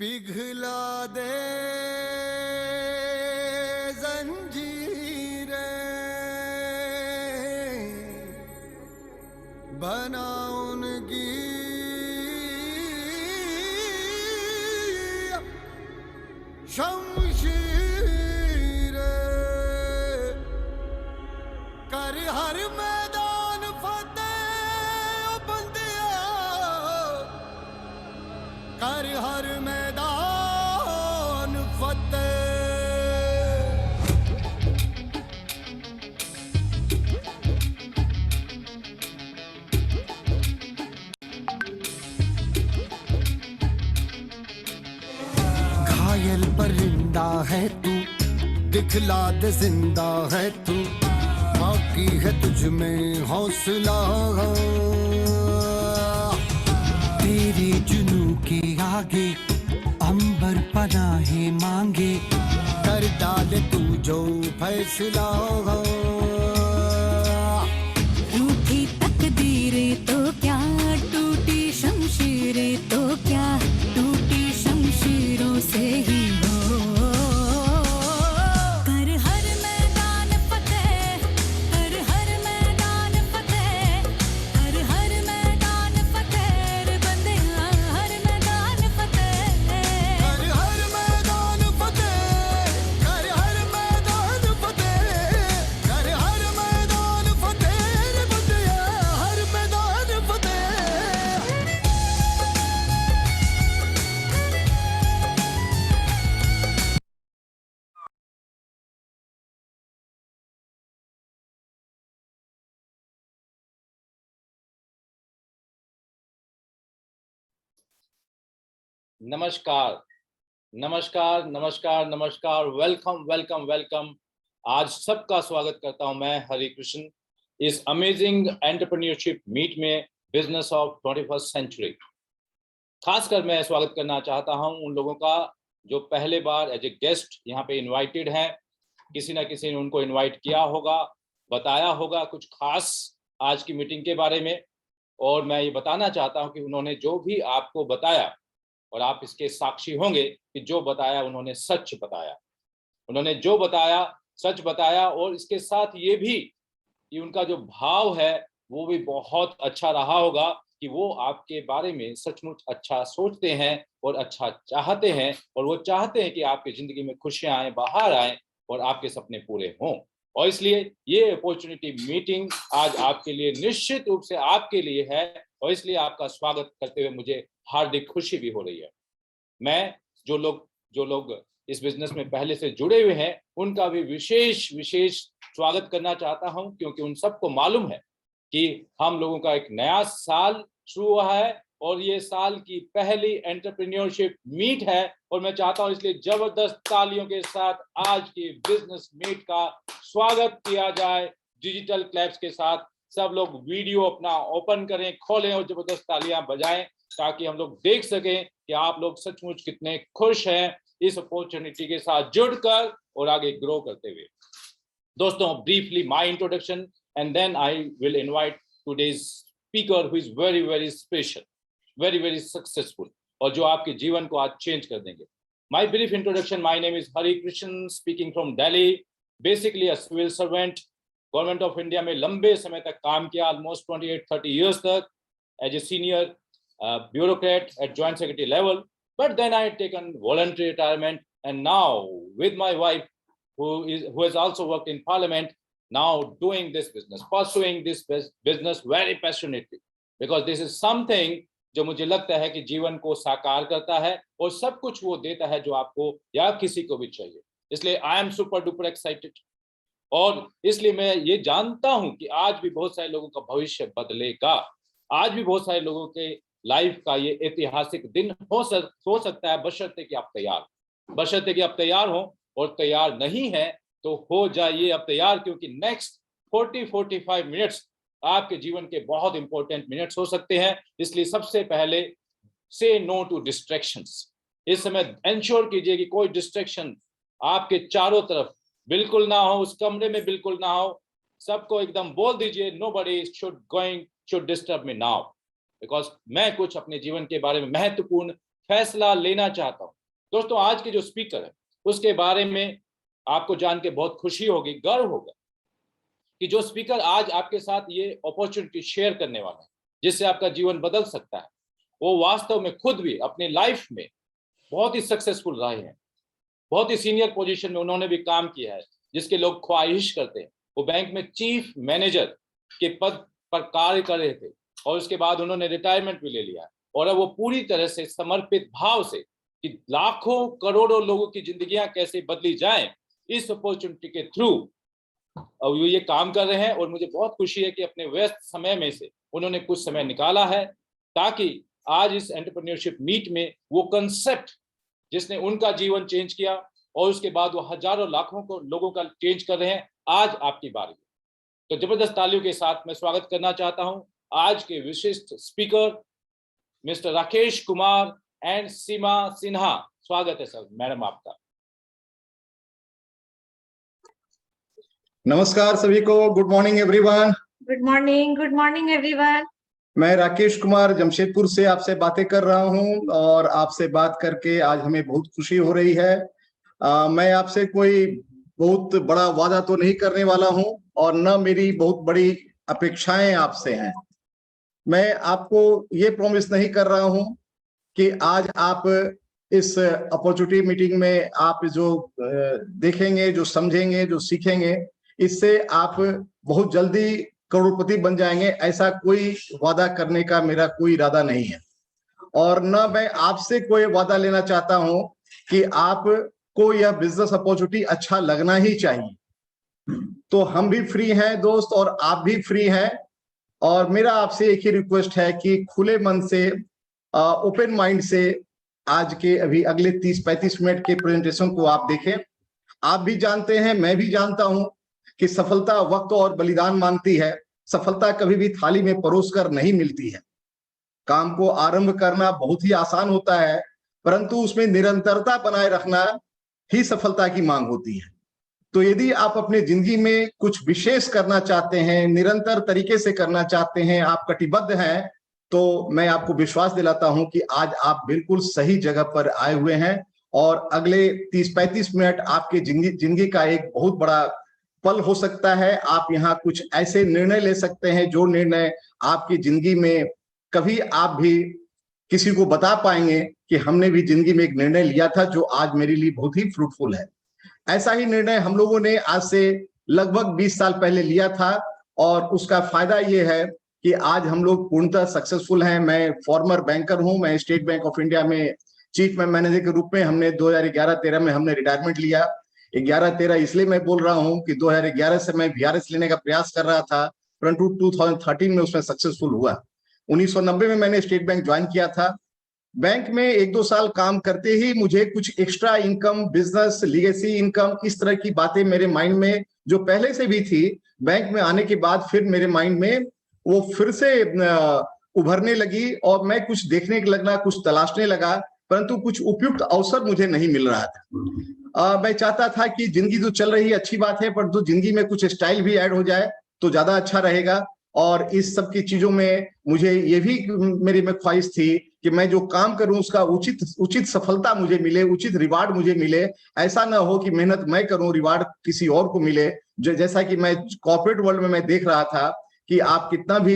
पिघला दे जंजीरें, बना उनकी शमशीरें, कर हर मैदान फतेह ओ बंदिया, कर हर मैदान फतेह। घायल परिंदा है तू, दिखला दे जिंदा है तू, बाकी है तुझ में हौसला। तेरे जुनू के आगे अंबर पनाहे मांगे, कर डाले तू जो फैसला। रूठी तकदीरें तो क्या, टूटी शमशीरें तो क्या, टूटी शमशीरों से ही हो। कर हर मैदान फतेह, कर हर मैदान फतेह, कर हर मैदान फतेह रे बंदिया, हर मैदान फतेह। कर हर मैदान फतेह, कर हर मैदान फतेह, कर हर मैदान फतेह रे बंदिया, हर मैदान फतेह। नमस्कार नमस्कार नमस्कार नमस्कार, वेलकम वेलकम वेलकम। आज सबका स्वागत करता हूं मैं हरि कृष्ण इस अमेजिंग एंटरप्रेन्योरशिप मीट में, बिजनेस ऑफ 21st सेंचुरी। खासकर मैं स्वागत करना चाहता हूं उन लोगों का जो पहले बार एज ए गेस्ट यहाँ पे इनवाइटेड हैं। किसी ना किसी ने उनको इनवाइट किया होगा, बताया होगा कुछ खास आज की मीटिंग के बारे में, और मैं ये बताना चाहता हूं कि उन्होंने जो भी आपको बताया, और आप इसके साक्षी होंगे कि जो बताया उन्होंने सच बताया, उन्होंने जो बताया सच बताया। और इसके साथ ये भी कि उनका जो भाव है वो भी बहुत अच्छा रहा होगा कि वो आपके बारे में सचमुच अच्छा सोचते हैं और अच्छा चाहते हैं, और वो चाहते हैं कि आपकी जिंदगी में खुशियां आए, बाहर आए और आपके सपने पूरे हों। और इसलिए ये अपॉर्चुनिटी मीटिंग आज आपके लिए, निश्चित रूप से आपके लिए है, और इसलिए आपका स्वागत करते हुए मुझे हार्दिक खुशी भी हो रही है। मैं जो लोग इस बिजनेस में पहले से जुड़े हुए हैं उनका भी विशेष स्वागत करना चाहता हूं, क्योंकि उन सबको मालूम है कि हम लोगों का एक नया साल शुरू हुआ है और ये साल की पहली एंटरप्रेन्योरशिप मीट है। और मैं चाहता हूं इसलिए जबरदस्त तालियों के साथ आज की बिजनेस मीट का स्वागत किया जाए डिजिटल क्लैप्स के साथ। सब लोग वीडियो अपना ओपन करें, खोलें और जबरदस्त तालियां बजाएं, ताकि हम लोग देख सकें कि आप लोग सचमुच कितने खुश हैं इस अपॉर्चुनिटी के साथ जुड़कर और आगे ग्रो करते हुए। दोस्तों, briefly my introduction and then I will invite today's speaker who is very very special, very very successful, और जो आपके जीवन को आज चेंज कर देंगे। My brief introduction, my name is Hari Krishna, speaking from Delhi, basically a civil servant. Government of India में लंबे समय तक काम किया, ऑलमोस्ट 28-30 years तक as a senior bureaucrat at joint secretary level, but then I had taken voluntary retirement, and now with my wife who has also worked in parliament, now doing this business, pursuing this business very passionately, because this is something जो मुझे लगता है कि जीवन को साकार करता है और सब कुछ वो देता है जो आपको या किसी को भी चाहिए। इसलिए I am super duper excited, और इसलिए मैं ये जानता हूं कि आज भी बहुत सारे लोगों का भविष्य बदलेगा। आज भी बहुत सारे लोगों के लाइफ का ये ऐतिहासिक दिन हो सकता है, बशर्ते कि आप तैयार हो, और तैयार नहीं है तो हो जाइए अब तैयार, क्योंकि नेक्स्ट 40-45 मिनट्स आपके जीवन के बहुत इंपॉर्टेंट मिनट्स हो सकते हैं। इसलिए सबसे पहले से नो टू डिस्ट्रैक्शंस। इस समय इंश्योर कीजिए कि कोई डिस्ट्रैक्शन आपके चारों तरफ बिल्कुल ना हो, उस कमरे में बिल्कुल ना हो। सबको एकदम बोल दीजिए, nobody should disturb me now, because मैं कुछ अपने जीवन के बारे में महत्वपूर्ण फैसला लेना चाहता हूँ। दोस्तों, आज के जो स्पीकर है उसके बारे में आपको जान के बहुत खुशी होगी, गर्व होगा कि जो स्पीकर आज आपके साथ ये अपॉर्चुनिटी शेयर करने वाला है जिससे आपका जीवन बदल सकता है, वो वास्तव में खुद भी अपनी लाइफ में बहुत ही सक्सेसफुल रहे हैं। बहुत ही सीनियर पोजीशन में उन्होंने भी काम किया है जिसके लोग ख्वाहिश करते हैं। वो बैंक में चीफ मैनेजर के पद पर कार्य कर रहे थे और उसके बाद उन्होंने रिटायरमेंट भी ले लिया और अब वो पूरी तरह से समर्पित भाव से कि लाखों करोड़ों लोगों की जिंदगियां कैसे बदली जाएं, इस अपॉर्चुनिटी के थ्रू और ये काम कर रहे हैं। और मुझे बहुत खुशी है कि अपने व्यस्त समय में से उन्होंने कुछ समय निकाला है ताकि आज इस एंटरप्रेन्योरशिप मीट में वो कंसेप्ट जिसने उनका जीवन चेंज किया और उसके बाद वो हजारों लाखों को लोगों का चेंज कर रहे हैं, आज आपकी बारी। तो जबरदस्त तालियों के साथ मैं स्वागत करना चाहता हूं आज के विशिष्ट speaker mister Rakesh Kumar and Seema Sinha. स्वागत है सर, मैडम आपका। नमस्कार सभी को, good morning everyone. Good morning everyone. मैं राकेश कुमार जमशेदपुर से आपसे बातें कर रहा हूं और आपसे बात करके आज हमें बहुत खुशी हो रही है। मैं आपसे कोई बहुत बड़ा वादा तो नहीं करने वाला हूं और न मेरी बहुत बड़ी अपेक्षाएं आपसे हैं। मैं आपको ये प्रॉमिस नहीं कर रहा हूं कि आज आप इस अपॉर्चुनिटी मीटिंग में आप जो देखेंगे, जो समझेंगे, जो सीखेंगे, इससे आप बहुत जल्दी करोड़पति बन जाएंगे। ऐसा कोई वादा करने का मेरा कोई इरादा नहीं है और न मैं आपसे कोई वादा लेना चाहता हूं कि आपको यह बिजनेस अपॉर्चुनिटी अच्छा लगना ही चाहिए। तो हम भी फ्री हैं दोस्त और आप भी फ्री हैं और मेरा आपसे एक ही रिक्वेस्ट है कि खुले मन से, ओपन माइंड से आज के अभी अगले 30-35 मिनट के प्रेजेंटेशन को आप देखें। आप भी जानते हैं, मैं भी जानता हूं कि सफलता वक्त और बलिदान मांगती है। सफलता कभी भी थाली में परोस कर नहीं मिलती है। काम को आरंभ करना बहुत ही आसान होता है, परंतु उसमें निरंतरता बनाए रखना ही सफलता की मांग होती है। तो यदि आप अपने जिंदगी में कुछ विशेष करना चाहते हैं, निरंतर तरीके से करना चाहते हैं, आप कटिबद्ध हैं, तो मैं आपको विश्वास दिलाता हूं कि आज आप बिल्कुल सही जगह पर आए हुए हैं और अगले 30-35 मिनट आपके जिंदगी का एक बहुत बड़ा पल हो सकता है। आप यहाँ कुछ ऐसे निर्णय ले सकते हैं जो निर्णय आपकी जिंदगी में कभी आप भी किसी को बता पाएंगे कि हमने भी जिंदगी में एक निर्णय लिया था जो आज मेरे लिए बहुत ही फ्रूटफुल है। ऐसा ही निर्णय हम लोगों ने आज से लगभग 20 साल पहले लिया था और उसका फायदा ये है कि आज हम लोग पूर्णतः सक्सेसफुल हैं। मैं फॉर्मर बैंकर हूं, मैं स्टेट बैंक ऑफ इंडिया में चीफ मैनेजर के रूप में हमने 2011-13 में हमने रिटायरमेंट लिया। 11-13 इसलिए मैं बोल रहा हूं कि 2011 से मैं VRS लेने का प्रयास कर रहा था, परंतु 2013 में उसमें सक्सेसफुल हुआ। 1990 में मैंने स्टेट बैंक ज्वाइन किया था। बैंक में 1-2 साल काम करते ही मुझे कुछ extra income, business, legacy income, इस तरह की बातें मेरे माइंड में जो पहले से भी थी, बैंक में आने के बाद फिर मेरे माइंड में वो फिर से उभरने लगी और मैं कुछ देखने लगा, कुछ तलाशने लगा, परंतु कुछ उपयुक्त अवसर मुझे नहीं मिल रहा था। मैं चाहता था कि जिंदगी जो चल रही है अच्छी बात है, पर जो जिंदगी में कुछ स्टाइल भी ऐड हो जाए तो ज्यादा अच्छा रहेगा। और इस सब की चीजों में मुझे ये भी मेरी में ख्वाहिश थी कि मैं जो काम करूं उसका उचित सफलता मुझे मिले, उचित रिवार्ड मुझे मिले। ऐसा ना हो कि मेहनत मैं करूं, रिवार्ड किसी और को मिले। जैसा कि मैं कॉर्पोरेट वर्ल्ड में मैं देख रहा था कि आप कितना भी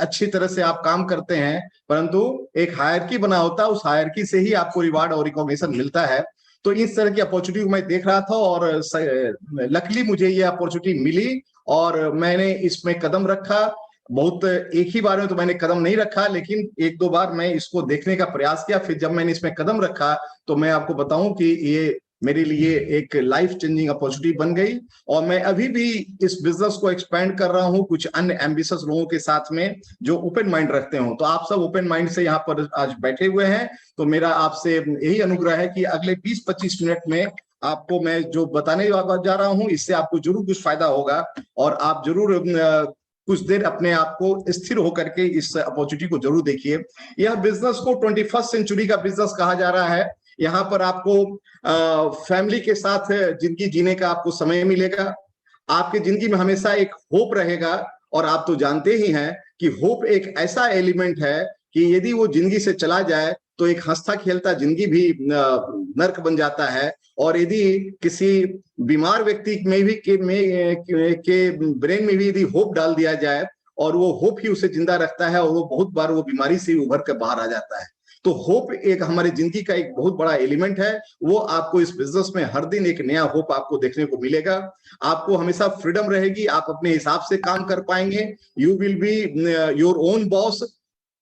अच्छी तरह से आप काम करते हैं, परंतु एक हायरकी बना होता है, उस हायरकी से ही आपको रिवार्ड और रिकॉग्निशन मिलता है। तो इस तरह की अपॉर्चुनिटी मैं देख रहा था और लकीली मुझे ये अपॉर्चुनिटी मिली और मैंने इसमें कदम रखा। बहुत एक ही बार में तो मैंने कदम नहीं रखा, लेकिन 1-2 बार मैं इसको देखने का प्रयास किया। फिर जब मैंने इसमें कदम रखा तो मैं आपको बताऊं कि ये मेरे लिए एक लाइफ चेंजिंग अपॉर्चुनिटी बन गई और मैं अभी भी इस बिजनेस को एक्सपेंड कर रहा हूं कुछ अन्य एम्बिशियस लोगों के साथ में जो ओपन माइंड रखते हो। तो आप सब ओपन माइंड से यहाँ पर आज बैठे हुए हैं, तो मेरा आपसे यही अनुग्रह है कि अगले 20-25 मिनट में आपको मैं जो बताने जा रहा हूं इससे आपको जरूर कुछ फायदा होगा और आप जरूर कुछ देर अपने आप को स्थिर होकर के इस अपॉर्चुनिटी को जरूर देखिए। यह बिजनेस को 21st सेंचुरी का बिजनेस कहा जा रहा है। यहाँ पर आपको फैमिली के साथ जिंदगी जीने का आपको समय मिलेगा। आपकी जिंदगी में हमेशा एक होप रहेगा और आप तो जानते ही हैं कि होप एक ऐसा एलिमेंट है कि यदि वो जिंदगी से चला जाए तो एक हंसता खेलता जिंदगी भी नर्क बन जाता है। और यदि किसी बीमार व्यक्ति में भी के ब्रेन में भी यदि होप डाल दिया जाए और वो होप ही उसे जिंदा रखता है और वो बहुत बार वो बीमारी से उभर कर बाहर आ जाता है। तो होप एक हमारी जिंदगी का एक बहुत बड़ा एलिमेंट है। वो आपको इस बिजनेस में हर दिन एक नया होप आपको देखने को मिलेगा। आपको हमेशा फ्रीडम रहेगी, आप अपने हिसाब से काम कर पाएंगे। You will be your own boss.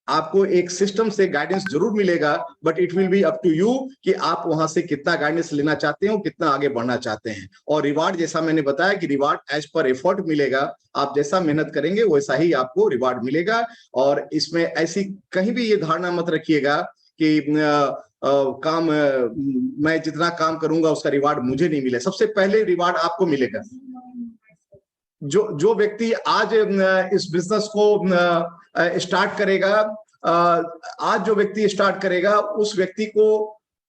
आपको एक सिस्टम से गाइडेंस जरूर मिलेगा, but it will be up to you कि आप वहां से कितना गाइडेंस लेना चाहते हो, कितना आगे बढ़ना चाहते हैं। और रिवार्ड जैसा मैंने बताया कि रिवार्ड एज पर एफर्ट मिलेगा। आप जैसा मेहनत करेंगे वैसा ही आपको रिवार्ड मिलेगा। और इसमें ऐसी कहीं भी ये धारणा मत रखिएगा कि मैं जितना काम करूंगा उसका रिवार्ड मुझे नहीं मिले। सबसे पहले रिवार्ड आपको मिलेगा। जो व्यक्ति आज इस बिजनेस को स्टार्ट करेगा, आज जो व्यक्ति स्टार्ट करेगा उस व्यक्ति को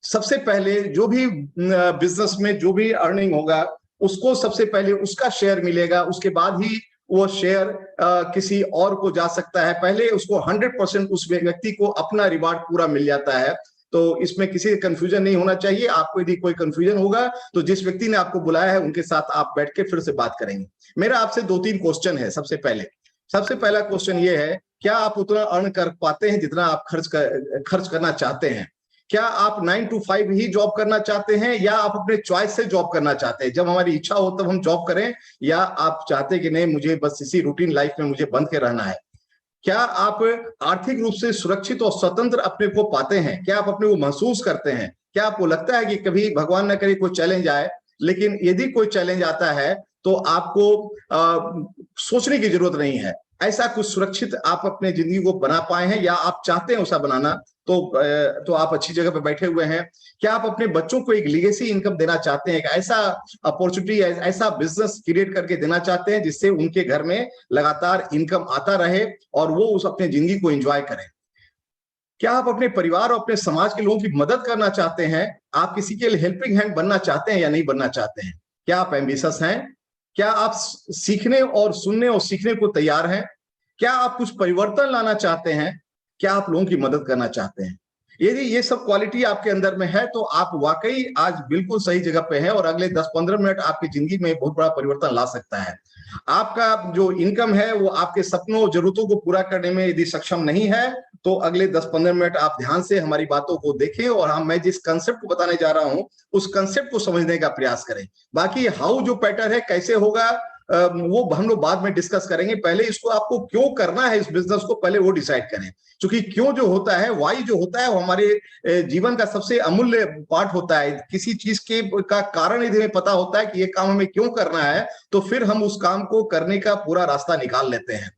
सबसे पहले जो भी बिजनेस में जो भी अर्निंग होगा उसको सबसे पहले उसका शेयर मिलेगा। उसके बाद ही वो शेयर किसी और को जा सकता है। पहले उसको 100% उस व्यक्ति को अपना रिवार्ड पूरा मिल जाता है। तो इसमें किसी का कंफ्यूजन नहीं होना चाहिए। आपको यदि कोई कंफ्यूजन होगा तो जिस व्यक्ति ने आपको बुलाया है उनके साथ आप बैठ के फिर से बात करेंगे। मेरा आपसे 2-3 क्वेश्चन है। सबसे पहला क्वेश्चन ये है, क्या आप उतना अर्न कर पाते हैं जितना आप खर्च करना चाहते हैं? क्या आप 9 to 5 ही जॉब करना चाहते हैं या आप अपने चॉइस से जॉब करना चाहते हैं? जब हमारी इच्छा हो तब हम जॉब करें, या आप चाहते कि नहीं मुझे बस इसी रूटीन लाइफ में मुझे बंद के रहना है? क्या आप आर्थिक रूप से सुरक्षित और स्वतंत्र अपने को पाते हैं? क्या आप अपने को महसूस करते हैं? क्या आपको लगता है कि कभी भगवान न करे कोई चैलेंज आए, लेकिन यदि कोई चैलेंज आता है तो आपको सोचने की जरूरत नहीं है? ऐसा कुछ सुरक्षित आप अपने जिंदगी को बना पाए हैं या आप चाहते हैं उसा बनाना? तो आप अच्छी जगह पे बैठे हुए हैं। क्या आप अपने बच्चों को एक लीगेसी इनकम देना चाहते हैं? एक ऐसा अपॉर्चुनिटी, ऐसा बिजनेस क्रिएट करके देना चाहते हैं जिससे उनके घर में लगातार इनकम आता रहे और वो उस अपने जिंदगी को एंजॉय करें? क्या आप अपने परिवार और अपने समाज के लोगों की मदद करना चाहते हैं? आप किसी के लिए हेल्पिंग हैंड बनना चाहते हैं या नहीं बनना चाहते हैं? क्या आप एम्बिशियस हैं? क्या आप सीखने और सुनने और सीखने को तैयार हैं? क्या आप कुछ परिवर्तन लाना चाहते हैं? क्या आप लोगों की मदद करना चाहते हैं? यदि ये सब क्वालिटी आपके अंदर में है तो आप वाकई आज बिल्कुल सही जगह पे हैं और अगले 10-15 मिनट आपकी जिंदगी में बहुत बड़ा परिवर्तन ला सकता है। आपका जो इनकम है वो आपके सपनों और जरूरतों को पूरा करने में यदि सक्षम नहीं है तो अगले 10-15 मिनट आप ध्यान से हमारी बातों को देखें और मैं जिस कंसेप्ट को बताने जा रहा हूं उस कंसेप्ट को समझने का प्रयास करें। बाकी हाउ जो पैटर्न है कैसे होगा वो हम लोग बाद में डिस्कस करेंगे। पहले इसको आपको क्यों करना है, इस बिजनेस को पहले वो डिसाइड करें। क्योंकि क्यों जो होता है, वाई जो होता है वो हमारे जीवन का सबसे अमूल्य पार्ट होता है। किसी चीज का कारण यदि हमें पता होता है कि ये काम हमें क्यों करना है तो फिर हम उस काम को करने का पूरा रास्ता निकाल लेते हैं।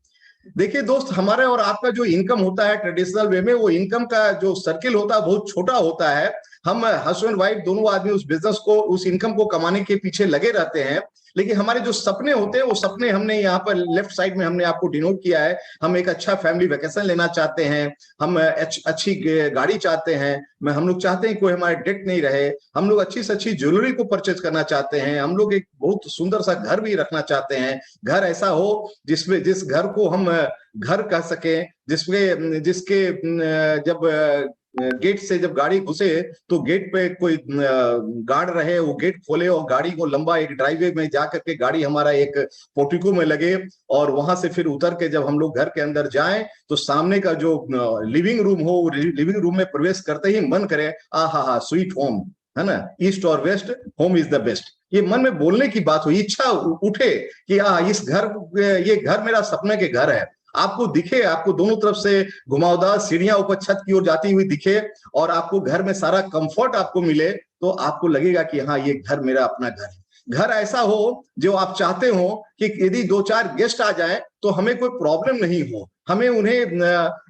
देखिए दोस्त, हमारे और आपका जो इनकम होता है ट्रेडिशनल वे में, वो इनकम का जो सर्किल होता है बहुत छोटा होता है। हम हस्बैंड वाइफ दोनों आदमी उस बिजनेस को, उस इनकम को कमाने के पीछे लगे रहते हैं। लेकिन हमारे जो सपने होते हैं वो सपने हमने यहाँ पर लेफ्ट साइड में हमने आपको डिनोट किया है। हम एक अच्छा फैमिली वेकेशन लेना चाहते हैं, हम अच्छी गाड़ी चाहते हैं, हम लोग चाहते हैं कोई हमारे डेट नहीं रहे, हम लोग अच्छी से अच्छी ज्वेलरी को परचेज करना चाहते हैं, हम लोग एक बहुत सुंदर सा घर भी रखना चाहते हैं। घर ऐसा हो जिस घर को हम घर कह सके, जिसके जब गेट से जब गाड़ी घुसे तो गेट पे कोई गार्ड रहे, वो गेट खोले और गाड़ी को लंबा एक ड्राइववे में जाकर के गाड़ी हमारा एक पोर्टिको में लगे और वहां से फिर उतर के जब हम लोग घर के अंदर जाएं तो सामने का जो लिविंग रूम हो, लिविंग रूम में प्रवेश करते ही मन करे हा स्वीट होम, है ना, ईस्ट और west, home is the best. ये मन में बोलने की बात हुई, इच्छा उठे कि ये घर मेरा सपने के घर है। आपको दिखे, आपको दोनों तरफ से घुमावदार सीढ़ियां ऊपर छत की ओर जाती हुई दिखे और आपको घर में सारा कंफर्ट आपको मिले तो आपको लगेगा कि हाँ ये घर मेरा अपना घर है। घर ऐसा हो जो आप चाहते हो कि यदि 2-4 गेस्ट आ जाए तो हमें कोई प्रॉब्लम नहीं हो, हमें उन्हें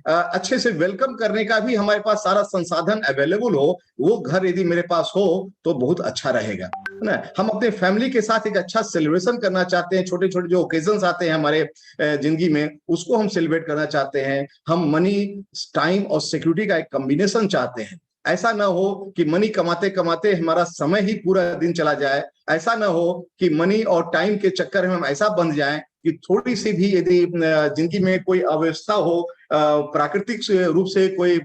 अच्छे से वेलकम करने का भी हमारे पास सारा संसाधन अवेलेबल हो। वो घर यदि मेरे पास हो तो बहुत अच्छा रहेगा, है ना। हम अपने फैमिली के साथ एक अच्छा सेलिब्रेशन करना चाहते हैं। छोटे छोटे जो ओकेजन्स आते हैं हमारे जिंदगी में उसको हम सेलिब्रेट करना चाहते हैं। हम मनी, टाइम और सिक्योरिटी का एक कॉम्बिनेशन चाहते हैं। ऐसा ना हो कि मनी कमाते कमाते हमारा समय ही पूरा दिन चला जाए। ऐसा ना हो कि मनी और टाइम के चक्कर में हम ऐसा बन जाएं कि थोड़ी सी भी यदि जिंदगी में कोई अव्यवस्था हो, प्राकृतिक रूप से कोई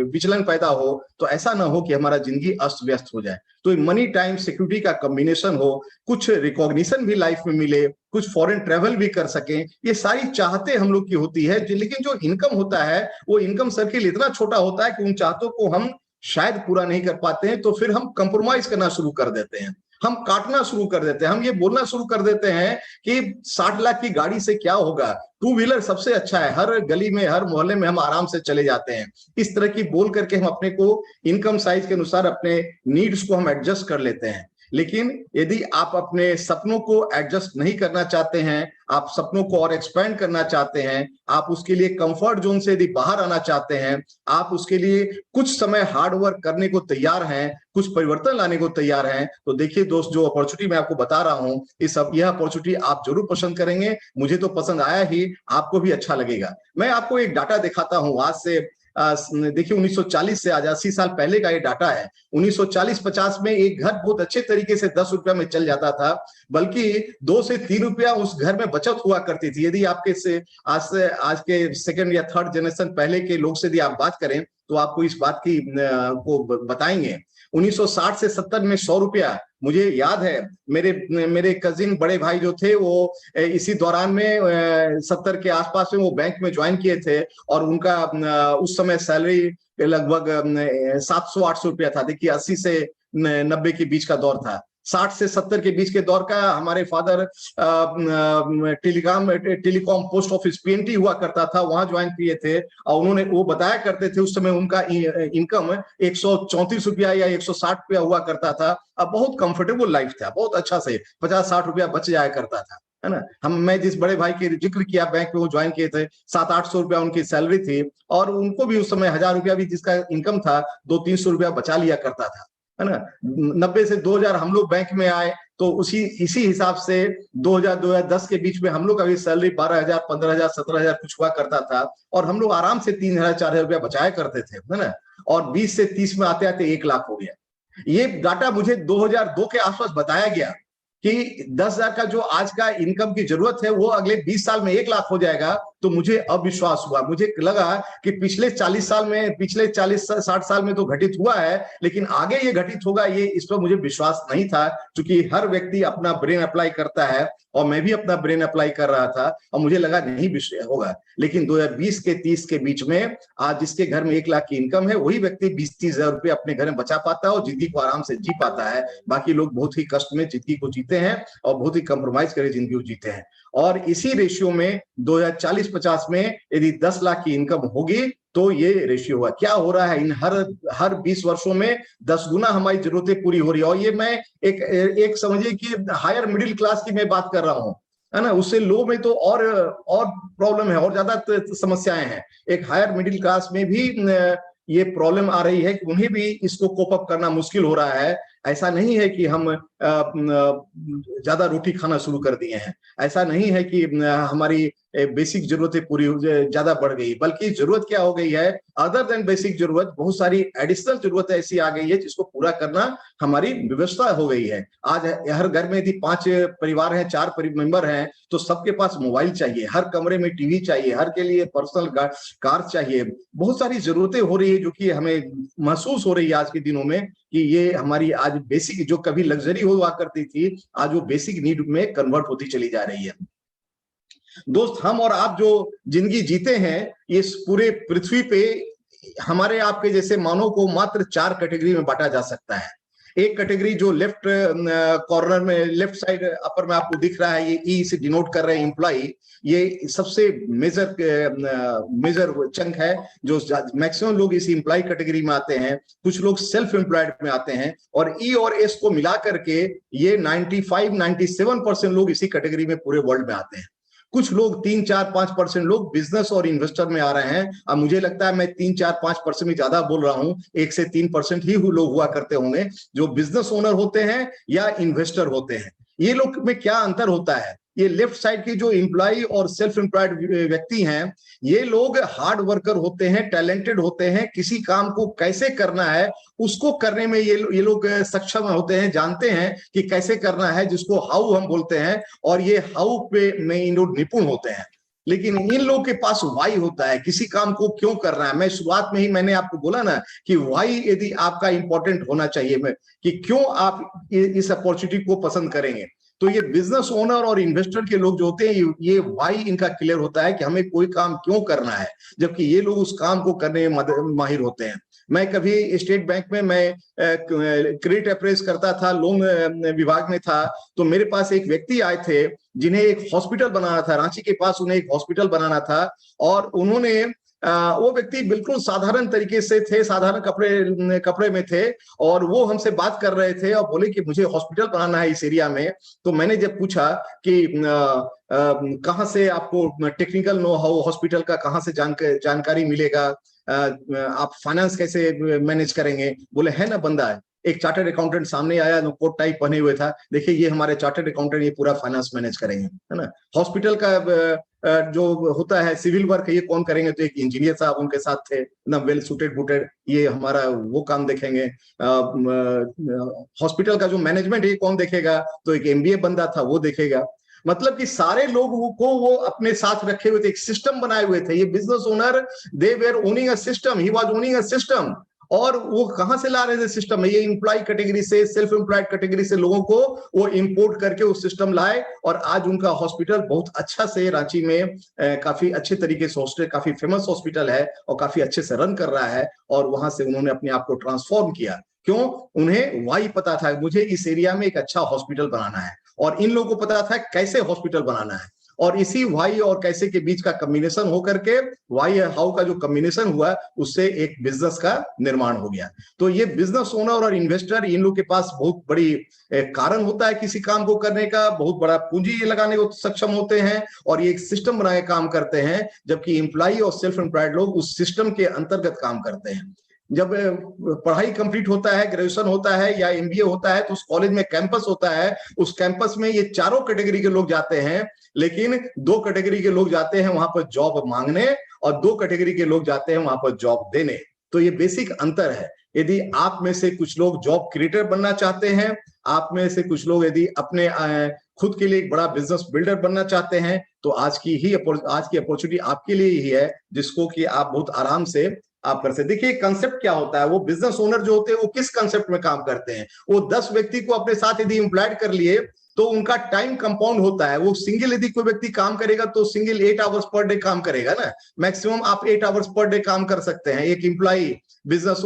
विचलन पैदा हो, तो ऐसा ना हो कि हमारा जिंदगी अस्त व्यस्त हो जाए। तो मनी टाइम सिक्योरिटी का कॉम्बिनेशन हो, कुछ रिकॉग्निशन भी लाइफ में मिले, कुछ फॉरेन ट्रेवल भी कर सकें, ये सारी चाहते हम लोग की होती है। लेकिन जो इनकम होता है वो इनकम सर्किल इतना छोटा होता है कि उन चाहतों को हम शायद पूरा नहीं कर पाते हैं, तो फिर हम कंप्रोमाइज करना शुरू कर देते हैं, हम काटना शुरू कर देते हैं, हम ये बोलना शुरू कर देते हैं कि 60 लाख की गाड़ी से क्या होगा, टू व्हीलर सबसे अच्छा है, हर गली में हर मोहल्ले में हम आराम से चले जाते हैं। इस तरह की बोल करके हम अपने को इनकम साइज के अनुसार अपने नीड्स को हम एडजस्ट कर लेते हैं। लेकिन यदि आप अपने सपनों को एडजस्ट नहीं करना चाहते हैं, आप सपनों को और एक्सपेंड करना चाहते हैं, आप उसके लिए कंफर्ट जोन से यदि बाहर आना चाहते हैं, आप उसके लिए कुछ समय हार्ड वर्क करने को तैयार हैं, कुछ परिवर्तन लाने को तैयार हैं, तो देखिए दोस्त, जो अपॉर्चुनिटी मैं आपको बता रहा हूं, यह अपॉर्चुनिटी आप जरूर पसंद करेंगे। मुझे तो पसंद आया ही, आपको भी अच्छा लगेगा। मैं आपको एक डाटा दिखाता हूं। आज से देखिए 1940 से आज 80 साल पहले का ये डाटा है। 1940-50 में एक घर बहुत अच्छे तरीके से 10 रुपया में चल जाता था, बल्कि 2 से 3 रुपया उस घर में बचत हुआ करती थी। यदि आपके से आज के सेकंड या थर्ड जनरेशन पहले के लोग से यदि आप बात करें तो आपको इस बात की को बताएंगे। 1960 से 70 में 100 रुपया, मुझे याद है मेरे कजिन बड़े भाई जो थे वो इसी दौरान में 70 के आसपास में वो बैंक में ज्वाइन किए थे, और उनका उस समय सैलरी लगभग 700-800 रुपया था। देखिए 80 से 90 के बीच का दौर था। 60 से 70 के बीच के दौर का हमारे father telecom post office PNT हुआ करता था, वहां ज्वाइन किए थे, और वो बताया करते थे उस समय उनका इनकम 134 रुपया या 160 रुपया हुआ करता था। अब बहुत कंफर्टेबल लाइफ था, बहुत अच्छा से 50-60 रुपया बच जाया करता था, है ना। मैं जिस बड़े भाई के जिक्र किया बैंक में वो ज्वाइन किए थे, 700-800 रुपया उनकी सैलरी थी, और उनको भी उस समय 1000 रुपया भी जिसका इनकम था 200-300 रुपया बचा लिया करता था, है ना। 90 से 2000 हम लोग बैंक में आए, तो इसी हिसाब से 2000-2010 के बीच में हम लोग का भी सैलरी 12,000, 15,000, 17,000 कुछ हुआ करता था, और हम लोग आराम से 3,000-4,000 रुपया बचाया करते थे, है ना। और 20 से 30 में आते आते 1 लाख हो गया। ये डाटा मुझे 2002 के आसपास बताया गया कि 10,000 का जो आज का इनकम की जरूरत है वो अगले 20 साल में 1 लाख हो जाएगा। तो मुझे अविश्वास हुआ, मुझे लगा कि पिछले 60 साल में तो घटित हुआ है, लेकिन आगे ये घटित होगा, ये इस पर मुझे विश्वास नहीं था, क्योंकि हर व्यक्ति अपना ब्रेन अप्लाई करता है, और मैं भी अपना ब्रेन अप्लाई कर रहा था, और मुझे लगा नहीं होगा। लेकिन 2020 के 30 के बीच में आज जिसके घर में 1 लाख की इनकम है, वही व्यक्ति 20-30 हजार रुपये अपने घर में बचा पाता है और जिंदगी को आराम से जी पाता है। बाकी लोग बहुत ही कष्ट में जिंदगी को जीते हैं और बहुत ही कंप्रोमाइज करे जिंदगी को जीते हैं। और इसी रेशियो में 2040-50 में यदि 10 लाख की इनकम होगी तो ये रेशियो हुआ। क्या हो रहा है, इन हर 20 वर्षों में 10 गुना हमारी जरूरतें पूरी हो रही है। और ये मैं एक समझिए कि हायर मिडिल क्लास की मैं बात कर रहा हूँ, है ना। उससे लो में तो और प्रॉब्लम है, और ज्यादा समस्याएं हैं। एक हायर मिडिल क्लास में भी ये प्रॉब्लम आ रही है कि उन्हें भी इसको कोप अप करना मुश्किल हो रहा है। ऐसा नहीं है कि हम ज्यादा रोटी खाना शुरू कर दिए हैं, ऐसा नहीं है कि हमारी बेसिक जरूरतें पूरी ज्यादा बढ़ गई, बल्कि जरूरत क्या हो गई है, अदर देन बेसिक जरूरत बहुत सारी एडिशनल जरूरत ऐसी आ गई है जिसको पूरा करना हमारी व्यवस्था हो गई है। आज हर घर में यदि 5 परिवार हैं, 4 मेंबर हैं, तो सबके पास मोबाइल चाहिए, हर कमरे में टीवी चाहिए, हर के लिए पर्सनल कार चाहिए। बहुत सारी जरूरतें हो रही है जो कि हमें महसूस हो रही है आज के दिनों में कि ये हमारी आज बेसिक जो कभी लग्जरी हुआ करती थी, आज वो बेसिक नीड में कन्वर्ट होती चली जा रही है। दोस्त, हम और आप जो जिंदगी जीते हैं, इस पूरे पृथ्वी पे हमारे आपके जैसे मानव को मात्र 4 कैटेगरी में बांटा जा सकता है। एक कैटेगरी जो लेफ्ट कॉर्नर में लेफ्ट साइड अपर में आपको दिख रहा है, ये ई से डिनोट कर रहे हैं एम्प्लॉय, ये सबसे मेजर चंक है जो मैक्सिमम लोग इस एम्प्लॉय कैटेगरी में आते हैं। कुछ लोग सेल्फ एम्प्लॉयड में आते हैं, और ई और एस को मिला करके ये 95-97% लोग इसी कैटेगरी में पूरे वर्ल्ड में आते हैं। कुछ लोग 3-4-5% लोग बिजनेस और इन्वेस्टर में आ रहे हैं। अब मुझे लगता है मैं 3-4-5% में ज्यादा बोल रहा हूं, 1 से 3% ही लोग हुआ करते होंगे जो बिजनेस ओनर होते हैं या इन्वेस्टर होते हैं। ये लोग में क्या अंतर होता है, ये लेफ्ट साइड की जो एम्प्लॉय और सेल्फ एम्प्लॉयड व्यक्ति हैं, ये लोग हार्ड वर्कर होते हैं, टैलेंटेड होते हैं, किसी काम को कैसे करना है उसको करने में ये लोग सक्षम होते हैं, जानते हैं कि कैसे करना है, जिसको हाउ हम बोलते हैं, और ये हाउ पे में इन लोग निपुण होते हैं। लेकिन इन लोगों के पास वाई होता है, किसी काम को क्यों करना है। मैं शुरुआत में ही मैंने आपको बोला ना कि वाई यदि आपका इंपॉर्टेंट होना चाहिए, कि क्यों आप इस अपॉर्चुनिटी को पसंद करेंगे। तो ये बिजनेस ओनर और इन्वेस्टर के लोग जो होते हैं, ये वाई इनका क्लियर होता है कि हमें कोई काम क्यों करना है, जबकि ये लोग उस काम को करने में माहिर होते हैं। मैं कभी स्टेट बैंक में मैं क्रेडिट अप्रेज करता था, लोन विभाग में था, तो मेरे पास एक व्यक्ति आए थे जिन्हें एक हॉस्पिटल बनाना था, रांची के पास उन्हें एक हॉस्पिटल बनाना था, और उन्होंने वो व्यक्ति बिल्कुल साधारण तरीके से थे, साधारण कपड़े में थे, और वो हमसे बात कर रहे थे और बोले कि मुझे हॉस्पिटल बनाना है इस एरिया में। तो मैंने जब पूछा कि कहाँ से आपको टेक्निकल नो हाउ हॉस्पिटल का कहाँ से जानकारी मिलेगा, आप फाइनेंस कैसे मैनेज करेंगे। बोले है ना बंदा है, एक चार्टर्ड अकाउंटेंट सामने आया, कोट टाइप पहने हुए था, देखिए ये हमारे चार्टर्ड अकाउंटेंट, ये पूरा फाइनेंस मैनेज करेंगे, है ना। हॉस्पिटल का जो होता है सिविल वर्क, ये कौन करेंगे, तो एक इंजीनियर साहब उनके साथ थे ना, वेल सूटेड बूटेड, ये हमारा वो काम देखेंगे। हॉस्पिटल का जो मैनेजमेंट ये कौन देखेगा, तो एक एमबीए बंदा था वो देखेगा। मतलब कि सारे लोगों को वो अपने साथ रखे हुए थे, एक सिस्टम बनाए हुए थे। ये business owner, they were owning a system, he was owning a system. और वो कहां से ला रहे थे सिस्टम में, ये एम्प्लॉय कैटेगरी से, सेल्फ एम्प्लॉयड कैटेगरी से लोगों को वो इंपोर्ट करके वो सिस्टम लाए, और आज उनका हॉस्पिटल बहुत अच्छा से रांची में काफी अच्छे तरीके से हॉस्पिटल, काफी फेमस हॉस्पिटल है और काफी अच्छे से रन कर रहा है। और वहां से उन्होंने अपने आप को ट्रांसफॉर्म किया। क्यों? उन्हें वाई पता था, मुझे इस एरिया में एक अच्छा हॉस्पिटल बनाना है, और इन लोगों को पता था कैसे हॉस्पिटल बनाना है। और इसी वाई और कैसे के बीच का कॉम्बिनेशन होकर के, वाई और हाउ का जो कॉम्बिनेशन हुआ, उससे एक बिजनेस का निर्माण हो गया। तो ये बिजनेस ओनर और इन्वेस्टर, इन लोग के पास बहुत बड़ी कारण होता है किसी काम को करने का, बहुत बड़ा पूंजी लगाने को सक्षम होते हैं, और ये एक सिस्टम बना के काम करते हैं, जबकि एम्प्लॉय और सेल्फ एम्प्लॉयड लोग उस सिस्टम के अंतर्गत काम करते हैं। जब पढ़ाई कंप्लीट होता है, ग्रेजुएशन होता है या एमबीए होता है, तो उस कॉलेज में कैंपस होता है, उस कैंपस में ये चारों कैटेगरी के लोग जाते हैं, लेकिन दो कैटेगरी के लोग जाते हैं वहां पर जॉब मांगने, और दो कैटेगरी के लोग जाते हैं वहां पर जॉब देने। तो ये बेसिक अंतर है। यदि आप में से कुछ लोग जॉब क्रिएटर बनना चाहते हैं, आप में से कुछ लोग यदि अपने खुद के लिए एक बड़ा बिजनेस बिल्डर बनना चाहते हैं, तो आज की अपॉर्चुनिटी आपके लिए ही है, जिसको कि आप बहुत आराम से आप कर सकते। देखिए कंसेप्ट क्या होता है, वो बिजनेस ओनर जो होते हैं वो किस कंसेप्ट में काम करते हैं। वो 10 व्यक्ति को अपने साथ यदि एम्प्लॉयड कर लिए, तो उनका टाइम कंपाउंड होता है। वो सिंगल यदि कोई व्यक्ति काम करेगा तो सिंगल 8 आवर्स पर डे काम करेगा ना, मैक्सिमम आप 8 आवर्स पर डे काम कर सकते हैं। एक एम्प्लॉय, बिजनेस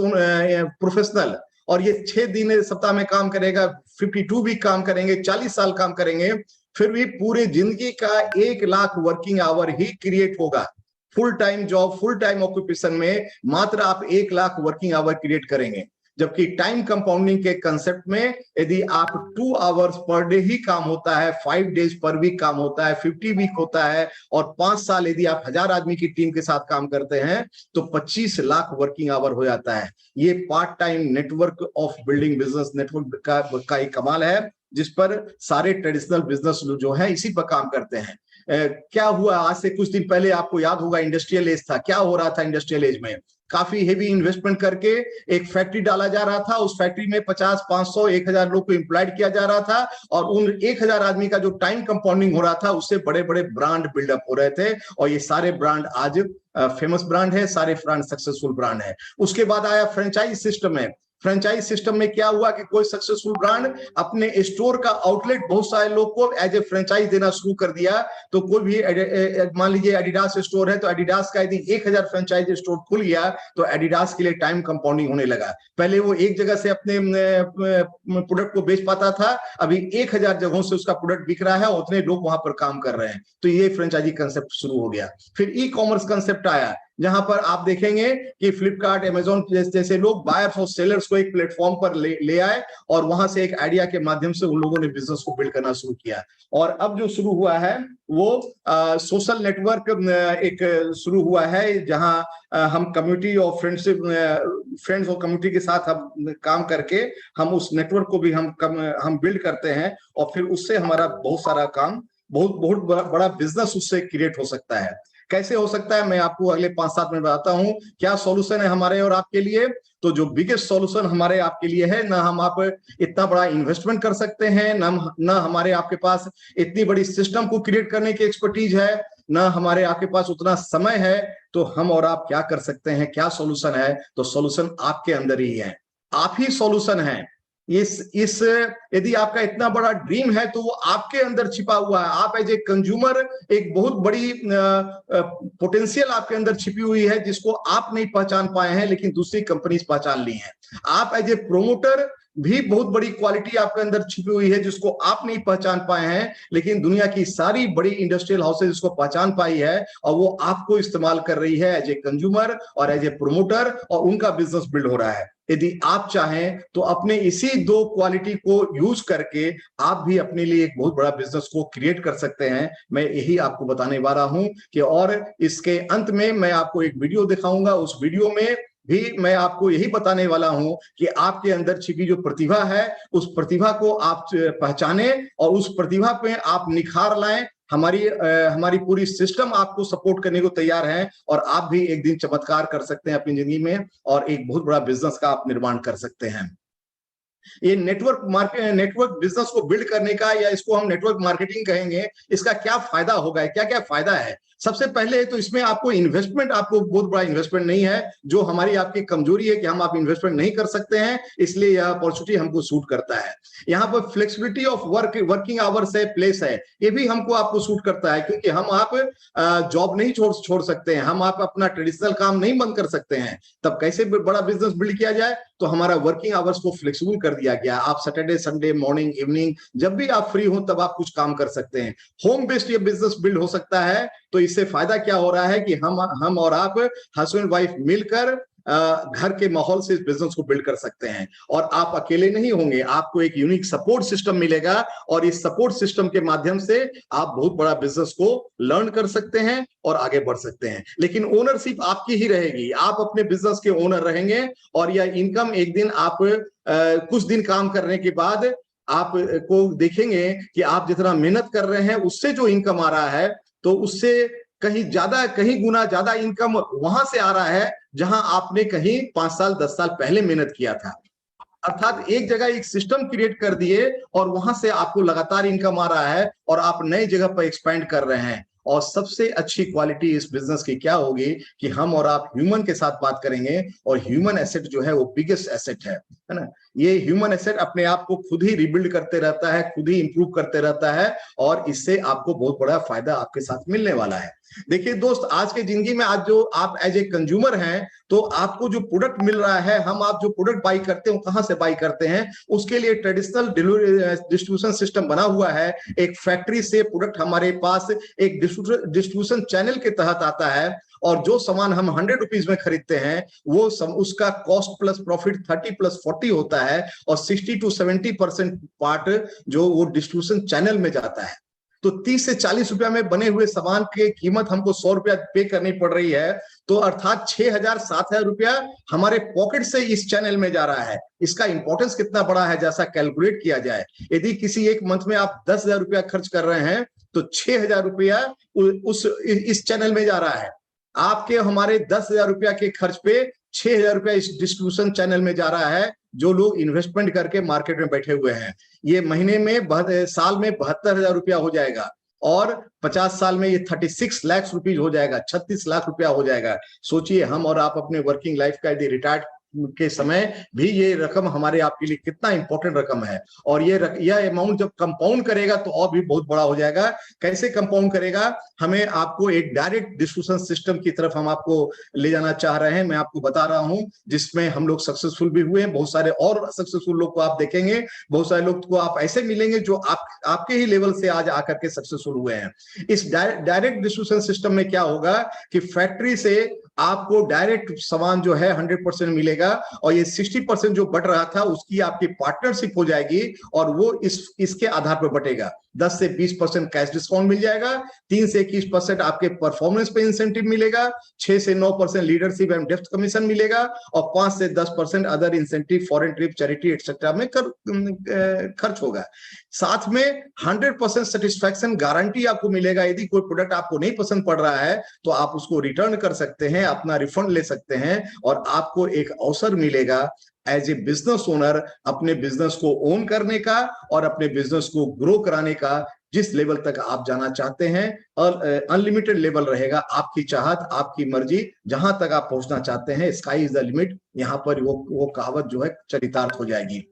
प्रोफेशनल, और ये 6 दिन सप्ताह में काम करेगा, 52 वीक काम करेंगे, 40 साल काम करेंगे, फिर भी पूरी जिंदगी का 1 लाख वर्किंग आवर ही क्रिएट होगा। Full time job, full time occupation में मात्र आप 1 लाख वर्किंग आवर क्रिएट करेंगे। जबकि टाइम कंपाउंडिंग के कंसेप्ट में यदि आप 2 आवर्स पर डे ही काम होता है, 5 डेज पर वीक काम होता है, 50 वीक होता है, और 5 साल यदि आप 1000 आदमी की टीम के साथ काम करते हैं, तो 25 लाख वर्किंग आवर हो जाता है। ये part time network of building business network का एक कमाल है, जिस पर सारे ट्रेडिशनल बिजनेस जो है इसी पर काम करते हैं। क्या हुआ आज से कुछ दिन पहले, आपको याद होगा इंडस्ट्रियल एज था। क्या हो रहा था इंडस्ट्रियल एज में? काफी हेवी इन्वेस्टमेंट करके एक फैक्ट्री डाला जा रहा था, उस फैक्ट्री में 50, 500, 1000 लोग को एम्प्लॉयड किया जा रहा था, और उन 1000 आदमी का जो टाइम कंपाउंडिंग हो रहा था, उससे बड़े बड़े ब्रांड बिल्डअप हो रहे थे, और ये सारे ब्रांड आज फेमस ब्रांड है, सारे ब्रांड सक्सेसफुल ब्रांड है। उसके बाद आया फ्रेंचाइज सिस्टम में। फ्रेंचाइज सिस्टम में क्या हुआ कि कोई सक्सेसफुल ब्रांड अपने स्टोर का आउटलेट बहुत सारे लोग को एज ए फ्रेंचाइज देना शुरू कर दिया। तो कोई भी मान लीजिए एडिडास स्टोर है, तो एडिडास का यदि 1000 फ्रेंचाइज स्टोर खुल गया, तो एडिडास के लिए टाइम कंपाउंडिंग होने लगा। पहले वो एक जगह से अपने प्रोडक्ट को बेच पाता था, अभी 1000 जगहों से उसका प्रोडक्ट बिक रहा है, और उतने लोग वहां पर काम कर रहे हैं। तो ये फ्रेंचाइजी कंसेप्ट शुरू हो गया। फिर ई कॉमर्स कंसेप्ट आया, जहां पर आप देखेंगे कि फ्लिपकार्ट, अमेजोन जैसे लोग बायर्स और सेलर्स को एक प्लेटफॉर्म पर ले आए, और वहां से एक आइडिया के माध्यम से उन लोगों ने बिजनेस को बिल्ड करना शुरू किया। और अब जो शुरू हुआ है वो सोशल नेटवर्क एक शुरू हुआ है, जहां हम कम्युनिटी और फ्रेंड्स और कम्युनिटी के साथ हम काम करके हम उस नेटवर्क को भी हम बिल्ड करते हैं, और फिर उससे हमारा बहुत सारा काम बहुत बहुत बड़ा बिजनेस उससे क्रिएट हो सकता है। कैसे हो सकता है मैं आपको अगले 5-7 मिनट बताता हूं क्या सॉल्यूशन है हमारे और आपके लिए। तो जो बिगेस्ट सॉल्यूशन हमारे आपके लिए है, ना हम आप इतना बड़ा इन्वेस्टमेंट कर सकते हैं, ना हमारे आपके पास इतनी बड़ी सिस्टम को क्रिएट करने की एक्सपर्टीज है, ना हमारे आपके पास उतना समय है। तो हम और आप क्या कर सकते हैं, क्या सॉल्यूशन है? तो सॉल्यूशन आपके अंदर ही है, आप ही सॉल्यूशन है। इस यदि आपका इतना बड़ा ड्रीम है तो वो आपके अंदर छिपा हुआ है। आप एज ए कंज्यूमर एक बहुत बड़ी पोटेंशियल आपके अंदर छिपी हुई है जिसको आप नहीं पहचान पाए हैं, लेकिन दूसरी कंपनीज पहचान ली हैं। आप एज ए प्रोमोटर भी बहुत बड़ी क्वालिटी आपके अंदर छिपी हुई है जिसको आप नहीं पहचान पाए हैं, लेकिन दुनिया की सारी बड़ी इंडस्ट्रियल हाउसेज इसको पहचान पाई है और वो आपको इस्तेमाल कर रही है एज ए कंज्यूमर और एज ए प्रोमोटर, और उनका बिजनेस बिल्ड हो रहा है। यदि आप चाहें तो अपने इसी 2 क्वालिटी को यूज करके आप भी अपने लिए एक बहुत बड़ा बिजनेस को क्रिएट कर सकते हैं। मैं यही आपको बताने वाला हूं कि, और इसके अंत में मैं आपको एक वीडियो दिखाऊंगा। उस वीडियो में भी मैं आपको यही बताने वाला हूं कि आपके अंदर छिपी जो प्रतिभा है उस प्रतिभा को आप पहचाने और उस प्रतिभा पे आप निखार लाएं। हमारी पूरी सिस्टम आपको सपोर्ट करने को तैयार है और आप भी एक दिन चमत्कार कर सकते हैं अपनी जिंदगी में और एक बहुत बड़ा बिजनेस का आप निर्माण कर सकते हैं। ये नेटवर्क बिजनेस को बिल्ड करने का, या इसको हम नेटवर्क मार्केटिंग कहेंगे, इसका क्या फायदा होगा, क्या क्या फायदा है? सबसे पहले तो इसमें आपको इन्वेस्टमेंट, आपको बहुत बड़ा इन्वेस्टमेंट नहीं है, जो हमारी आपकी कमजोरी है कि हम आप इन्वेस्टमेंट नहीं कर सकते हैं, इसलिए यह अपॉर्चुनिटी हमको सूट करता है। यहाँ पर फ्लेक्सिबिलिटी ऑफ वर्किंग आवर्स है, प्लेस है, ये भी हमको आपको सूट करता है, क्योंकि हम आप जॉब नहीं छोड़ सकते हैं, हम आप अपना ट्रेडिशनल काम नहीं बंद कर सकते हैं। तब कैसे बड़ा बिजनेस बिल्ड किया जाए? तो हमारा वर्किंग आवर्स को फ्लेक्सिबल कर दिया गया। आप सैटरडे, संडे, मॉर्निंग, इवनिंग, जब भी आप फ्री हो तब आप कुछ काम कर सकते हैं। होम बेस्ड ये बिजनेस बिल्ड हो सकता है। तो इससे फायदा क्या हो रहा है कि हम और आप हस्बैंड वाइफ मिलकर घर के माहौल से इस बिजनेस को बिल्ड कर सकते हैं। और आप अकेले नहीं होंगे, आपको एक यूनिक सपोर्ट सिस्टम मिलेगा और इस सपोर्ट सिस्टम के माध्यम से आप बहुत बड़ा बिजनेस को लर्न कर सकते हैं और आगे बढ़ सकते हैं। लेकिन ओनरशिप आपकी ही रहेगी, आप अपने बिजनेस के ओनर रहेंगे और यह इनकम एक दिन आप कुछ दिन काम करने के बाद आप को देखेंगे कि आप जितना मेहनत कर रहे हैं उससे जो इनकम आ रहा है, तो उससे कहीं गुना ज्यादा इनकम वहां से आ रहा है जहां आपने कहीं 5 साल 10 साल पहले मेहनत किया था। अर्थात एक जगह एक सिस्टम क्रिएट कर दिए और वहां से आपको लगातार इनकम आ रहा है और आप नई जगह पर एक्सपेंड कर रहे हैं। और सबसे अच्छी क्वालिटी इस बिजनेस की क्या होगी कि हम और आप ह्यूमन के साथ बात करेंगे, और ह्यूमन एसेट जो है वो बिगेस्ट एसेट है ना। ये ह्यूमन एसेट अपने आप को खुद ही रिबिल्ड करते रहता है, खुद ही इंप्रूव करते रहता है, और इससे आपको बहुत बड़ा फायदा आपके साथ मिलने वाला है। देखिए दोस्त, आज के जिंदगी में आज जो आप एज ए कंज्यूमर हैं, तो आपको जो प्रोडक्ट मिल रहा है, आप जो प्रोडक्ट बाई करते हो कहां से बाई करते हैं, उसके लिए ट्रेडिशनल डिस्ट्रीब्यूशन सिस्टम बना हुआ है। एक फैक्ट्री से प्रोडक्ट हमारे पास एक डिस्ट्रीब्यूशन चैनल के तहत आता है, और जो सामान हम 100 रुपीज में खरीदते हैं वो उसका कॉस्ट प्लस प्रॉफिट 30 + 40 होता है, और 60 to 70% पार्ट जो वो डिस्ट्रीब्यूशन चैनल में जाता है। तो 30 से 40 रुपया में बने हुए सामान की कीमत हमको 100 रुपया पे करनी पड़ रही है। तो अर्थात 6,000-7,000 रुपया हमारे पॉकेट से इस चैनल में जा रहा है। इसका इंपॉर्टेंस कितना बड़ा है जैसा कैलकुलेट किया जाए। यदि किसी एक मंथ में आप 10,000 रुपया खर्च कर रहे हैं तो 6,000 रुपया इस चैनल में जा रहा है। आपके हमारे 10,000 रुपया के खर्च पे 6,000 रुपया इस डिस्ट्रीब्यूशन चैनल में जा रहा है, जो लोग इन्वेस्टमेंट करके मार्केट में बैठे हुए हैं। ये महीने में साल में 72,000 रुपया हो जाएगा, और 50 साल में ये 36 लाख रुपीज हो जाएगा, 36 लाख रुपया हो जाएगा। सोचिए हम और आप अपने वर्किंग लाइफ का यदि रिटायर्ड के समय भी ये रकम हमारे आपके लिए कितना इंपॉर्टेंट रकम है। और यह अमाउंट जब कंपाउंड करेगा तो और भी बहुत बड़ा हो जाएगा। कैसे कंपाउंड करेगा? हमें आपको एक डायरेक्ट डिस्ट्रीब्यूशन सिस्टम की तरफ हम आपको ले जाना चाह रहे हैं। मैं आपको बता रहा हूं, जिसमें हम लोग सक्सेसफुल भी हुए हैं। बहुत सारे और सक्सेसफुल लोग को आप देखेंगे, बहुत सारे लोग को आप ऐसे मिलेंगे जो आपके ही लेवल से आज आकर के सक्सेसफुल हुए हैं। इस डायरेक्ट डिस्ट्रीब्यूशन सिस्टम में क्या होगा कि फैक्ट्री से आपको डायरेक्ट सामान जो है 100% मिलेगा, और ये 60% जो बट रहा था उसकी आपकी पार्टनरशिप हो जाएगी, और वो इसके आधार पर बटेगा। 10 से 20% कैश डिस्काउंट मिल जाएगा, 3 से 21% आपके परफॉर्मेंस पे इंसेंटिव मिलेगा, 6 से 9% लीडरशिप एंड डेप्थ कमीशन मिलेगा और 5 से 10% other incentive, foreign trip, charity etcetera में खर्च होगा। साथ में 100% सेटिस्फैक्शन गारंटी आपको मिलेगा। यदि कोई प्रोडक्ट आपको नहीं पसंद पड़ रहा है तो आप उसको रिटर्न कर सकते हैं, अपना रिफंड ले सकते हैं और आपको एक अवसर मिलेगा एज ए बिजनेस ओनर अपने बिजनेस को ओन करने का और अपने बिजनेस को ग्रो कराने का। जिस लेवल तक आप जाना चाहते हैं और अनलिमिटेड लेवल रहेगा, आपकी चाहत, आपकी मर्जी, जहां तक आप पहुंचना चाहते हैं, स्काई इज द लिमिट। यहां पर वो कहावत जो है चरितार्थ हो जाएगी।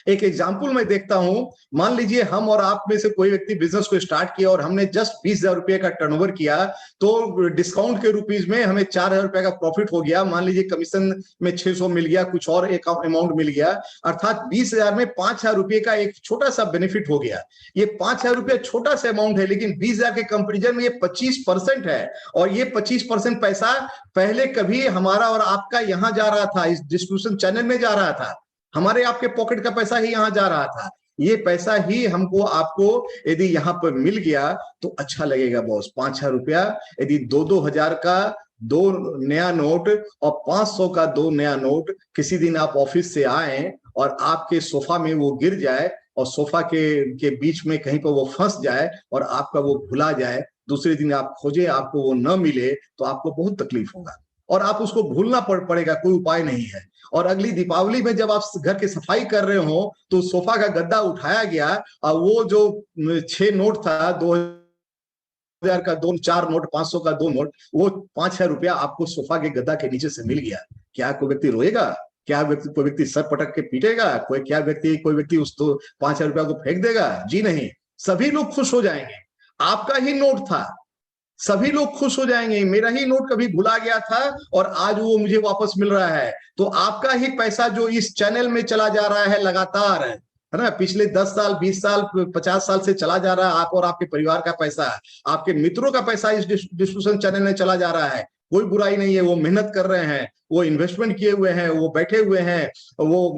एक एग्जाम्पल मैं देखता हूं, मान लीजिए हम और आप में से कोई व्यक्ति बिजनेस को स्टार्ट किया और हमने जस्ट 20,000 रुपए का टर्नओवर किया, तो डिस्काउंट के रुपीज में हमें 4,000 रुपए का प्रॉफिट हो गया। मान लीजिए कमीशन में 600 मिल गया, कुछ और एक अमाउंट मिल गया, अर्थात 20,000 में 5,000 रुपए का एक छोटा सा बेनिफिट हो गया। ये 5,000 रुपया छोटा सा अमाउंट है, लेकिन 20,000 के कंपेरिजन में ये 25% है। और ये 25% पैसा पहले कभी हमारा और आपका यहां जा रहा था, इस डिस्ट्रीब्यूशन चैनल में जा रहा था, हमारे आपके पॉकेट का पैसा ही यहां जा रहा था। ये पैसा ही हमको आपको यदि यहाँ पर मिल गया तो अच्छा लगेगा बॉस। 5,000 रुपया यदि 2-2 हजार का 2 नया नोट और 500 का 2 नया नोट, किसी दिन आप ऑफिस से आए और आपके सोफा में वो गिर जाए और सोफा के बीच में कहीं पर वो फंस जाए और आपका वो भुला जाए, दूसरे दिन आप खोजे आपको वो न मिले, तो आपको बहुत तकलीफ होगा और आप उसको भूलना पड़ेगा, कोई उपाय नहीं है। और अगली दीपावली में जब आप घर की सफाई कर रहे हो तो सोफा का गद्दा उठाया गया और वो जो 6 नोट था, 2,000 का 2, 4 नोट, 500 का 2 नोट, वो 5,000 रुपया आपको सोफा के गद्दा के नीचे से मिल गया। क्या कोई व्यक्ति रोएगा? क्या कोई व्यक्ति सर पटक के पीटेगा? कोई व्यक्ति उस 5,000 रुपया को फेंक देगा? जी नहीं, सभी लोग खुश हो जाएंगे। आपका ही नोट था, सभी लोग खुश हो जाएंगे। मेरा ही नोट कभी भुला गया था और आज वो मुझे वापस मिल रहा है। तो आपका ही पैसा जो इस चैनल में चला जा रहा है लगातार, है ना, पिछले 10 साल, 20 साल, 50 साल से चला जा रहा है, आप और आपके परिवार का पैसा, आपके मित्रों का पैसा इस डिस्ट्रीब्यूशन चैनल में चला जा रहा है। कोई बुराई नहीं है, वो मेहनत कर रहे हैं, वो इन्वेस्टमेंट किए हुए हैं, वो बैठे हुए हैं, वो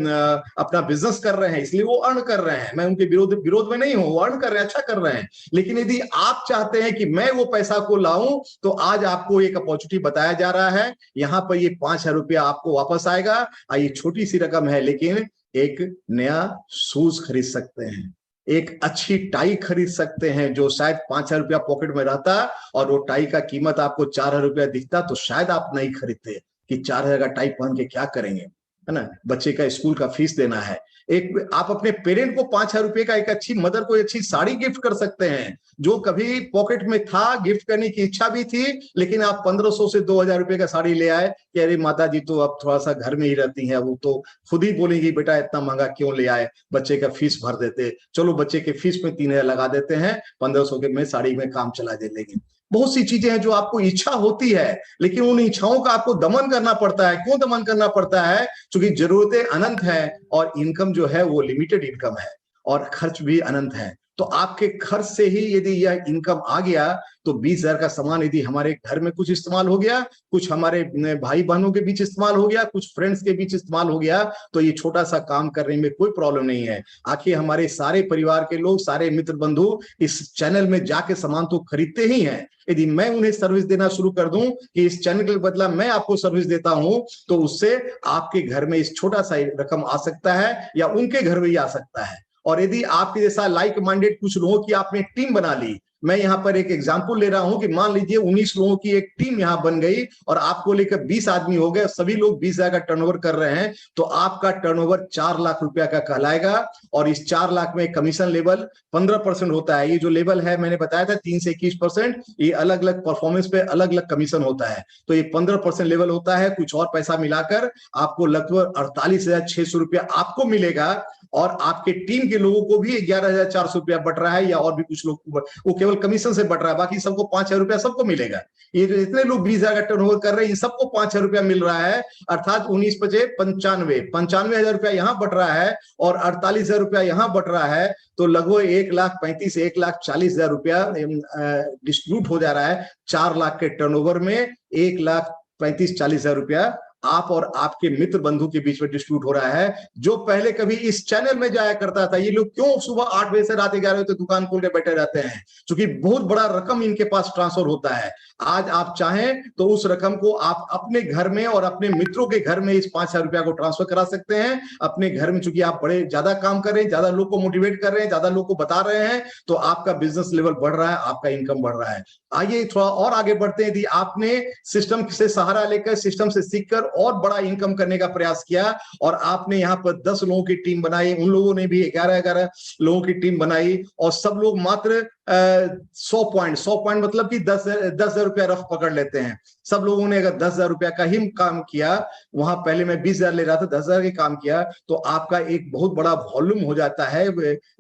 अपना बिजनेस कर रहे हैं, इसलिए वो अर्न कर रहे हैं। मैं उनके विरोध में नहीं हूं, वो अर्न कर रहे हैं, अच्छा कर रहे हैं। लेकिन यदि आप चाहते हैं कि मैं वो पैसा को लाऊं, तो आज आपको एक अपॉर्चुनिटी बताया जा रहा है। यहाँ पर ये 5,000 रुपया आपको वापस आएगा। ये छोटी सी रकम है, लेकिन एक नया शूज खरीद सकते हैं, एक अच्छी टाई खरीद सकते हैं, जो शायद 5,000 रुपया पॉकेट में रहता और वो टाई का कीमत आपको 4,000 रुपया दिखता तो शायद आप नहीं खरीदते कि 4,000 का टाई पहन के क्या करेंगे, है ना, बच्चे का स्कूल का फीस देना है। एक आप अपने पेरेंट को 5,000 रुपए का, एक अच्छी मदर को अच्छी साड़ी गिफ्ट कर सकते हैं, जो कभी पॉकेट में था, गिफ्ट करने की इच्छा भी थी, लेकिन आप 1,500 से 2,000 रुपए का साड़ी ले आए कि अरे माता जी तो अब थोड़ा सा घर में ही रहती हैं, वो तो खुद ही बोलेंगी बेटा इतना महंगा क्यों ले आए, बच्चे का फीस भर देते, चलो बच्चे के फीस में 3,000 लगा देते हैं, 1,500 के में साड़ी में काम चला दे लेंगे। बहुत सी चीजें हैं जो आपको इच्छा होती है, लेकिन उन इच्छाओं का आपको दमन करना पड़ता है। क्यों दमन करना पड़ता है? क्योंकि जरूरतें अनंत है और इनकम जो है वो लिमिटेड इनकम है और खर्च भी अनंत है। तो आपके खर्च से ही यदि यह इनकम आ गया तो 20,000 का सामान यदि हमारे घर में कुछ इस्तेमाल हो गया, कुछ हमारे भाई बहनों के बीच इस्तेमाल हो गया, कुछ फ्रेंड्स के बीच इस्तेमाल हो गया, तो ये छोटा सा काम करने में कोई प्रॉब्लम नहीं है। आखिर हमारे सारे परिवार के लोग, सारे मित्र बंधु इस चैनल में जाके सामान तो खरीदते ही हैं। यदि मैं उन्हें सर्विस देना शुरू कर दूं कि इस चैनल के बदला मैं आपको सर्विस देता हूं, तो उससे आपके घर में इस छोटा सा रकम आ सकता है या उनके घर में ही आ सकता है। और यदि आपके जैसा लाइक माइंडेड कुछ लोगों की आपने टीम बना ली, मैं यहाँ पर एक एग्जांपल ले रहा हूं कि मान लीजिए 19 लोगों की एक टीम यहाँ बन गई और आपको लेकर 20 आदमी हो गए, सभी लोग 20,000 का टर्नओवर कर रहे हैं, तो आपका टर्नओवर 4 लाख रुपया का कहलाएगा। और इस 4 लाख में कमीशन लेवल 15% होता है। ये जो लेवल है मैंने बताया था 3 से 21%, ये अलग अलग परफॉर्मेंस पे अलग अलग कमीशन होता है। तो ये 15% लेवल होता है। कुछ और पैसा मिलाकर आपको लगभग 48,600 रुपया आपको मिलेगा और आपके टीम के लोगों को भी 11,400 रुपया बट रहा है, या और भी कुछ लोग वो केवल कमीशन से बट रहा है, बाकी सबको 5,000 रुपया सबको मिलेगा। ये जो इतने लोग 20,000 का टर्नओवर कर रहे हैं, सबको 5,000 रुपया मिल रहा है, अर्थात 19 × 5 = 95,000 रुपया यहाँ बट रहा है और 48,000 रुपया यहाँ बट रहा है। तो लगभग 1,35,000 1,40,000 रुपया डिस्ट्रीब्यूट हो जा रहा है। 4 लाख के टर्नओवर में 1,35,000 40,000 रुपया आप और आपके मित्र बंधु के बीच में डिस्ट्रीब्यूट हो रहा है। जो पहले कभी इस चैनल में जाया करता था, ये लोग क्यों सुबह 8 बजे से रात 11 बजे तक दुकान खोल के बैठे रहते हैं, क्योंकि बहुत बड़ा रकम इनके पास ट्रांसफर होता है। आज आप चाहें तो उस रकम को आप अपने घर में और अपने मित्रों के घर में इस 5,000 रुपया को ट्रांसफर करा सकते हैं अपने घर में। चूंकि आप बड़े ज्यादा काम कर रहे हैं, ज्यादा लोग को मोटिवेट कर रहे हैं, ज्यादा लोग को बता रहे हैं, तो आपका बिजनेस लेवल बढ़ रहा है, आपका इनकम बढ़ रहा है। आइए थोड़ा और आगे बढ़ते हैं। यदि आपने सिस्टम से सहारा लेकर, सिस्टम से सीखकर और बड़ा इनकम करने का प्रयास किया और आपने यहाँ पर 10 लोगों की टीम बनाई, उन लोगों ने भी 11 लोगों की टीम बनाई और सब लोग मात्र 100 पॉइंट मतलब कि 10,000 रुपया रफ पकड़ लेते हैं। सब लोगों ने अगर 10,000 रुपया का ही काम किया, वहां पहले मैं 20,000 ले रहा था, 10,000 के काम किया, तो आपका एक बहुत बड़ा वॉल्यूम हो जाता है,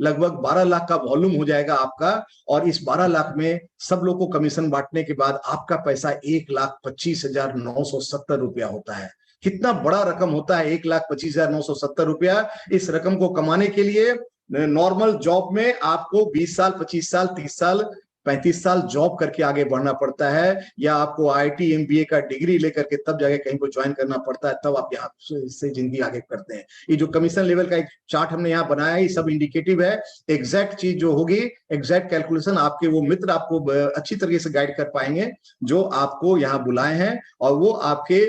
लगभग 12 लाख का वॉल्यूम हो जाएगा आपका। और इस 12 लाख में सब लोग को कमीशन बांटने के बाद आपका पैसा 1,25,970 रुपया होता है। कितना बड़ा रकम होता है 1,25,970 रुपया। इस रकम को कमाने के लिए नॉर्मल जॉब में आपको 20 साल, 25 साल, 30 साल, 35 साल जॉब करके आगे बढ़ना पड़ता है, या आपको IIT MBA का डिग्री लेकर के तब जाके कहीं को ज्वाइन करना पड़ता है, तब आप यहाँ से जिंदगी आगे करते हैं। ये जो कमीशन लेवल का एक चार्ट हमने यहाँ बनाया है, ये सब इंडिकेटिव है। एग्जैक्ट चीज जो होगी, एग्जैक्ट कैलकुलेशन आपके वो मित्र आपको अच्छी तरीके से गाइड कर पाएंगे जो आपको यहाँ बुलाए हैं, और वो आपके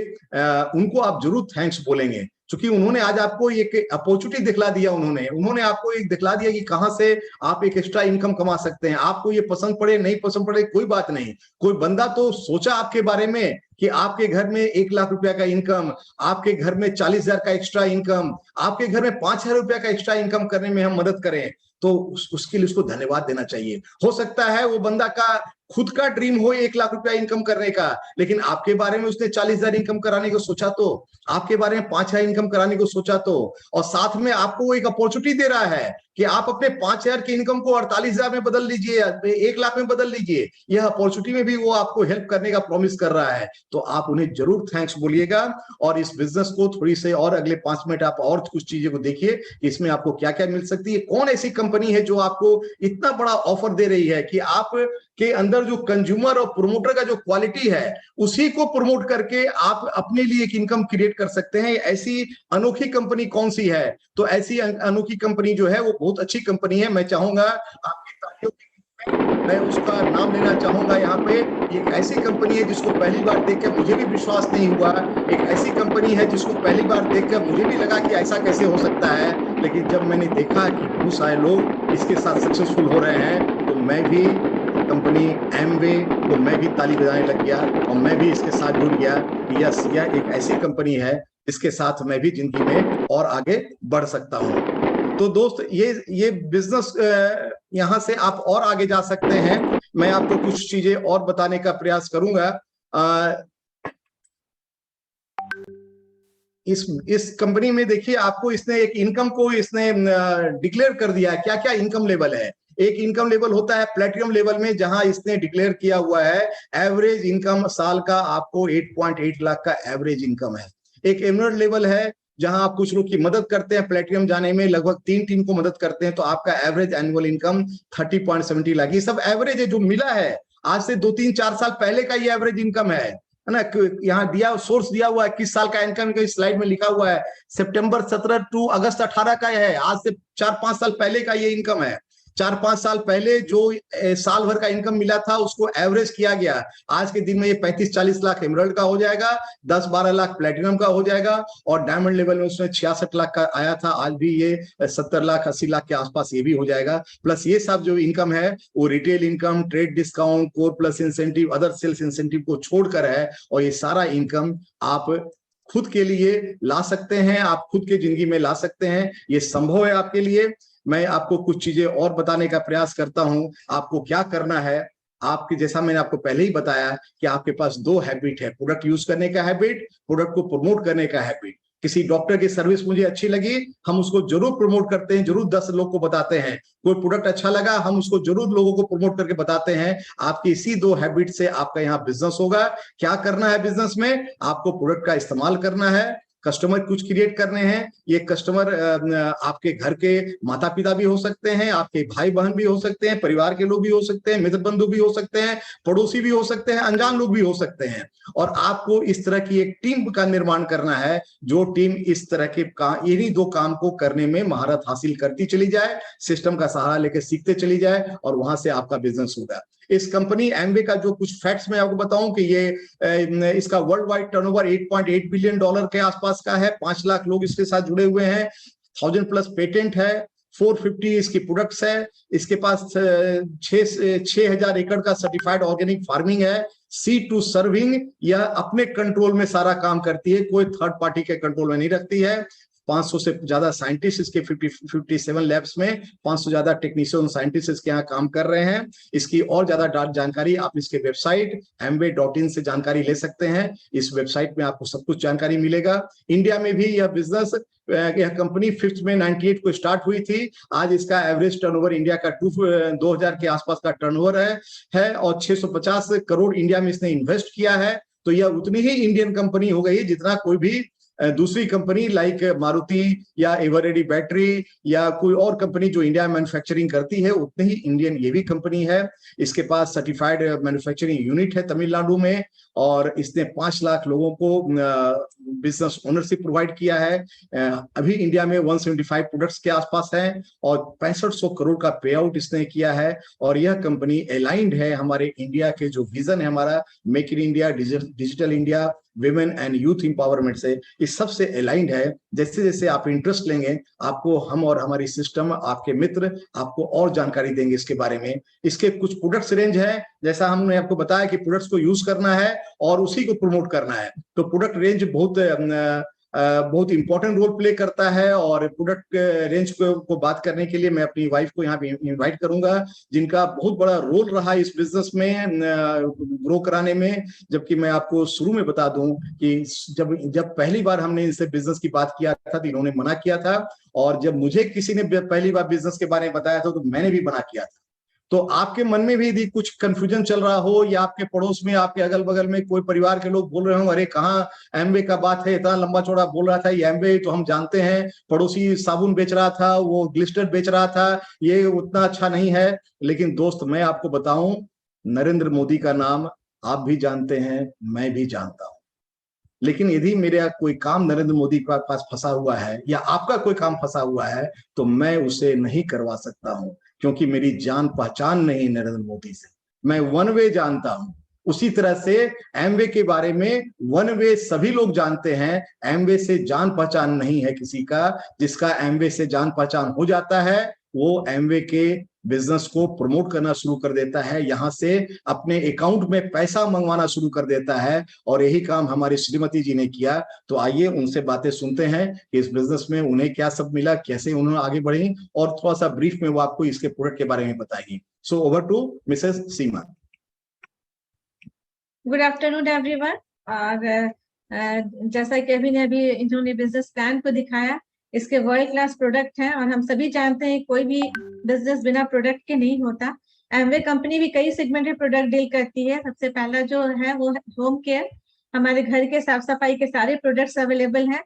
उनको आप जरूर थैंक्स बोलेंगे, क्योंकि उन्होंने आज आपको एक अपॉर्चुनिटी दिखला दिया। उन्होंने आपको एक दिखला दिया कि कहां से आप एक एक्स्ट्रा इनकम कमा सकते हैं। आपको ये पसंद पड़े नहीं पसंद पड़े कोई बात नहीं, कोई बंदा तो सोचा आपके बारे में कि आपके घर में 1,00,000 रुपया का इनकम, आपके घर में 40,000 का एक्स्ट्रा इनकम, आपके घर में 5,000 रुपया का एक्स्ट्रा इनकम करने में हम मदद करें, तो उसके लिए उसको धन्यवाद देना चाहिए। हो सकता है वो बंदा का खुद का ड्रीम हो 1,00,000 रुपया इनकम करने का, लेकिन आपके बारे में उसने 40,000 इनकम कराने को सोचा, तो आपके बारे में 5,000 इनकम कराने को सोचा, तो और साथ में आपको वो एक अपॉर्चुनिटी दे रहा है कि आप अपने 5,000 की इनकम को 48,000 में बदल लीजिए, 1,00,000 में बदल लीजिए। यह अपॉर्चुनिटी में भी वो आपको हेल्प करने का प्रॉमिस कर रहा है, तो आप उन्हें जरूर थैंक्स बोलिएगा। और इस बिजनेस को थोड़ी से और अगले 5 मिनट आप और कुछ चीजों को देखिए कि इसमें आपको क्या क्या मिल सकती है। कौन ऐसी कंपनी है जो आपको इतना बड़ा ऑफर दे रही है कि आप के अंदर जो कंज्यूमर और प्रोमोटर का जो क्वालिटी है, उसी को प्रमोट करके आप अपने लिए एक इनकम क्रिएट कर सकते हैं। ऐसी अनोखी कंपनी कौन सी है? तो ऐसी अनोखी कंपनी जो है वो बहुत अच्छी कंपनी है। मैं चाहूंगा आपकी तालियों में मैं उसका नाम लेना चाहूंगा यहाँ पे। एक ऐसी कंपनी है जिसको पहली बार देखकर मुझे भी विश्वास नहीं हुआ, एक ऐसी कंपनी है जिसको पहली बार देखकर मुझे भी लगा कि ऐसा कैसे हो सकता है, लेकिन जब मैंने देखा कि बहुत सारे लोग इसके साथ सक्सेसफुल हो रहे हैं, तो मैं भी कंपनी एमवे को मैं भी ताली बजाने लग गया और मैं भी इसके साथ जुड़ गया कि यस, यह एक ऐसी कंपनी है जिसके साथ मैं भी जिंदगी में और आगे बढ़ सकता हूं। तो दोस्त, ये बिजनेस यहां से आप और आगे जा सकते हैं। मैं आपको कुछ चीजें और बताने का प्रयास करूंगा। इस कंपनी में देखिए, आपको इसने एक इनकम को इसने डिक्लेयर कर दिया है, क्या क्या इनकम लेवल है। एक इनकम लेवल होता है प्लेटिनम लेवल में, जहां इसने डिक्लेयर किया हुआ है एवरेज इनकम साल का आपको 8.8 लाख का एवरेज इनकम है। एक एमरल्ड लेवल है जहां आप कुछ लोग की मदद करते हैं प्लेटिनम जाने में, लगभग 3 टीम को मदद करते हैं, तो आपका एवरेज एनुअल इनकम 30.70 लाख। ये सब एवरेज है जो मिला है आज से 2-3-4 साल पहले का ये एवरेज इनकम है ना। यहाँ दिया सोर्स दिया हुआ है 21 साल का इनकम का स्लाइड में लिखा हुआ है, सितंबर 17 टू अगस्त 18 का है। आज से 4-5 साल पहले का ये इनकम है। 4-5 साल पहले जो साल भर का इनकम मिला था उसको एवरेज किया गया। आज के दिन में ये 35-40 लाख एमरल्ड का हो जाएगा, 10-12 लाख प्लेटिनम का हो जाएगा, और डायमंड लेवल में उसमें 66 लाख का आया था, आज भी ये 70 लाख 80 लाख के आसपास ये भी हो जाएगा। प्लस ये सब जो इनकम है वो retail income, trade discount, core plus incentive, other sales incentive को छोड़कर है, और ये सारा इनकम आप खुद के लिए ला सकते हैं, आप खुद के जिंदगी में ला सकते हैं। ये संभव है आपके लिए। मैं आपको कुछ चीजें और बताने का प्रयास करता हूं। आपको क्या करना है, आपके जैसा मैंने आपको पहले ही बताया कि आपके पास 2 हैबिट है, प्रोडक्ट यूज करने का हैबिट, प्रोडक्ट को प्रमोट करने का हैबिट। किसी डॉक्टर की सर्विस मुझे अच्छी लगी, हम उसको जरूर प्रमोट करते हैं, जरूर 10 लोग को बताते हैं। कोई प्रोडक्ट अच्छा लगा, हम उसको जरूर लोगों को प्रमोट करके बताते हैं। आपकी इसी 2 हैबिट से आपका यहाँ बिजनेस होगा। क्या करना है बिजनेस में? आपको प्रोडक्ट का इस्तेमाल करना है, कस्टमर कुछ क्रिएट करने हैं। ये कस्टमर आपके घर के माता पिता भी हो सकते हैं, आपके भाई बहन भी हो सकते हैं, परिवार के लोग भी हो सकते हैं, मित्र बंधु भी हो सकते हैं, पड़ोसी भी हो सकते हैं, अनजान लोग भी हो सकते हैं। और आपको इस तरह की एक टीम का निर्माण करना है, जो टीम इस तरह के इन्हीं दो काम को करने में महारत हासिल करती चली जाए, सिस्टम का सहारा लेकर सीखते चली जाए, और वहां से आपका बिजनेस होगा। इस कंपनी एमवे का जो कुछ फैक्ट्स मैं आपको बताऊं कि ये इसका वर्ल्ड वाइड टर्नओवर $8.8 बिलियन के आसपास का है। 5 लाख लोग इसके साथ जुड़े हुए हैं, 1000+ पेटेंट है, 450 इसकी प्रोडक्ट्स है, इसके पास 6,000 एकड़ का सर्टिफाइड ऑर्गेनिक फार्मिंग है। सीड टू सर्विंग, यह अपने कंट्रोल में सारा काम करती है, कोई थर्ड पार्टी के कंट्रोल में नहीं रखती है। 500 से ज्यादा साइंटिस्ट इसके 57 लैब्स में 500 ज्यादा टेक्नीशियन साइंटिस्ट इसके यहाँ काम कर रहे हैं। इसकी और ज्यादा जानकारी आप इसके वेबसाइट amway.in से जानकारी ले सकते हैं। इस वेबसाइट में आपको सब कुछ जानकारी मिलेगा। इंडिया में भी यह बिजनेस, यह कंपनी 5 में 98 को स्टार्ट हुई थी। आज इसका एवरेज टर्नओवर इंडिया का 2000 के आसपास का टर्नओवर है और 650 करोड़ इंडिया में इसने इन्वेस्ट किया है। तो यह उतनी ही इंडियन कंपनी हो गई जितना कोई भी दूसरी कंपनी लाइक मारुति या एवरेडी बैटरी या कोई और कंपनी जो इंडिया में मैन्युफैक्चरिंग करती है, उतनी ही इंडियन ये भी कंपनी है। इसके पास सर्टिफाइड मैन्युफैक्चरिंग यूनिट है तमिलनाडु में, और इसने 5 लाख लोगों को बिजनेस ओनरशिप प्रोवाइड किया है। अभी इंडिया में 175 प्रोडक्ट्स के आसपास है और 6500 करोड़ का पे आउट इसने किया है। और यह कंपनी अलाइंड है हमारे इंडिया के जो विजन है हमारा make in India, digital India, women and youth empowerment से, इस सबसे अलाइंड है। जैसे जैसे आप इंटरेस्ट लेंगे, आपको हम और हमारी सिस्टम, आपके मित्र आपको और जानकारी देंगे इसके बारे में। इसके कुछ प्रोडक्ट्स रेंज है, जैसा हमने आपको बताया कि प्रोडक्ट्स को यूज करना है और उसी को प्रमोट करना है। तो प्रोडक्ट रेंज बहुत इंपॉर्टेंट रोल प्ले करता है। और प्रोडक्ट रेंज को बात करने के लिए मैं अपनी वाइफ को यहाँ पे इनवाइट करूंगा, जिनका बहुत बड़ा रोल रहा इस बिजनेस में ग्रो कराने में। जबकि मैं आपको शुरू में बता दूं कि जब पहली बार हमने इनसे बिजनेस की बात किया था तो इन्होंने मना किया था, और जब मुझे किसी ने पहली बार बिजनेस के बारे में बताया था तो मैंने भी मना किया था। तो आपके मन में भी यदि कुछ कंफ्यूजन चल रहा हो, या आपके पड़ोस में, आपके अगल बगल में कोई परिवार के लोग बोल रहे हो, अरे कहाँ एमवे का बात है, इतना लंबा चौड़ा बोल रहा था, ये एमवे तो हम जानते हैं, पड़ोसी साबुन बेच रहा था, वो ग्लिस्टर बेच रहा था, ये उतना अच्छा नहीं है। लेकिन दोस्त, मैं आपको बताऊं, नरेंद्र मोदी का नाम आप भी जानते हैं, मैं भी जानता हूं। लेकिन यदि मेरा कोई काम नरेंद्र मोदी के पास फंसा हुआ है, या आपका कोई काम फंसा हुआ है, तो मैं उसे नहीं करवा सकता हूं, क्योंकि मेरी जान पहचान नहीं नरेंद्र मोदी से। मैं वन वे जानता हूं। उसी तरह से एमवे के बारे में वन वे सभी लोग जानते हैं, एमवे से जान पहचान नहीं है किसी का। जिसका एमवे से जान पहचान हो जाता है, वो एमवे के बिजनेस को प्रमोट करना शुरू कर देता है, यहां से अपने अकाउंट में पैसा मंगवाना शुरू कर देता है। और यही काम हमारी श्रीमती जी ने किया। तो आइए उनसे बातें सुनते हैं कि इस बिजनेस में उन्हें क्या सब मिला, कैसे उन्होंने आगे बढ़ी, और थोड़ा सा ब्रीफ में वो आपको इसके प्रोडक्ट के बारे में बताएगी। So over to Mrs Seema. Good afternoon everyone. और जैसा कि अभी इन्होंने बिजनेस प्लान को दिखाया, इसके वर्ल्ड क्लास प्रोडक्ट हैं, और हम सभी जानते हैं कोई भी बिजनेस बिना प्रोडक्ट के नहीं होता। एमवे कंपनी भी कई सेगमेंटेड प्रोडक्ट डील करती है। सबसे पहला जो है वो होम केयर, हमारे घर के साफ सफाई के सारे प्रोडक्ट्स अवेलेबल हैं।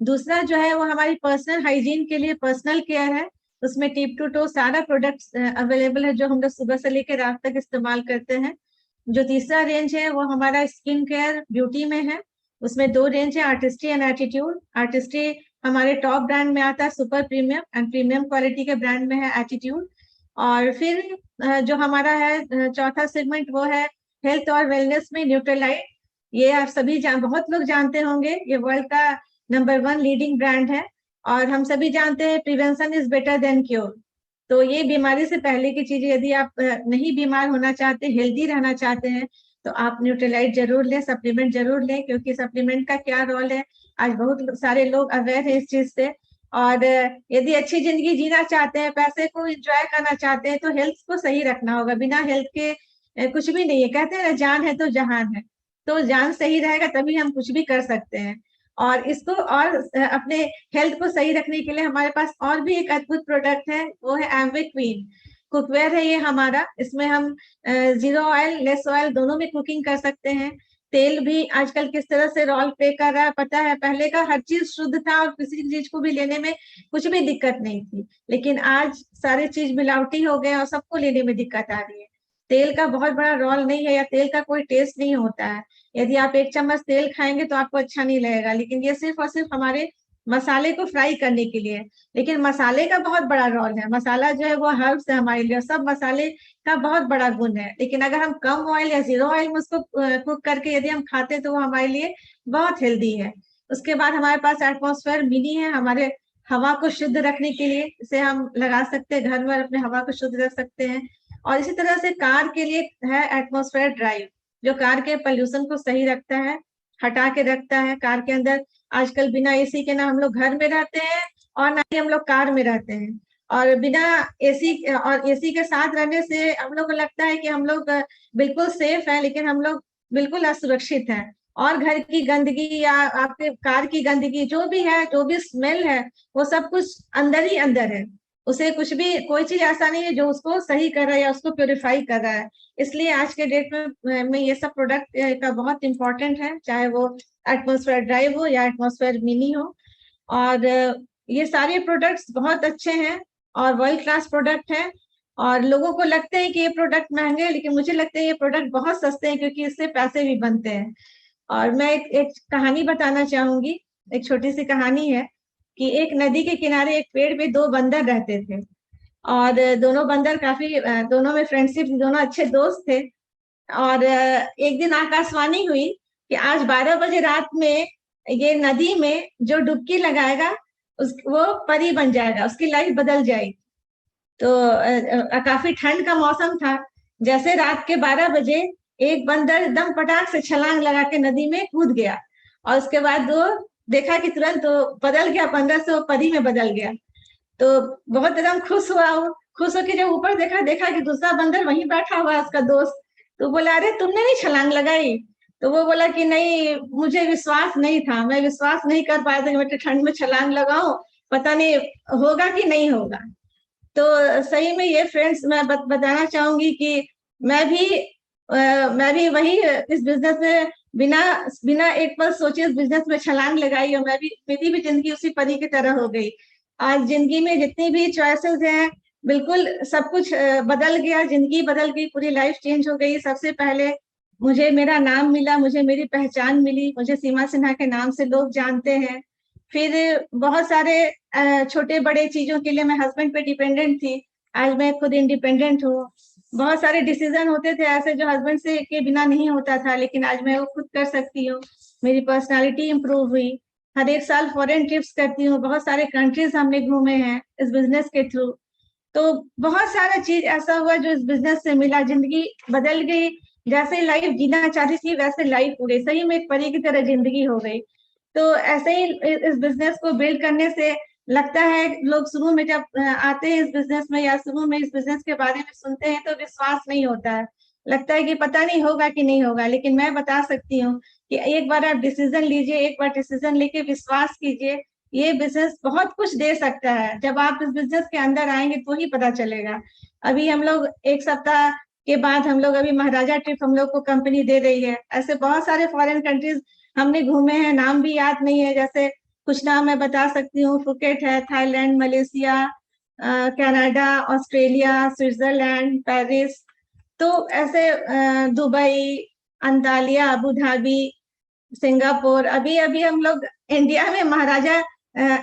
दूसरा जो है वो हमारी पर्सनल हाइजीन के लिए पर्सनल केयर है, उसमें टिप टू टो सारा प्रोडक्ट्स अवेलेबल है जो हम लोग सुबह से लेकर रात तक इस्तेमाल करते हैं। जो तीसरा रेंज है वो हमारा स्किन केयर ब्यूटी में है, उसमें 2 रेंज है, आर्टिस्ट्री एंड एटीट्यूड। आर्टिस्ट्री हमारे टॉप ब्रांड में आता है, super premium and premium quality के ब्रांड में है एटीट्यूड। और फिर जो हमारा है चौथा सेगमेंट वो है हेल्थ और वेलनेस में न्यूट्रलाइट। ये आप सभी बहुत लोग जानते होंगे, ये वर्ल्ड का नंबर 1 लीडिंग ब्रांड है। और हम सभी जानते हैं prevention is better than cure. तो ये बीमारी से पहले की चीजें, यदि आप नहीं बीमार होना चाहते, हेल्दी रहना चाहते हैं, तो आप न्यूट्रलाइट जरूर लें, सप्लीमेंट जरूर लें, क्योंकि सप्लीमेंट का क्या रोल है आज बहुत सारे लोग अवेयर है इस चीज से। और यदि अच्छी जिंदगी जीना चाहते हैं, पैसे को एंजॉय करना चाहते हैं, तो हेल्थ को सही रखना होगा। बिना हेल्थ के कुछ भी नहीं है। कहते हैं ना, जान है तो जहान है। तो जान सही रहेगा तभी हम कुछ भी कर सकते हैं। और इसको और अपने हेल्थ को सही रखने के लिए हमारे पास और भी एक अद्भुत प्रोडक्ट है, वो है एमवे क्वीन कुकवेयर है ये हमारा। इसमें हम 0 ऑयल लेस ऑयल दोनों में कुकिंग कर सकते हैं। तेल भी आजकल किस तरह से रोल प्ले कर रहा है पता है। पहले का हर चीज शुद्ध था और किसी चीज को भी लेने में कुछ भी दिक्कत नहीं थी, लेकिन आज सारी चीज मिलावटी हो गए और सबको लेने में दिक्कत आ रही है। तेल का बहुत बड़ा रोल नहीं है या तेल का कोई टेस्ट नहीं होता है। यदि आप 1 चम्मच तेल खाएंगे तो आपको अच्छा नहीं लगेगा, लेकिन ये सिर्फ और सिर्फ हमारे मसाले को फ्राई करने के लिए। लेकिन मसाले का बहुत बड़ा रोल है। मसाला जो है वो हर्ब्स है हमारे लिए, सब मसाले का बहुत बड़ा गुण है। लेकिन अगर हम कम ऑयल या 0 ऑयल में उसको कुक करके यदि हम खाते तो वो हमारे लिए बहुत हेल्दी है। उसके बाद हमारे पास एटमॉस्फेयर मिनी है, हमारे हवा को शुद्ध रखने के लिए। इसे हम लगा सकते हैं घर में, अपने हवा को शुद्ध रख सकते हैं। और इसी तरह से कार के लिए है एटमॉस्फेयर ड्राइव, जो कार के पोल्यूशन को सही रखता है, हटा के रखता है। कार के अंदर आजकल बिना एसी के ना हम लोग घर में रहते हैं और ना ही हम लोग कार में रहते हैं। और बिना एसी और एसी के साथ रहने से हम लोग को लगता है कि हम लोग बिल्कुल सेफ है, लेकिन हम लोग बिल्कुल असुरक्षित हैं। और घर की गंदगी या आपके कार की गंदगी जो भी है, जो भी स्मेल है, वो सब कुछ अंदर ही अंदर है। उसे कुछ भी, कोई चीज ऐसा नहीं है जो उसको सही कर रहा है या उसको प्योरीफाई कर रहा है। इसलिए आज के डेट में ये सब प्रोडक्ट का बहुत इंपॉर्टेंट है, चाहे वो एटमॉस्फेयर ड्राइव हो या एटमॉस्फेयर मिनी हो। और ये सारे प्रोडक्ट्स बहुत अच्छे हैं और वर्ल्ड क्लास प्रोडक्ट है। और लोगों को लगता है कि ये प्रोडक्ट महंगे हैं, लेकिन मुझे लगता है ये प्रोडक्ट बहुत सस्ते हैं, क्योंकि इससे पैसे भी बनते हैं। और मैं एक कहानी बताना चाहूंगी। एक छोटी सी कहानी है कि एक नदी के किनारे एक पेड़ पे 2 बंदर रहते थे। और दोनों बंदर काफी दोनों में फ्रेंडशिप, दोनों अच्छे दोस्त थे। और एक दिन आकाशवाणी हुई कि आज 12 बजे रात में ये नदी में जो डुबकी लगाएगा वो परी बन जाएगा, उसकी लाइफ बदल जाएगी। तो काफी ठंड का मौसम था। जैसे रात के 12 बजे एक बंदर एकदम पटाख से छलांग लगा के नदी में कूद गया, और उसके बाद वो देखा कि तुरंत तो बदल गया, बंदर से वो परी में बदल गया। तो बहुत एकदम खुश हुआ वो। खुश होकर जब ऊपर देखा कि दूसरा बंदर वहीं बैठा हुआ है, उसका दोस्त। तो बोला, अरे तुमने नहीं छलांग लगाई? तो वो बोला कि नहीं, मुझे विश्वास नहीं था, मैं विश्वास नहीं कर पाया था कि मैं ठंड में छलांग लगाऊं, पता नहीं होगा कि नहीं होगा। तो सही में ये फ्रेंड्स, मैं बताना चाहूंगी कि मैं भी वही इस बिजनेस में बिना एक पल सोचे इस बिजनेस में छलांग लगाई, और मेरी भी जिंदगी उसी परी की तरह हो गई। आज जिंदगी में जितनी भी चॉइसेस हैं, बिल्कुल सब कुछ बदल गया, जिंदगी बदल गई, पूरी लाइफ चेंज हो गई। सबसे पहले मुझे मेरा नाम मिला, मुझे मेरी पहचान मिली, मुझे सीमा सिन्हा के नाम से लोग जानते हैं। फिर बहुत सारे छोटे बड़े चीजों के लिए मैं हस्बैंड पे डिपेंडेंट थी, आज मैं खुद इंडिपेंडेंट हूँ। बहुत सारे डिसीजन होते थे ऐसे जो हस्बैंड से के बिना नहीं होता था, लेकिन आज मैं वो खुद कर सकती हूँ। मेरी पर्सनालिटी इंप्रूव हुई। हर एक साल फॉरेन ट्रिप्स करती हूँ, बहुत सारे कंट्रीज हमने घूमे हैं इस बिजनेस के थ्रू। तो बहुत सारा चीज ऐसा हुआ जो इस बिजनेस से मिला, जिंदगी बदल गई। जैसे लाइफ जीना चाहती थी वैसे लाइफ हो गई, सही में एक परी की तरह जिंदगी हो गई। तो ऐसे ही इस बिजनेस को बिल्ड करने से लगता है, लोग शुरू में जब आते हैं इस बिजनेस में या शुरू में इस बिजनेस के बारे में सुनते हैं तो विश्वास नहीं होता है, लगता है कि पता नहीं होगा कि नहीं होगा। लेकिन मैं बता सकती हूँ कि एक बार आप डिसीजन लीजिए, एक बार डिसीजन लेके विश्वास कीजिए, ये बिजनेस बहुत कुछ दे सकता है। जब आप इस बिजनेस के अंदर आएंगे तो ही पता चलेगा। अभी हम लोग 1 सप्ताह के बाद हम लोग अभी महाराजा ट्रिप हम लोग को कंपनी दे रही है। ऐसे बहुत सारे फॉरेन कंट्रीज हमने घूमे हैं, नाम भी याद नहीं है, जैसे कुछ नाम मैं बता सकती हूँ, फुकेट है, Thailand, Malaysia, Canada, Australia, Switzerland, Paris. तो ऐसे Dubai, Antalya, Abu Dhabi, Singapore. अभी अभी हम लोग इंडिया में महाराजा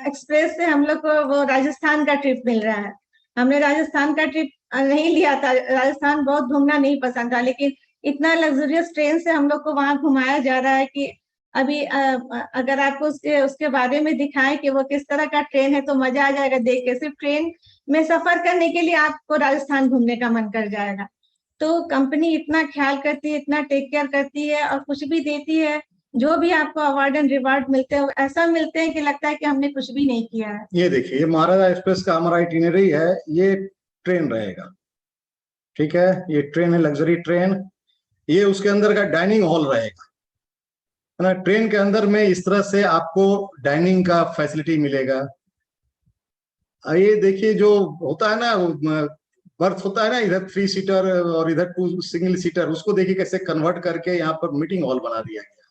एक्सप्रेस से हम लोग को वो राजस्थान का ट्रिप मिल रहा है। हमने राजस्थान का ट्रिप नहीं लिया था, राजस्थान बहुत घूमना नहीं पसंद था, लेकिन इतना लग्जरियस ट्रेन से हम लोग को वहां घुमाया जा रहा है कि अभी अगर आपको उसके बारे में दिखाएं कि वो किस तरह का ट्रेन है तो मजा आ जाएगा देख के। सिर्फ ट्रेन में सफर करने के लिए आपको राजस्थान घूमने का मन कर जाएगा। तो कंपनी इतना ख्याल करती है, इतना टेक केयर करती है और कुछ भी देती है। जो भी आपको अवार्ड एंड रिवार्ड मिलते हैं ऐसा मिलते हैं कि लगता है कि हमने कुछ भी नहीं किया है। ये देखिए, ये महाराजा एक्सप्रेस का हमारा इटिनरी है, ये ट्रेन रहेगा, ठीक है, ये ट्रेन है, लग्जरी ट्रेन। ये उसके अंदर का डाइनिंग हॉल रहेगा, है ना। ट्रेन के अंदर में इस तरह से आपको डाइनिंग का फैसिलिटी मिलेगा। ये देखिए, जो होता है ना बर्थ होता है ना, इधर 3 सीटर और इधर 2 सिंगल सीटर, उसको देखिए कैसे कन्वर्ट करके यहाँ पर मीटिंग हॉल बना दिया गया।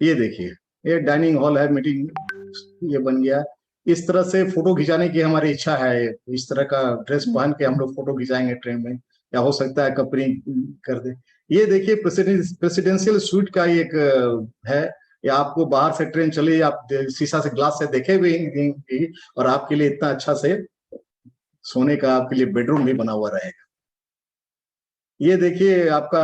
ये देखिए, ये डाइनिंग हॉल है, मीटिंग ये बन गया। इस तरह से फोटो खिंचाने की हमारी इच्छा है, इस तरह का ड्रेस पहन के हम लोग फोटो खिंचाएंगे ट्रेन में, या हो सकता है कंपनी कर दे। ये देखिए प्रेसिडेंशियल स्वीट का एक है, या आपको बाहर से ट्रेन चली, आप शीशा से ग्लास से देखे हुए, और आपके लिए इतना अच्छा से सोने का आपके लिए बेडरूम भी बना हुआ रहेगा। ये देखिए आपका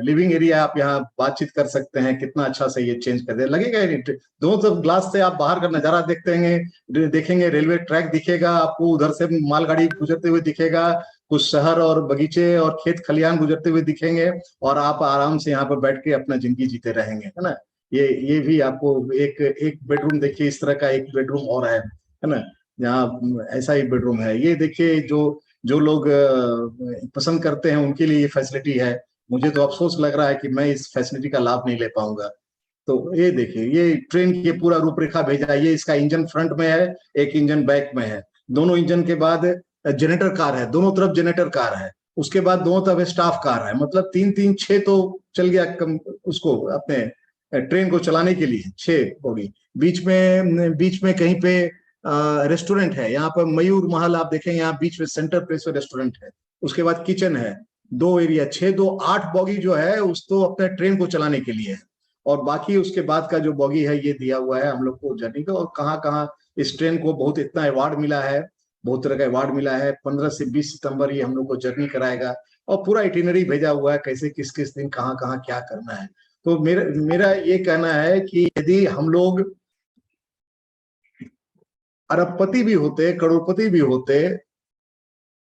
लिविंग एरिया, आप यहाँ बातचीत कर सकते हैं, कितना अच्छा से ये चेंज कर दे लगेगा। दोनों तरफ ग्लास से आप बाहर का नजारा देखेंगे, रेलवे ट्रैक दिखेगा आपको, उधर से मालगाड़ी गुजरते हुए दिखेगा, कुछ शहर और बगीचे और खेत खलियान गुजरते हुए दिखेंगे, और आप आराम से यहाँ पर बैठ के अपना जिंदगी जीते रहेंगे, है ना। ये भी आपको एक बेडरूम देखिए, इस तरह का एक बेडरूम और है ना, जहाँ ऐसा ही बेडरूम है। ये देखिए जो लोग पसंद करते हैं उनके लिए ये फैसिलिटी है। मुझे तो अफसोस लग रहा है कि मैं इस फैसिलिटी का लाभ नहीं ले पाऊंगा। तो ये देखिए, ये ट्रेन की पूरा रूपरेखा भेजा है। ये इसका इंजन फ्रंट में है, एक इंजन बैक में है। दोनों इंजन के बाद जनरेटर कार है, दोनों तरफ जनरेटर कार है। उसके बाद दोनों तरफ स्टाफ कार है, मतलब 3 6 तो चल गया उसको अपने ट्रेन को चलाने के लिए 6 बोगी। बीच में कहीं पे रेस्टोरेंट है, यहाँ पर मयूर महल आप देखेंगे, यहाँ बीच में सेंटर प्लेस पे रेस्टोरेंट है। उसके बाद किचन है, 2 एरिया, 6 2 8 बॉगी जो है उसको अपने ट्रेन को चलाने के लिए है। और बाकी उसके बाद का जो बॉगी है ये दिया हुआ है हम लोग को जर्नी का। और कहाँ इस ट्रेन को बहुत इतना अवार्ड मिला है, बहुत तरह का अवार्ड मिला है। 15 से 20 सितंबर ये हम लोग को जर्नी कराएगा, और पूरा इटिनरी भेजा हुआ है, कैसे किस दिन कहाँ क्या करना है। तो मेरा ये कहना है कि यदि हम लोग अरबपति भी होते, करोड़पति भी होते,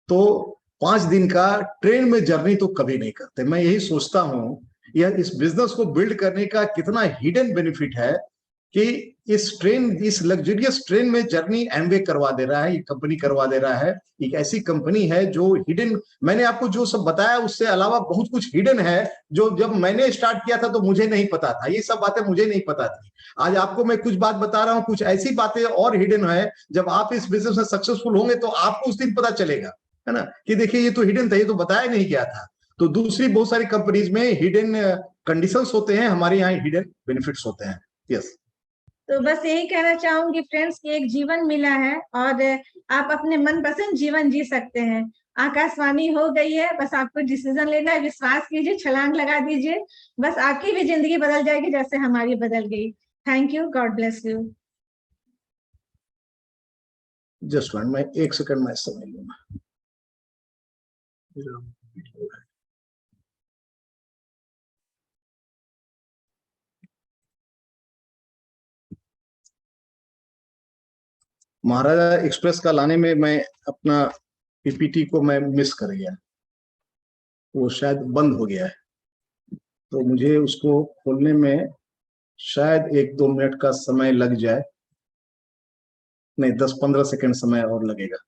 तो 5 दिन का ट्रेन में जर्नी तो कभी नहीं करते। मैं यही सोचता हूं, यह इस बिजनेस को बिल्ड करने का कितना हिडन बेनिफिट है कि इस लग्जरियस ट्रेन में जर्नी एमवे करवा दे रहा है, ये कंपनी करवा दे रहा है। एक ऐसी कंपनी है जो हिडन, मैंने आपको जो सब बताया उससे अलावा बहुत कुछ हिडन है, जो जब मैंने स्टार्ट किया था तो मुझे नहीं पता था, ये सब बातें मुझे नहीं पता थी। आज आपको मैं कुछ बात बता रहा हूँ, कुछ ऐसी बातें और हिडन है। जब आप इस बिजनेस में सक्सेसफुल होंगे तो आपको उस दिन पता चलेगा, है ना, कि देखिए ये तो हिडन था, ये तो बताया नहीं गया था। तो दूसरी बहुत सारी कंपनीज में हिडन कंडीशंस होते हैं, हमारे यहाँ हिडन बेनिफिट्स होते हैं। यस, तो बस यही कहना चाहूंगी फ्रेंड्स कि एक जीवन मिला है और आप अपने मनपसंद जीवन जी सकते हैं। आकाशवाणी हो गई है, बस आपको डिसीजन लेना है, विश्वास कीजिए, छलांग लगा दीजिए, बस आपकी भी जिंदगी बदल जाएगी जैसे हमारी बदल गई। Thank you, God bless you. Just one, मैं 1 सेकंड में समझ लूंगा। महाराजा एक्सप्रेस का लाने में मैं अपना पीपीटी को मैं मिस कर गया, वो शायद बंद हो गया है, तो मुझे उसको खोलने में शायद 1-2 मिनट का समय लग जाए, नहीं 10-15 सेकंड समय और लगेगा।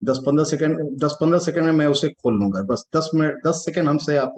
10-15 सेकंड में मैं उसे खोल लूंगा, बस 10 सेकंड हमसे आप।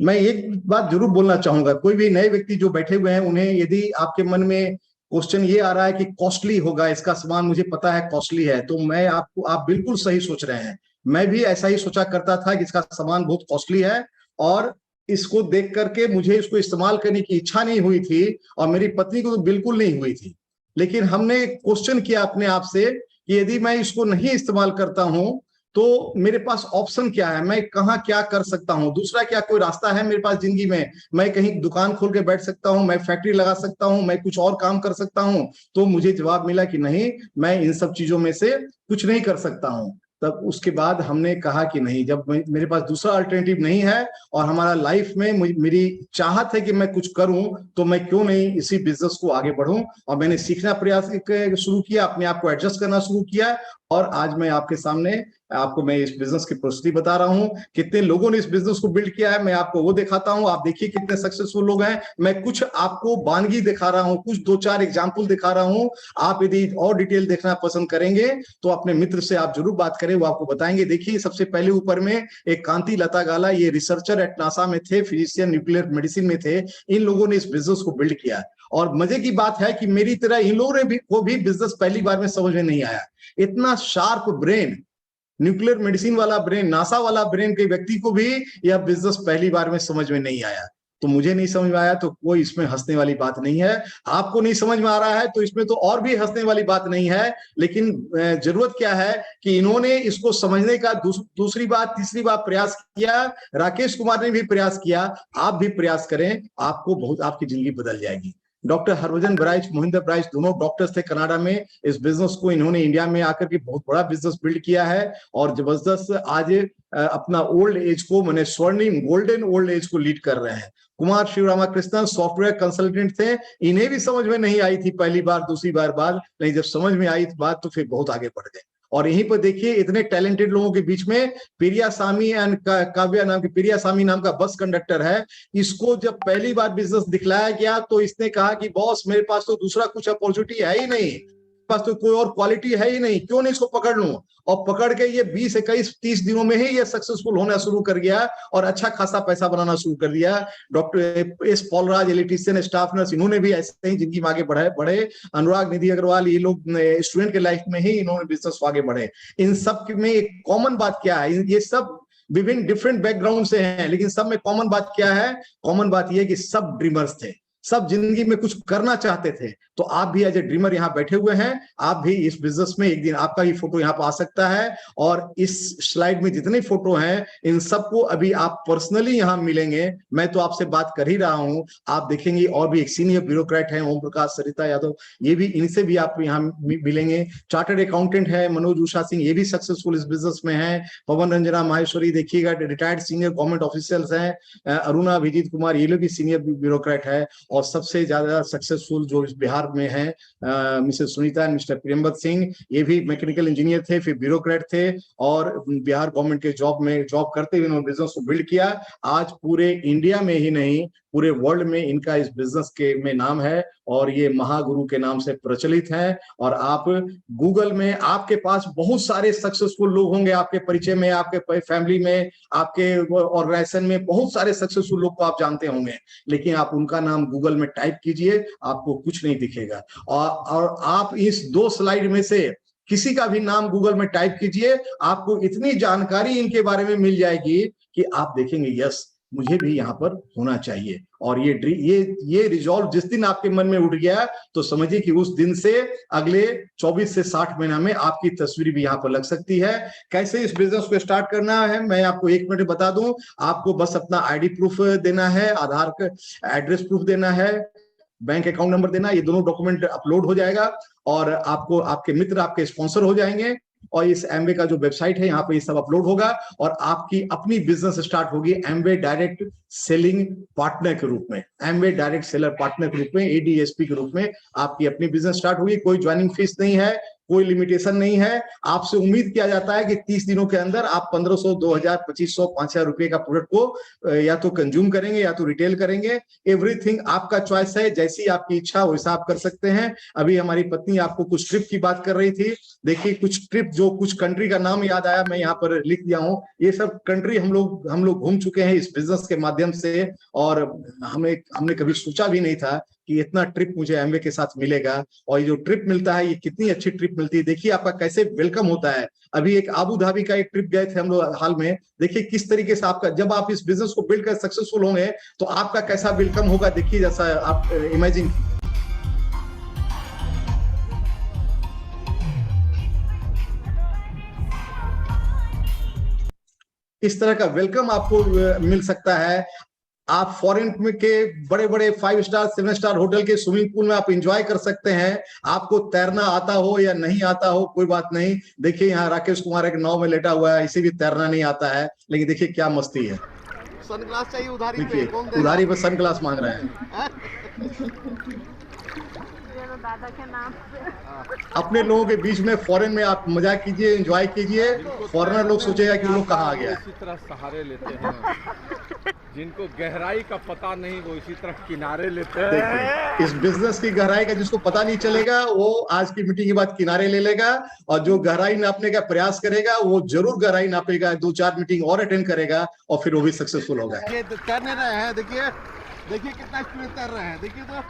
मैं एक बात जरूर बोलना चाहूंगा, कोई भी नए व्यक्ति जो बैठे हुए हैं उन्हें यदि आपके मन में क्वेश्चन ये आ रहा है कि कॉस्टली होगा इसका सामान, मुझे पता है कॉस्टली है, तो मैं आप बिल्कुल सही सोच रहे हैं। मैं भी ऐसा ही सोचा करता था कि इसका सामान बहुत कॉस्टली है, और इसको देख करके मुझे इसको इस्तेमाल करने की इच्छा नहीं हुई थी, और मेरी पत्नी को तो बिल्कुल नहीं हुई थी। लेकिन हमने क्वेश्चन किया अपने आप से कि यदि मैं इसको नहीं इस्तेमाल करता हूं तो मेरे पास ऑप्शन क्या है, मैं कहाँ क्या कर सकता हूँ, दूसरा क्या कोई रास्ता है मेरे पास जिंदगी में। मैं कहीं दुकान खोल के बैठ सकता हूँ, मैं फैक्ट्री लगा सकता हूँ, मैं कुछ और काम कर सकता हूँ। तो मुझे जवाब मिला कि नहीं, मैं इन सब चीजों में से कुछ नहीं कर सकता हूँ। तब उसके बाद हमने कहा कि नहीं, जब मेरे पास दूसरा अल्टरनेटिव नहीं है और हमारा लाइफ में मेरी चाहत है कि मैं कुछ करूं, तो मैं क्यों नहीं इसी बिजनेस को आगे बढ़ूं। और मैंने सीखना प्रयास शुरू किया, अपने आप को एडजस्ट करना शुरू किया, और आज मैं आपके सामने आपको मैं इस बिजनेस की परिस्थिति बता रहा हूं। कितने लोगों ने इस बिजनेस को बिल्ड किया है मैं आपको वो दिखाता हूं। आप देखिए कितने सक्सेसफुल लोग हैं। मैं कुछ आपको वानगी दिखा रहा हूं, कुछ 2-4 एग्जाम्पल दिखा रहा हूं। आप यदि और डिटेल देखना पसंद करेंगे तो अपने मित्र से आप जरूर बात करें, वो आपको बताएंगे। देखिए सबसे पहले ऊपर में एक कांति लता गाला, ये रिसर्चर एट नासा में थे, फिजिशियन न्यूक्लियर मेडिसिन में थे। इन लोगों ने इस बिजनेस को बिल्ड किया, और मजे की बात है कि मेरी तरह इन लोगों ने को भी बिजनेस पहली बार में समझ में नहीं आया। इतना शार्प ब्रेन, न्यूक्लियर मेडिसिन वाला ब्रेन, नासा वाला ब्रेन के व्यक्ति को भी यह बिजनेस पहली बार में समझ में नहीं आया। तो मुझे नहीं समझ में आया तो कोई इसमें हंसने वाली बात नहीं है। आपको नहीं समझ में आ रहा है तो इसमें तो और भी हंसने वाली बात नहीं है। लेकिन जरूरत क्या है कि इन्होंने इसको समझने का दूसरी बार तीसरी बार प्रयास किया। राकेश कुमार ने भी प्रयास किया, आप भी प्रयास करें, आपको बहुत, आपकी जिंदगी बदल जाएगी। डॉक्टर हरभजन बराइच, मोहिंदर बराइच दोनों डॉक्टर्स थे कनाडा में। इस बिजनेस को इन्होंने इंडिया में आकर के बहुत बड़ा बिजनेस बिल्ड किया है और जबरदस्त आज अपना ओल्ड एज को, मैंने स्वर्णिम गोल्डन ओल्ड एज को लीड कर रहे हैं। कुमार शिवरामाकृष्णन सॉफ्टवेयर कंसल्टेंट थे, इन्हें भी समझ में नहीं आई थी पहली बार दूसरी बार बाद, नहीं जब समझ में आई बात तो फिर बहुत आगे बढ़ गए। और यहीं पर देखिए इतने टैलेंटेड लोगों के बीच में पेरियासामी एंड काव्या नाम की, पेरियासामी नाम का बस कंडक्टर है, इसको जब पहली बार बिजनेस दिखलाया गया तो इसने कहा कि बॉस मेरे पास तो दूसरा कुछ अपॉर्चुनिटी है ही नहीं, पास तो कोई और क्वालिटी है ही नहीं, क्यों नहीं इसको पकड़ लूं। और पकड़ के ये 20, 21, 30 दिनों में ही ये सक्सेसफुल होना शुरू कर गया और अच्छा खासा पैसा बनाना शुरू कर दिया। Doctor S Paulraj, electrician, staff nurse, इन्होंने भी ऐसे ही जिंदगी में आगे बढ़े। अनुराग, निधि अग्रवाल, ये लोग स्टूडेंट के लाइफ में ही इन्होंने बिजनेस आगे बढ़े। इन सब में एक कॉमन बात क्या है, ये सब विभिन्न डिफरेंट बैकग्राउंड से हैं, लेकिन सब में कॉमन बात क्या है, कॉमन बात ये है कि सब ड्रीमर्स थे, सब जिंदगी में कुछ करना चाहते थे। तो आप भी एज ए ड्रीमर यहाँ बैठे हुए हैं, आप भी इस बिजनेस में एक दिन आपका भी फोटो यहाँ पर आ सकता है। और इस स्लाइड में जितने फोटो हैं इन सबको अभी आप पर्सनली यहाँ मिलेंगे। मैं तो आपसे बात कर ही रहा हूँ, आप देखेंगे और भी एक सीनियर ब्यूरोक्रेट है ओम प्रकाश, सरिता यादव, ये भी, इनसे भी आप यहाँ मिलेंगे। चार्टर्ड अकाउंटेंट है मनोज उषा सिंह, ये भी सक्सेसफुल इस बिजनेस में है। पवन रंजना माहेश्वरी देखिएगा, रिटायर्ड सीनियर गवर्नमेंट ऑफिशियल्स हैं। अरुणा, अभिजीत कुमार, ये लोग भी सीनियर ब्यूरोक्रेट है। और सबसे ज्यादा सक्सेसफुल जो इस बिहार में है Mrs Sunita and Mr Priyambat Singh, ये भी मैकेनिकल इंजीनियर थे, फिर ब्यूरोक्रेट थे और बिहार गवर्नमेंट के जॉब करते हुए इन्होंने बिजनेस को बिल्ड किया। आज पूरे इंडिया में ही नहीं पूरे वर्ल्ड में इनका इस बिजनेस के में नाम है और ये महागुरु के नाम से प्रचलित है। और आप गूगल में, आपके पास बहुत सारे सक्सेसफुल लोग होंगे, आपके परिचय में, आपके फैमिली में, आपके ऑर्गेनाइजेशन में बहुत सारे सक्सेसफुल लोग को आप जानते होंगे, लेकिन आप उनका नाम गूगल में टाइप कीजिए, आपको कुछ नहीं दिखेगा। और आप इस 2 स्लाइड में से किसी का भी नाम गूगल में टाइप कीजिए, आपको इतनी जानकारी इनके बारे में मिल जाएगी कि आप देखेंगे यस मुझे भी यहाँ पर होना चाहिए। और ये रिजॉल्व जिस दिन आपके मन में उठ गया तो समझिए कि उस दिन से अगले 24 से 60 महीना में आपकी तस्वीर भी यहाँ पर लग सकती है। कैसे इस बिजनेस को स्टार्ट करना है मैं आपको 1 मिनट में बता दूं। आपको बस अपना आईडी प्रूफ देना है, आधार का एड्रेस प्रूफ देना है, बैंक अकाउंट नंबर देना, ये दोनों डॉक्यूमेंट अपलोड हो जाएगा और आपको आपके मित्र आपके स्पॉन्सर हो जाएंगे। और इस एमवे का जो वेबसाइट है यहाँ पे ये सब अपलोड होगा और आपकी अपनी बिजनेस स्टार्ट होगी एमवे डायरेक्ट सेलिंग पार्टनर के रूप में, एमवे डायरेक्ट सेलर पार्टनर के रूप में, एडीएसपी के रूप में आपकी अपनी बिजनेस स्टार्ट होगी। कोई ज्वाइनिंग फीस नहीं है, कोई लिमिटेशन नहीं है। आपसे उम्मीद किया जाता है कि 30 दिनों के अंदर आप 1500, 2000, 2500, 5000 रुपए का प्रोडक्ट को या तो कंज्यूम करेंगे या तो रिटेल करेंगे। एवरीथिंग आपका चॉइस है, जैसी आपकी इच्छा वैसा आप कर सकते हैं। अभी हमारी पत्नी आपको कुछ ट्रिप की बात कर रही थी, देखिए कुछ ट्रिप, जो कुछ कंट्री का नाम याद आया मैं यहाँ पर लिख दिया हूँ। ये सब कंट्री हम लोग घूम चुके हैं इस बिजनेस के माध्यम से और हमने कभी सोचा भी नहीं था कि इतना ट्रिप मुझे एमवे के साथ मिलेगा। और ये जो ट्रिप मिलता है ये कितनी अच्छी ट्रिप मिलती है, देखिए आपका कैसे वेलकम होता है। अभी एक आबू धाबी का एक ट्रिप गए थे हम लोग हाल में, देखिए किस तरीके से आपका, जब आप इस बिजनेस को बिल्ड कर सक्सेसफुल होंगे तो आपका कैसा वेलकम होगा, देखिए जैसा आप इमेजिन। इस तरह का वेलकम आपको मिल सकता है। आप फॉरेन में के बड़े बड़े 5 स्टार 7 स्टार होटल के स्विमिंग पूल में आप एंजॉय कर सकते हैं। आपको तैरना आता हो या नहीं आता हो कोई बात नहीं, देखिए यहाँ राकेश कुमार एक नाव में लेटा हुआ है, इसे भी तैरना नहीं आता है, लेकिन देखिए क्या मस्ती है। सनग्लास चाहिए उधारी पे, उधारी पर सनग्लास मांग रहे हैं। दादा के नाम अपने लोगों के बीच में फॉरेन में आप मजा कीजिए, एंजॉय कीजिए। फॉरेनर लोग सोचेगा कि लोग कहाँ आ गया। इसी तरह सहारे लेते हैं, जिनको गहराई का पता नहीं वो इसी तरह किनारे लेते हैं। इस बिजनेस की गहराई का जिसको पता नहीं चलेगा वो आज की मीटिंग के बाद किनारे ले लेगा, और जो गहराई नापने का प्रयास करेगा वो जरूर गहराई नापेगा, 2-4 मीटिंग और अटेंड करेगा और फिर वो भी सक्सेसफुल होगा। ये तैरने रहे हैं, देखिए देखिए कितना स्पीड तैर रहे हैं, देखिए तो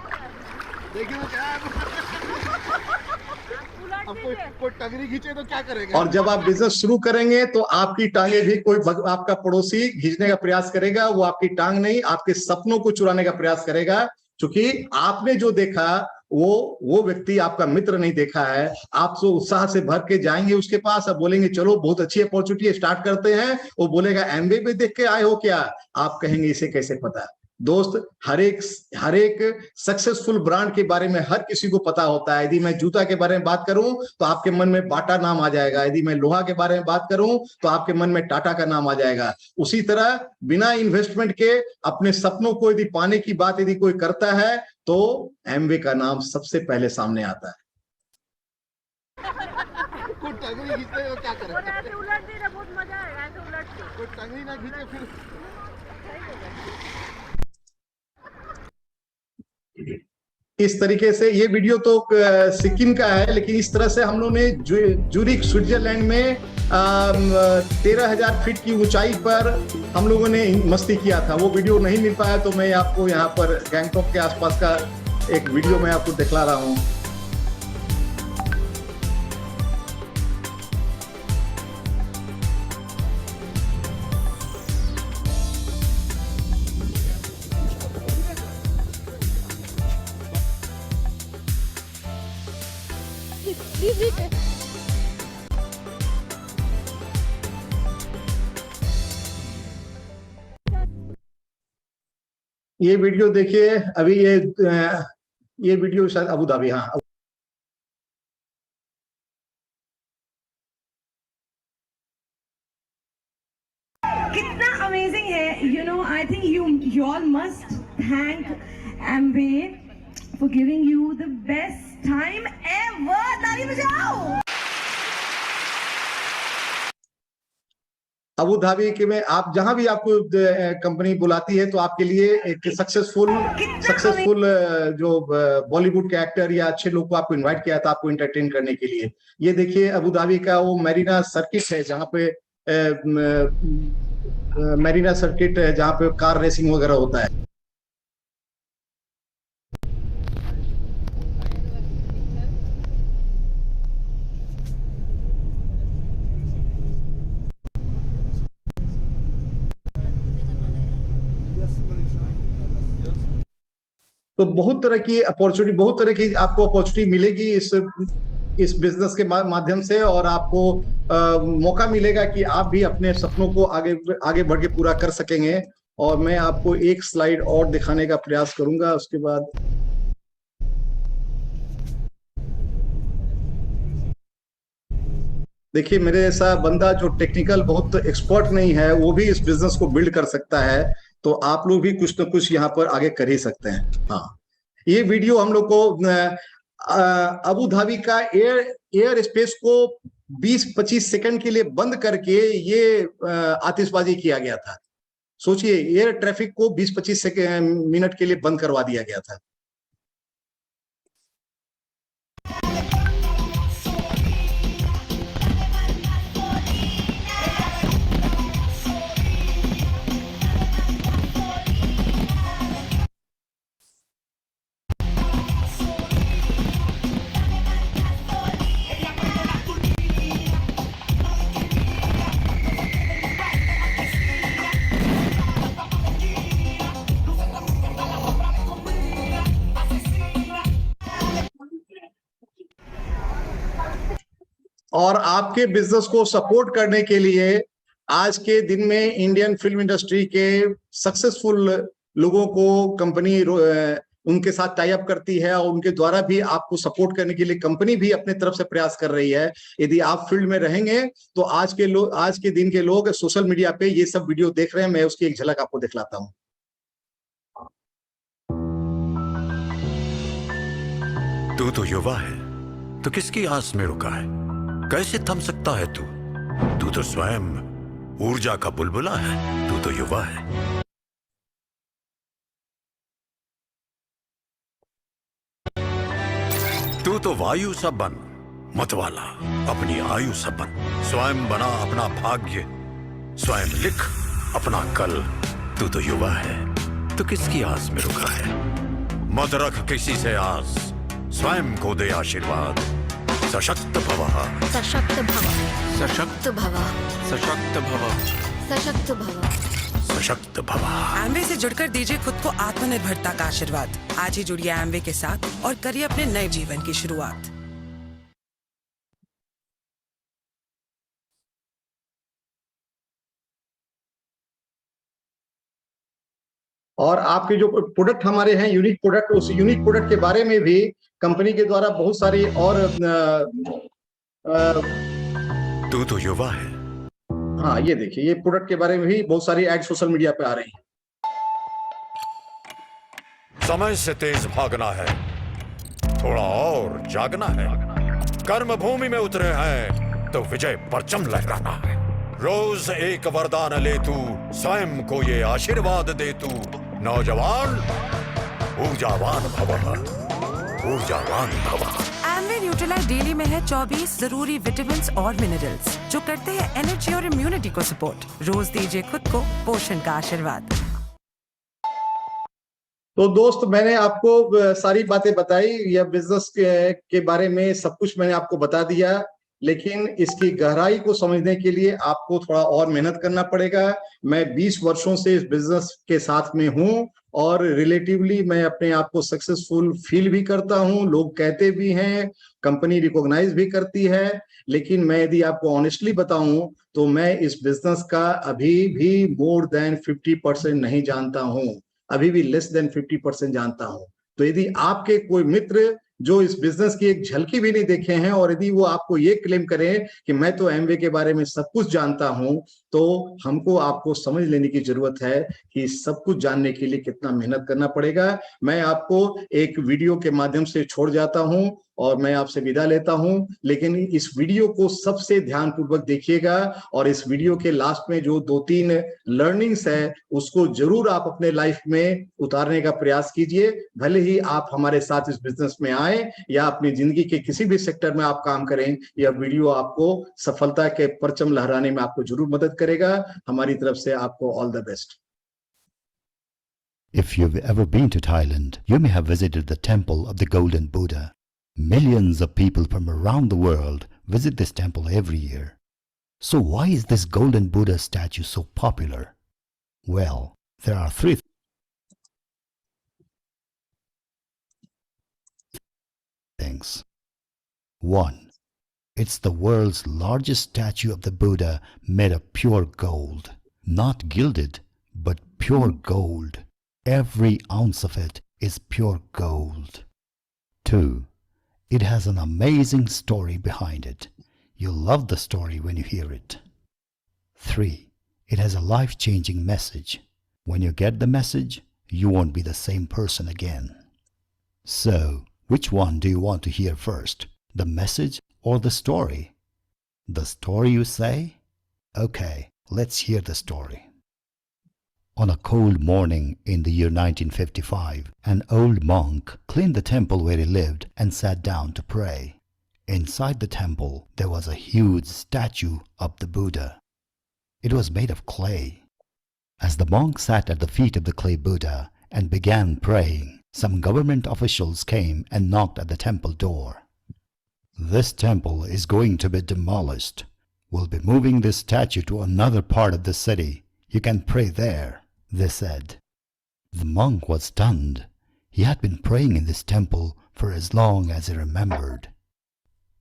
क्या अब कोई टंगरी खींचे तो क्या करेगा? और जब आप बिजनेस शुरू करेंगे तो आपकी टांगे भी कोई आपका पड़ोसी खींचने का प्रयास करेगा, वो आपकी टांग नहीं, आपके सपनों को चुराने का प्रयास करेगा, क्योंकि आपने जो देखा वो व्यक्ति आपका मित्र नहीं देखा है। आप तो उत्साह से भर के जाएंगे उसके पास, अब बोलेंगे चलो बहुत अच्छी अपॉर्चुनिटी स्टार्ट करते हैं, वो बोलेगा एमवे पे देख के आए हो क्या? आप कहेंगे इसे कैसे पता? दोस्त, हर एक सक्सेसफुल ब्रांड के बारे में हर किसी को पता होता है। यदि मैं जूता के बारे में बात करूं तो आपके मन में बाटा नाम आ जाएगा, यदि मैं लोहा के बारे में बात करूं तो आपके मन में टाटा का नाम आ जाएगा। उसी तरह बिना इन्वेस्टमेंट के अपने सपनों को यदि पाने की बात यदि कोई करता है तो एमवे का नाम सबसे पहले सामने आता है। कोई टंगरी खींचे तो क्या करेगा? ऐसे उलट दी ना, बहुत मजा आएगा ऐसे उलट के। कोई टंगरी ना खींचे फिर इस तरीके से ये वीडियो तो सिक्किम का है, लेकिन इस तरह से हम लोग ने जूरिक स्विट्जरलैंड में 13,000 फीट की ऊंचाई पर हम लोगों ने मस्ती किया था। वो वीडियो नहीं मिल पाया तो मैं आपको यहाँ पर गैंगटॉक के आसपास का एक वीडियो मैं आपको दिखला रहा हूँ। ये वीडियो देखिए, अभी ये वीडियो शायद अबू धाबी, हाँ कितना अमेजिंग है। You know, I think you all must thank Amway for giving you the best time ever. ताली बजाओ। अबू धाबी के में आप जहां भी आपको कंपनी बुलाती है तो आपके लिए एक सक्सेसफुल जो बॉलीवुड के एक्टर या अच्छे लोग को आपको इनवाइट किया था आपको एंटरटेन करने के लिए। ये देखिए अबू धाबी का वो मैरीना सर्किट है जहां पे मैरीना सर्किट है जहां पे कार रेसिंग वगैरह होता है। तो बहुत तरह की अपॉर्चुनिटी, बहुत तरह की आपको अपॉर्चुनिटी मिलेगी इस बिजनेस के माध्यम से, और आपको मौका मिलेगा कि आप भी अपने सपनों को आगे बढ़ के पूरा कर सकेंगे। और मैं आपको एक स्लाइड और दिखाने का प्रयास करूंगा उसके बाद। देखिए मेरे ऐसा बंदा जो टेक्निकल बहुत एक्सपर्ट नहीं है वो भी इस बिजनेस को बिल्ड कर सकता है, तो आप लोग भी कुछ न कुछ यहाँ पर आगे कर ही सकते हैं। हाँ, ये वीडियो हम लोग को अबू धाबी का एयर स्पेस को 20-25 सेकंड के लिए बंद करके ये आतिशबाजी किया गया था। सोचिए, एयर ट्रैफिक को 20-25 मिनट के लिए बंद करवा दिया गया था। और आपके बिजनेस को सपोर्ट करने के लिए आज के दिन में इंडियन फिल्म इंडस्ट्री के सक्सेसफुल लोगों को कंपनी उनके साथ टाई अप करती है, और उनके द्वारा भी आपको सपोर्ट करने के लिए कंपनी भी अपने तरफ से प्रयास कर रही है। यदि आप फील्ड में रहेंगे तो आज के दिन के लोग सोशल मीडिया पे ये सब वीडियो देख रहे हैं। मैं उसकी एक झलक आपको दिखलाता हूँ। तू तो युवा है, तो किसकी आस में रुका है? कैसे थम सकता है तू? तू तो स्वयं ऊर्जा का बुलबुला है, तू तो युवा है। तू तो वायु सा बन, मतवाला अपनी आयु सा बन। स्वयं बना अपना भाग्य, स्वयं लिख अपना कल। तू तो युवा है, तो किसकी आस में रुका है? मत रख किसी से आस, स्वयं को दे आशीर्वाद। सशक्त भवः सशक्त भव सशक्त भव सशक्त भव सशक्त भव सशक्त भवः। एमवे से जुड़कर दीजिए खुद को आत्मनिर्भरता का आशीर्वाद। आज ही जुड़िए एमवे के साथ और करिए अपने नए जीवन की शुरुआत। और आपके जो प्रोडक्ट हमारे हैं यूनिक प्रोडक्ट, उस यूनिक प्रोडक्ट के बारे में भी कंपनी के द्वारा बहुत सारी और तू तो युवा है। हाँ, ये देखिए, ये प्रोडक्ट के बारे में भी बहुत सारी एड सोशल मीडिया पे आ रही हैं। समय से तेज भागना है, थोड़ा और जागना है। कर्म भूमि में उतरे हैं तो विजय परचम लहराना है। रोज एक वरदान ले तू, स्वयं को ये आशीर्वाद दे तू। नौजवान ऊर्जावान भवः, ऊर्जावान भवः। एमवे न्यूट्रीलाइट डेली में है 24 जरूरी विटामिन्स और मिनरल्स जो करते हैं एनर्जी और इम्यूनिटी को सपोर्ट। रोज दीजिए खुद को पोषण का आशीर्वाद। तो दोस्त, मैंने आपको सारी बातें बताई, यह बिजनेस के बारे में सब कुछ मैंने आपको बता दिया, लेकिन इसकी गहराई को समझने के लिए आपको थोड़ा और मेहनत करना पड़ेगा। मैं 20 वर्षों से इस बिजनेस के साथ में हूं और रिलेटिवली मैं अपने आप को सक्सेसफुल फील भी करता हूं, लोग कहते भी हैं, कंपनी रिकॉग्नाइज भी करती है। लेकिन मैं यदि आपको ऑनेस्टली बताऊं तो मैं इस बिजनेस का अभी भी मोर देन 50% नहीं जानता हूं, अभी भी लेस देन 50% जानता हूं। तो यदि आपके कोई मित्र जो इस बिजनेस की एक झलकी भी नहीं देखे हैं और यदि वो आपको ये क्लेम करें कि मैं तो एमवे के बारे में सब कुछ जानता हूं, तो हमको आपको समझ लेने की जरूरत है कि सब कुछ जानने के लिए कितना मेहनत करना पड़ेगा। मैं आपको एक वीडियो के माध्यम से छोड़ जाता हूं और मैं आपसे विदा लेता हूं, लेकिन इस वीडियो को सबसे ध्यानपूर्वक देखिएगा और इस वीडियो के लास्ट में जो 2-3 लर्निंग्स है उसको जरूर आप अपने लाइफ में उतारने का प्रयास कीजिए। भले ही आप हमारे साथ इस बिजनेस में आए या अपनी जिंदगी के किसी भी सेक्टर में आप काम करें, यह वीडियो आपको सफलता के परचम लहराने में आपको जरूर मदद करेगा। हमारी तरफ से आपको all the best. If you've ever been to Thailand, you may have visited the temple of the Golden Buddha. Millions of people from around the world visit this temple every year. So why is this Golden Buddha statue so popular? Well, there are 3 things. 1. It's the world's largest statue of the Buddha made of pure gold. Not gilded, but pure gold. Every ounce of it is pure gold. 2. It has an amazing story behind it. You'll love the story when you hear it. 3. It has a life-changing message. When you get the message, you won't be the same person again. So, which one do you want to hear first? The message or the story? The story, you say? Okay, let's hear the story. On a cold morning in the year 1955, an old monk cleaned the temple where he lived and sat down to pray. Inside the temple, there was a huge statue of the Buddha. It was made of clay. As the monk sat at the feet of the clay Buddha and began praying, some government officials came and knocked at the temple door. This temple is going to be demolished. We'll be moving this statue to another part of the city. You can pray there, they said. The monk was stunned. He had been praying in this temple for as long as he remembered.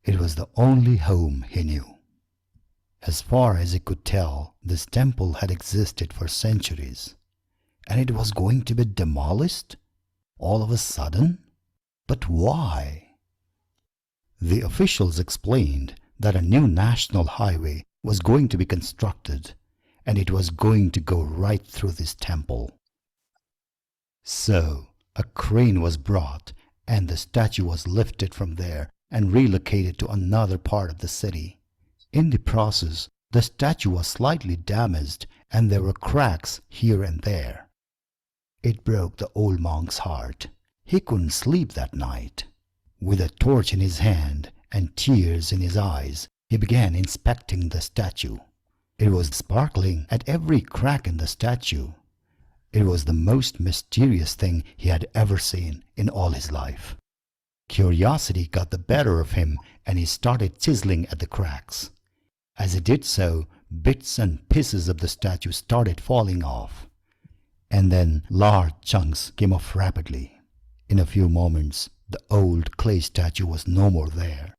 It was the only home he knew. As far as he could tell, this temple had existed for centuries. And it was going to be demolished all of a sudden? But why? The officials explained that a new national highway was going to be constructed, and it was going to go right through this temple. So, a crane was brought, and the statue was lifted from there and relocated to another part of the city. In the process, the statue was slightly damaged, and there were cracks here and there. It broke the old monk's heart. He couldn't sleep that night. With a torch in his hand and tears in his eyes, he began inspecting the statue. It was sparkling at every crack in the statue. It was the most mysterious thing he had ever seen in all his life. Curiosity got the better of him and he started chiseling at the cracks. As he did so, bits and pieces of the statue started falling off. And then large chunks came off rapidly. In a few moments, the old clay statue was no more there.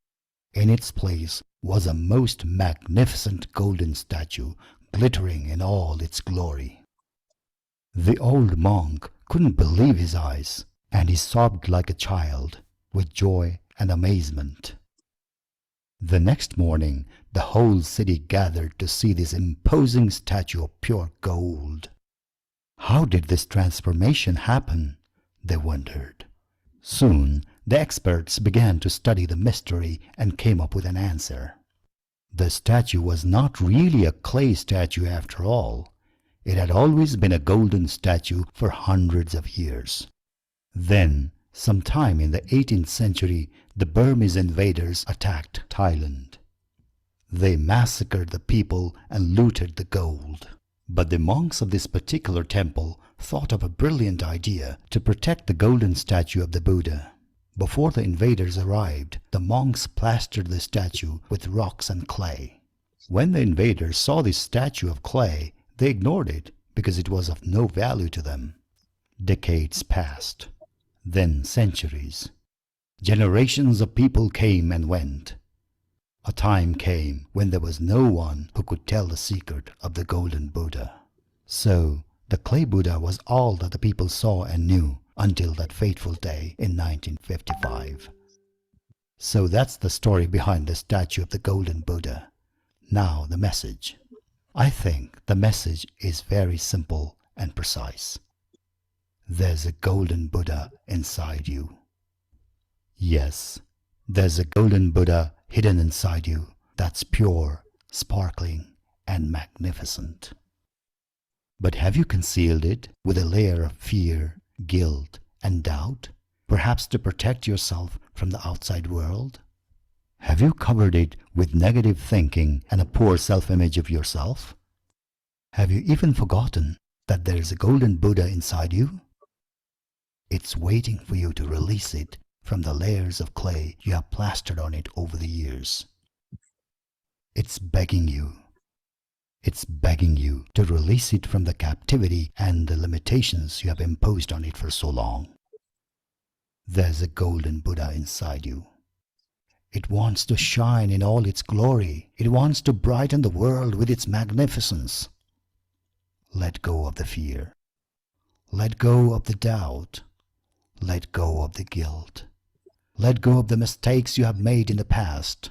In its place was a most magnificent golden statue, glittering in all its glory. The old monk couldn't believe his eyes, and he sobbed like a child with joy and amazement. The next morning, the whole city gathered to see this imposing statue of pure gold. How did this transformation happen? They wondered. Soon, the experts began to study the mystery and came up with an answer. The statue was not really a clay statue after all. It had always been a golden statue for hundreds of years. Then, sometime in the 18th century, the Burmese invaders attacked Thailand. They massacred the people and looted the gold. But the monks of this particular temple thought of a brilliant idea to protect the golden statue of the Buddha. Before the invaders arrived, the monks plastered the statue with rocks and clay. When the invaders saw this statue of clay, they ignored it because it was of no value to them. Decades passed, then centuries. Generations of people came and went. A time came when there was no one who could tell the secret of the golden Buddha. So, the clay Buddha was all that the people saw and knew until that fateful day in 1955. So that's the story behind the statue of the golden Buddha. Now the message. I think the message is very simple and precise. There's a golden Buddha inside you. Yes, there's a golden Buddha hidden inside you that's pure, sparkling, and magnificent. But have you concealed it with a layer of fear, guilt, and doubt, perhaps to protect yourself from the outside world? Have you covered it with negative thinking and a poor self-image of yourself? Have you even forgotten that there is a golden Buddha inside you? It's waiting for you to release it from the layers of clay you have plastered on it over the years. It's begging you. It's begging you to release it from the captivity and the limitations you have imposed on it for so long. There's a golden Buddha inside you. It wants to shine in all its glory. It wants to brighten the world with its magnificence. Let go of the fear. Let go of the doubt. Let go of the guilt. Let go of the mistakes you have made in the past.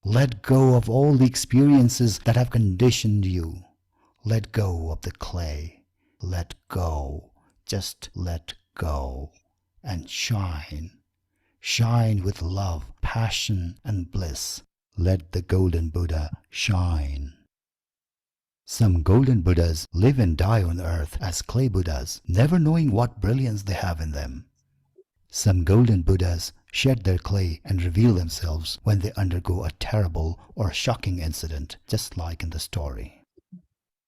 Let go of all the experiences that have conditioned you. Let go of the clay. Let go. Just let go. And shine. Shine with love, passion, and bliss. Let the golden Buddha shine. Some golden Buddhas live and die on earth as clay Buddhas, never knowing what brilliance they have in them. Some golden Buddhas shed their clay and reveal themselves when they undergo a terrible or shocking incident, just like in the story.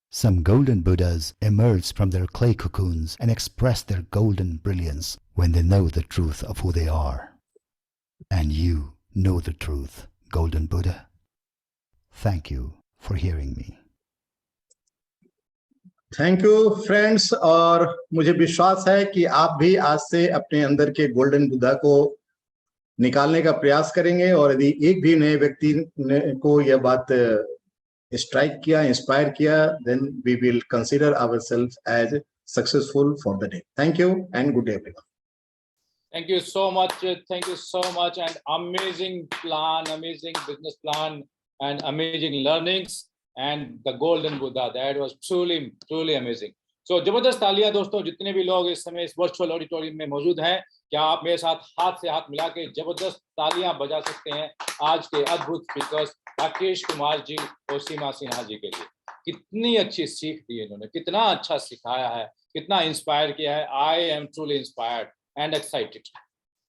Some golden Buddhas emerge from their clay cocoons and express their golden brilliance when they know the truth of who they are. And you know the truth, golden Buddha. Thank you for hearing me. Thank you friends. और मुझे विश्वास है कि आप भी आज से अपने अंदर के गोल्डन बुद्धा को निकालने का प्रयास करेंगे। और यदि एक भी नए व्यक्ति को यह बात स्ट्राइक किया, इंस्पायर किया, then we will consider ourselves as successful for the day. Thank you and good day everyone. Thank you so much. Thank you so much. And amazing plan, amazing business plan, and amazing learnings. And the golden Buddha, that was truly, truly amazing. So जबरदस्त तालियां दोस्तों, जितने भी लोग इस समय इस virtual auditorium में मौजूद हैं, क्या आप मेरे साथ हाथ से हाथ मिला के जबरदस्त तालियां बजा सकते हैं आज के अद्भुत स्पीकर्स राकेश कुमार जी और सीमा सिन्हा जी के लिए। कितनी अच्छी सीख दी इन्होंने, कितना अच्छा सिखाया है, कितना इंस्पायर किया है। I am truly inspired and excited.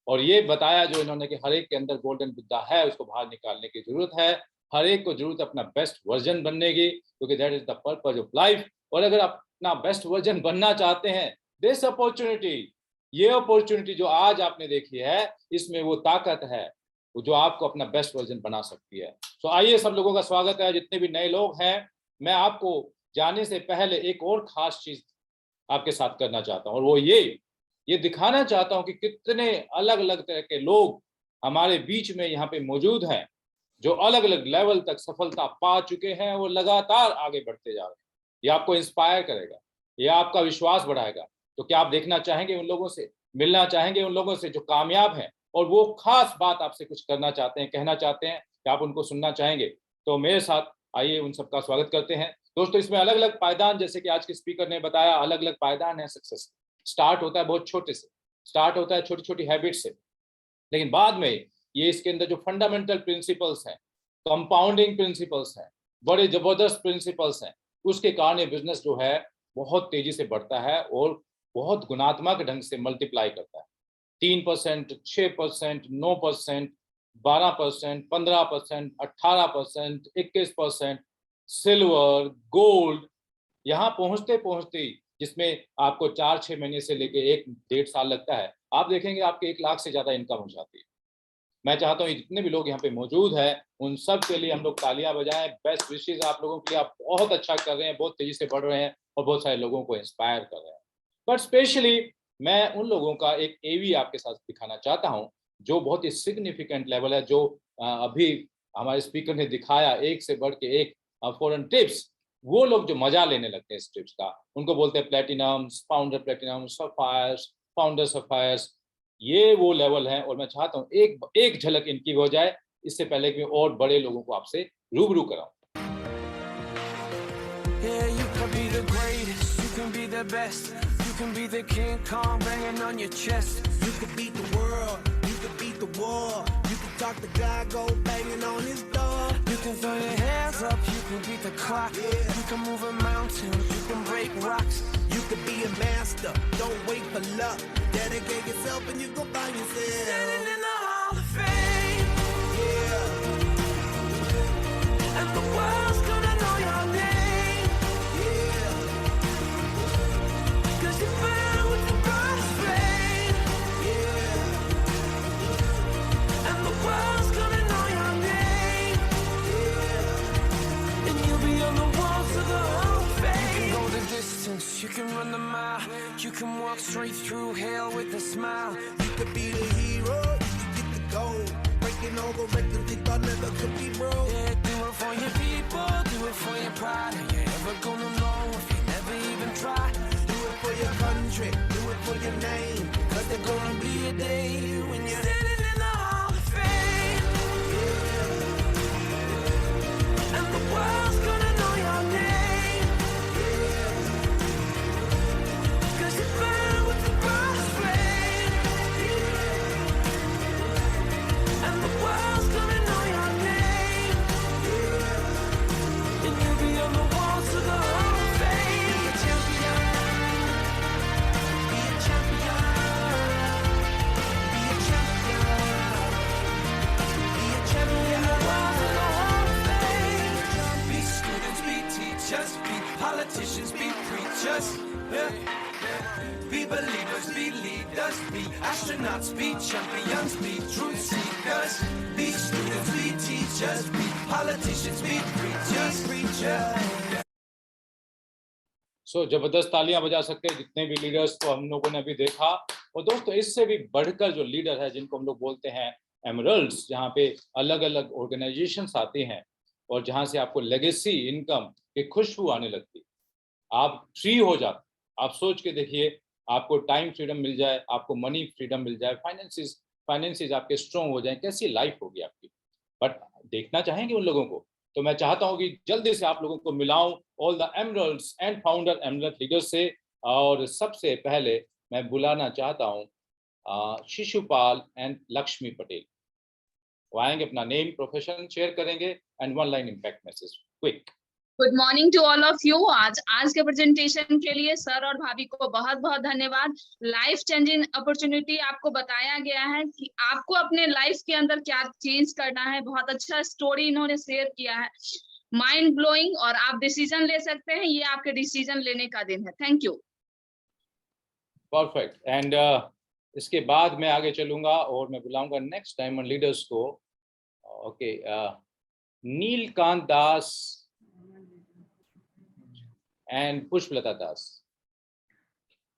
और ये बताया जो इन्होंने कि हर एक के अंदर गोल्डन बुद्धा है, उसको बाहर निकालने की जरूरत है। हर एक को जरूरत अपना बेस्ट वर्जन बनने की, क्योंकि that is the purpose of life. और अगर आप अपना बेस्ट वर्जन बनना चाहते हैं, दिस अपॉर्चुनिटी ये अपॉर्चुनिटी जो आज आपने देखी है, इसमें वो ताकत है वो जो आपको अपना बेस्ट वर्जन बना सकती है। तो आइए, सब लोगों का स्वागत है, जितने भी नए लोग हैं। मैं आपको जाने से पहले एक और खास चीज आपके साथ करना चाहता हूँ, और वो ये दिखाना चाहता हूँ कि कितने अलग अलग तरह के लोग हमारे बीच में यहाँ पे मौजूद हैं, जो अलग अलग लेवल तक सफलता पा चुके हैं, वो लगातार आगे बढ़ते जा रहे हैं। ये आपको इंस्पायर करेगा, ये आपका विश्वास बढ़ाएगा। तो क्या आप देखना चाहेंगे उन लोगों से, मिलना चाहेंगे उन लोगों से जो कामयाब हैं, और वो खास बात आपसे कुछ करना चाहते हैं, कहना चाहते हैं, कि आप उनको सुनना चाहेंगे? तो मेरे साथ आइए उन सबका स्वागत करते हैं। दोस्तों, इसमें अलग अलग पायदान, जैसे कि आज के स्पीकर ने बताया, अलग अलग पायदान है सक्सेस। स्टार्ट होता है बहुत छोटे से, स्टार्ट होता है छोटी छोटी हैबिट से, लेकिन बाद में ये इसके अंदर जो फंडामेंटल प्रिंसिपल्स हैं, कंपाउंडिंग प्रिंसिपल्स हैं, बड़े जबरदस्त प्रिंसिपल्स हैं, उसके कारण ये बिजनेस जो है बहुत तेजी से बढ़ता है और बहुत गुणात्मक ढंग से मल्टीप्लाई करता है। 3%, 6%, 9%, 12%, 15%, 18%, 21%, सिल्वर, गोल्ड, यहाँ पहुंचते पहुंचते, जिसमें आपको 4-6 महीने से लेके 1-1.5 साल लगता है, आप देखेंगे आपके 1 लाख से ज्यादा इनकम हो जाती है। मैं चाहता हूँ जितने भी लोग यहाँ पे मौजूद हैं, उन सब के लिए हम लोग तालियां बजाएं। बेस्ट विशेष आप लोगों के लिए, आप बहुत अच्छा कर रहे हैं, बहुत तेजी से बढ़ रहे हैं और बहुत सारे लोगों को इंस्पायर कर रहे हैं। बट स्पेशली मैं उन लोगों का एक एवी आपके साथ दिखाना चाहता हूँ, जो बहुत ही सिग्निफिकेंट लेवल है, जो अभी हमारे स्पीकर ने दिखाया, एक से बढ़ के एक फॉरेन टिप्स। वो लोग जो मजा लेने लगते हैं इस टिप्स का, उनको बोलते हैं प्लेटिनम्स, फाउंडर प्लेटिनम्स, सफायर्स, फाउंडर सफायर्स। ये वो लेवल है, और मैं चाहता हूँ एक झलक इनकी हो जाए, इससे पहले कि और बड़े लोगों को आपसे रूबरू कराऊं। Yeah, you could be the greatest, you can be the best, you can be the King Kong banging on your chest. You could beat the world, you could beat the war, you could talk the guy, go banging on his door. You can throw your hands up, you can beat the clock, you can move a mountain, you can break rocks. You could be a master, don't wait for luck. Dedicate yourself and you go find yourself. Standing in the Hall of Fame, Yeah, and the world's gonna know your name, yeah, 'cause you burn with the brightest flame, yeah, and the world's gonna know your name, yeah. and you'll be on the walls of the Hall of Fame. You can go the distance, you can run the mile, you can walk straight through hell with a smile. You could be the hero, you could get the gold. Breaking all the records they thought never could be broke. Yeah, do it for your people, do it for your pride. Are you ever gonna know if you never even try? Do it for your country, do it for your name. Cause there's gonna be a day when you're Standing in the Hall of Fame, and the world's gonna know your name, 'cause you burn with the brightest flame, and the world's gonna know your name, and you'll be on the walls of the Hall of Fame. Be a champion, be a champion, be a champion, be a champion. The walls of the Hall of Fame. Be students, be teachers, be politicians, be preachers, yeah. Be believers, be leaders, be astronauts, be champions, be truth seekers. Be students, be teachers, be politicians, be preachers, preachers. सो जबरदस्त तालियां बजा सकते हैं जितने भी leaders को हम लोगों ने अभी देखा। और दोस्तों, इससे भी बढ़कर जो लीडर है, जिनको हम लोग बोलते हैं एमरल्ड्स, जहाँ पे अलग अलग ऑर्गेनाइजेशंस आती हैं और जहाँ से आपको लेगेसी इनकम की खुशबू आने लगती, आप फ्री हो जाते। आप सोच के देखिए, आपको टाइम फ्रीडम मिल जाए, आपको मनी फ्रीडम मिल जाए, फाइनेंसेस आपके स्ट्रॉन्ग हो जाए, कैसी लाइफ होगी आपकी। बट देखना चाहेंगे उन लोगों को, तो मैं चाहता हूं कि जल्दी से आप लोगों को मिलाऊं all the emeralds and founder emerald leaders से। और सबसे पहले मैं बुलाना चाहता हूं शिशुपाल एंड लक्ष्मी पटेल। वो आएंगे, अपना नेम, प्रोफेशन शेयर करेंगे and 1 line impact message quick. Good morning to all of you. आज के प्रेजेंटेशन के लिए सर और भाभी को बहुत बहुत धन्यवाद। लाइफ चेंजिंग अपॉर्चुनिटी आपको बताया गया है कि आपको अपने लाइफ के अंदर क्या चेंज करना है। बहुत अच्छा स्टोरी इन्होंने शेयर किया है, माइंड ब्लोइंग, और आप डिसीजन ले सकते हैं। ये आपके डिसीजन लेने का दिन है। Thank you. परफेक्ट। एंड इसके बाद मैं आगे चलूंगा और मैं बुलाऊंगा नेक्स्ट डायमंड लीडर्स को। ओके, नीलकांत दास एंड पुष्पलता दास,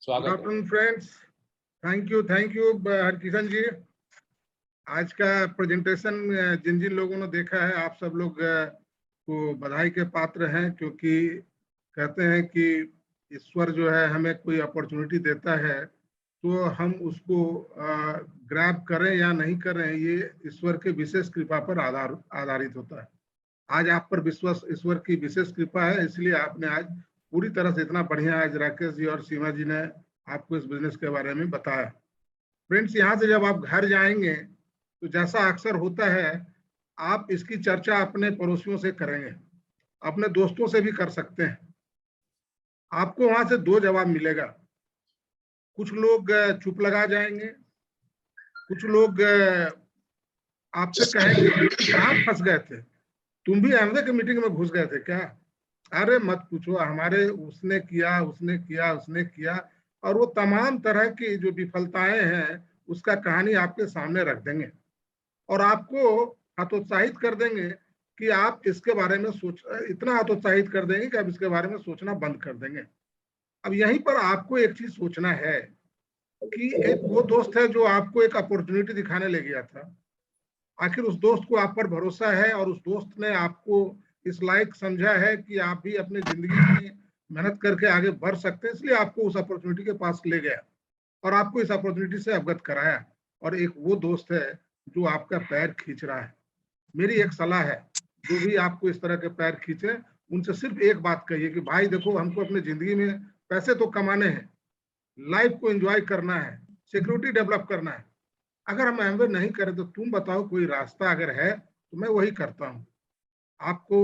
स्वागत है। Good afternoon friends, thank you Harkishan ji. आज का प्रेजेंटेशन जिन जिन लोगों ने देखा है, आप सब लोग को बधाई के पात्र हैं, क्योंकि कहते हैं कि ईश्वर जो है हमें कोई अपॉर्चुनिटी देता है तो हम उसको ग्रैब करें या नहीं करें, ये ईश्वर के विशेष कृपा पर आधारित होता है। आज आप पर विश्वास ईश्वर की विशेष कृपा है, इसलिए आपने आज पूरी तरह से इतना बढ़िया आज राकेश जी और सीमा जी ने आपको इस बिजनेस के बारे में बताया। फ्रेंड्स, यहाँ से जब आप घर जाएंगे तो जैसा अक्सर होता है, आप इसकी चर्चा अपने पड़ोसियों से करेंगे, अपने दोस्तों से भी कर सकते हैं। आपको वहां से दो जवाब मिलेगा। कुछ लोग चुप लगा जाएंगे, कुछ लोग आपसे कहेंगे कहाँ फंस गए थे, तुम भी अहमद की मीटिंग में घुस गए थे क्या? अरे मत पूछो, हमारे उसने किया, और वो तमाम तरह की जो विफलताएं हैं उसका कहानी आपके सामने रख देंगे और आपको हतोत्साहित कर देंगे कि आप इसके बारे में इतना हतोत्साहित कर देंगे कि आप इसके बारे में सोचना बंद कर देंगे। अब यहीं पर आपको एक चीज सोचना है कि एक वो दोस्त है जो आपको एक अपॉर्चुनिटी दिखाने ले गया था, आखिर उस दोस्त को आप पर भरोसा है और उस दोस्त ने आपको इस लायक समझा है कि आप भी अपनी जिंदगी में मेहनत करके आगे बढ़ सकते हैं, इसलिए आपको उस अपॉर्चुनिटी के पास ले गया और आपको इस अपॉर्चुनिटी से अवगत कराया। और एक वो दोस्त है जो आपका पैर खींच रहा है। मेरी एक सलाह है, जो भी आपको इस तरह के पैर खींचे, उनसे सिर्फ एक बात कहिए कि भाई देखो, हमको अपनी जिंदगी में पैसे तो कमाने हैं, लाइफ को एंजॉय करना है, सिक्योरिटी डेवलप करना है। अगर हम एमवे नहीं करें तो तुम बताओ कोई रास्ता अगर है तो मैं वही करता हूँ। आपको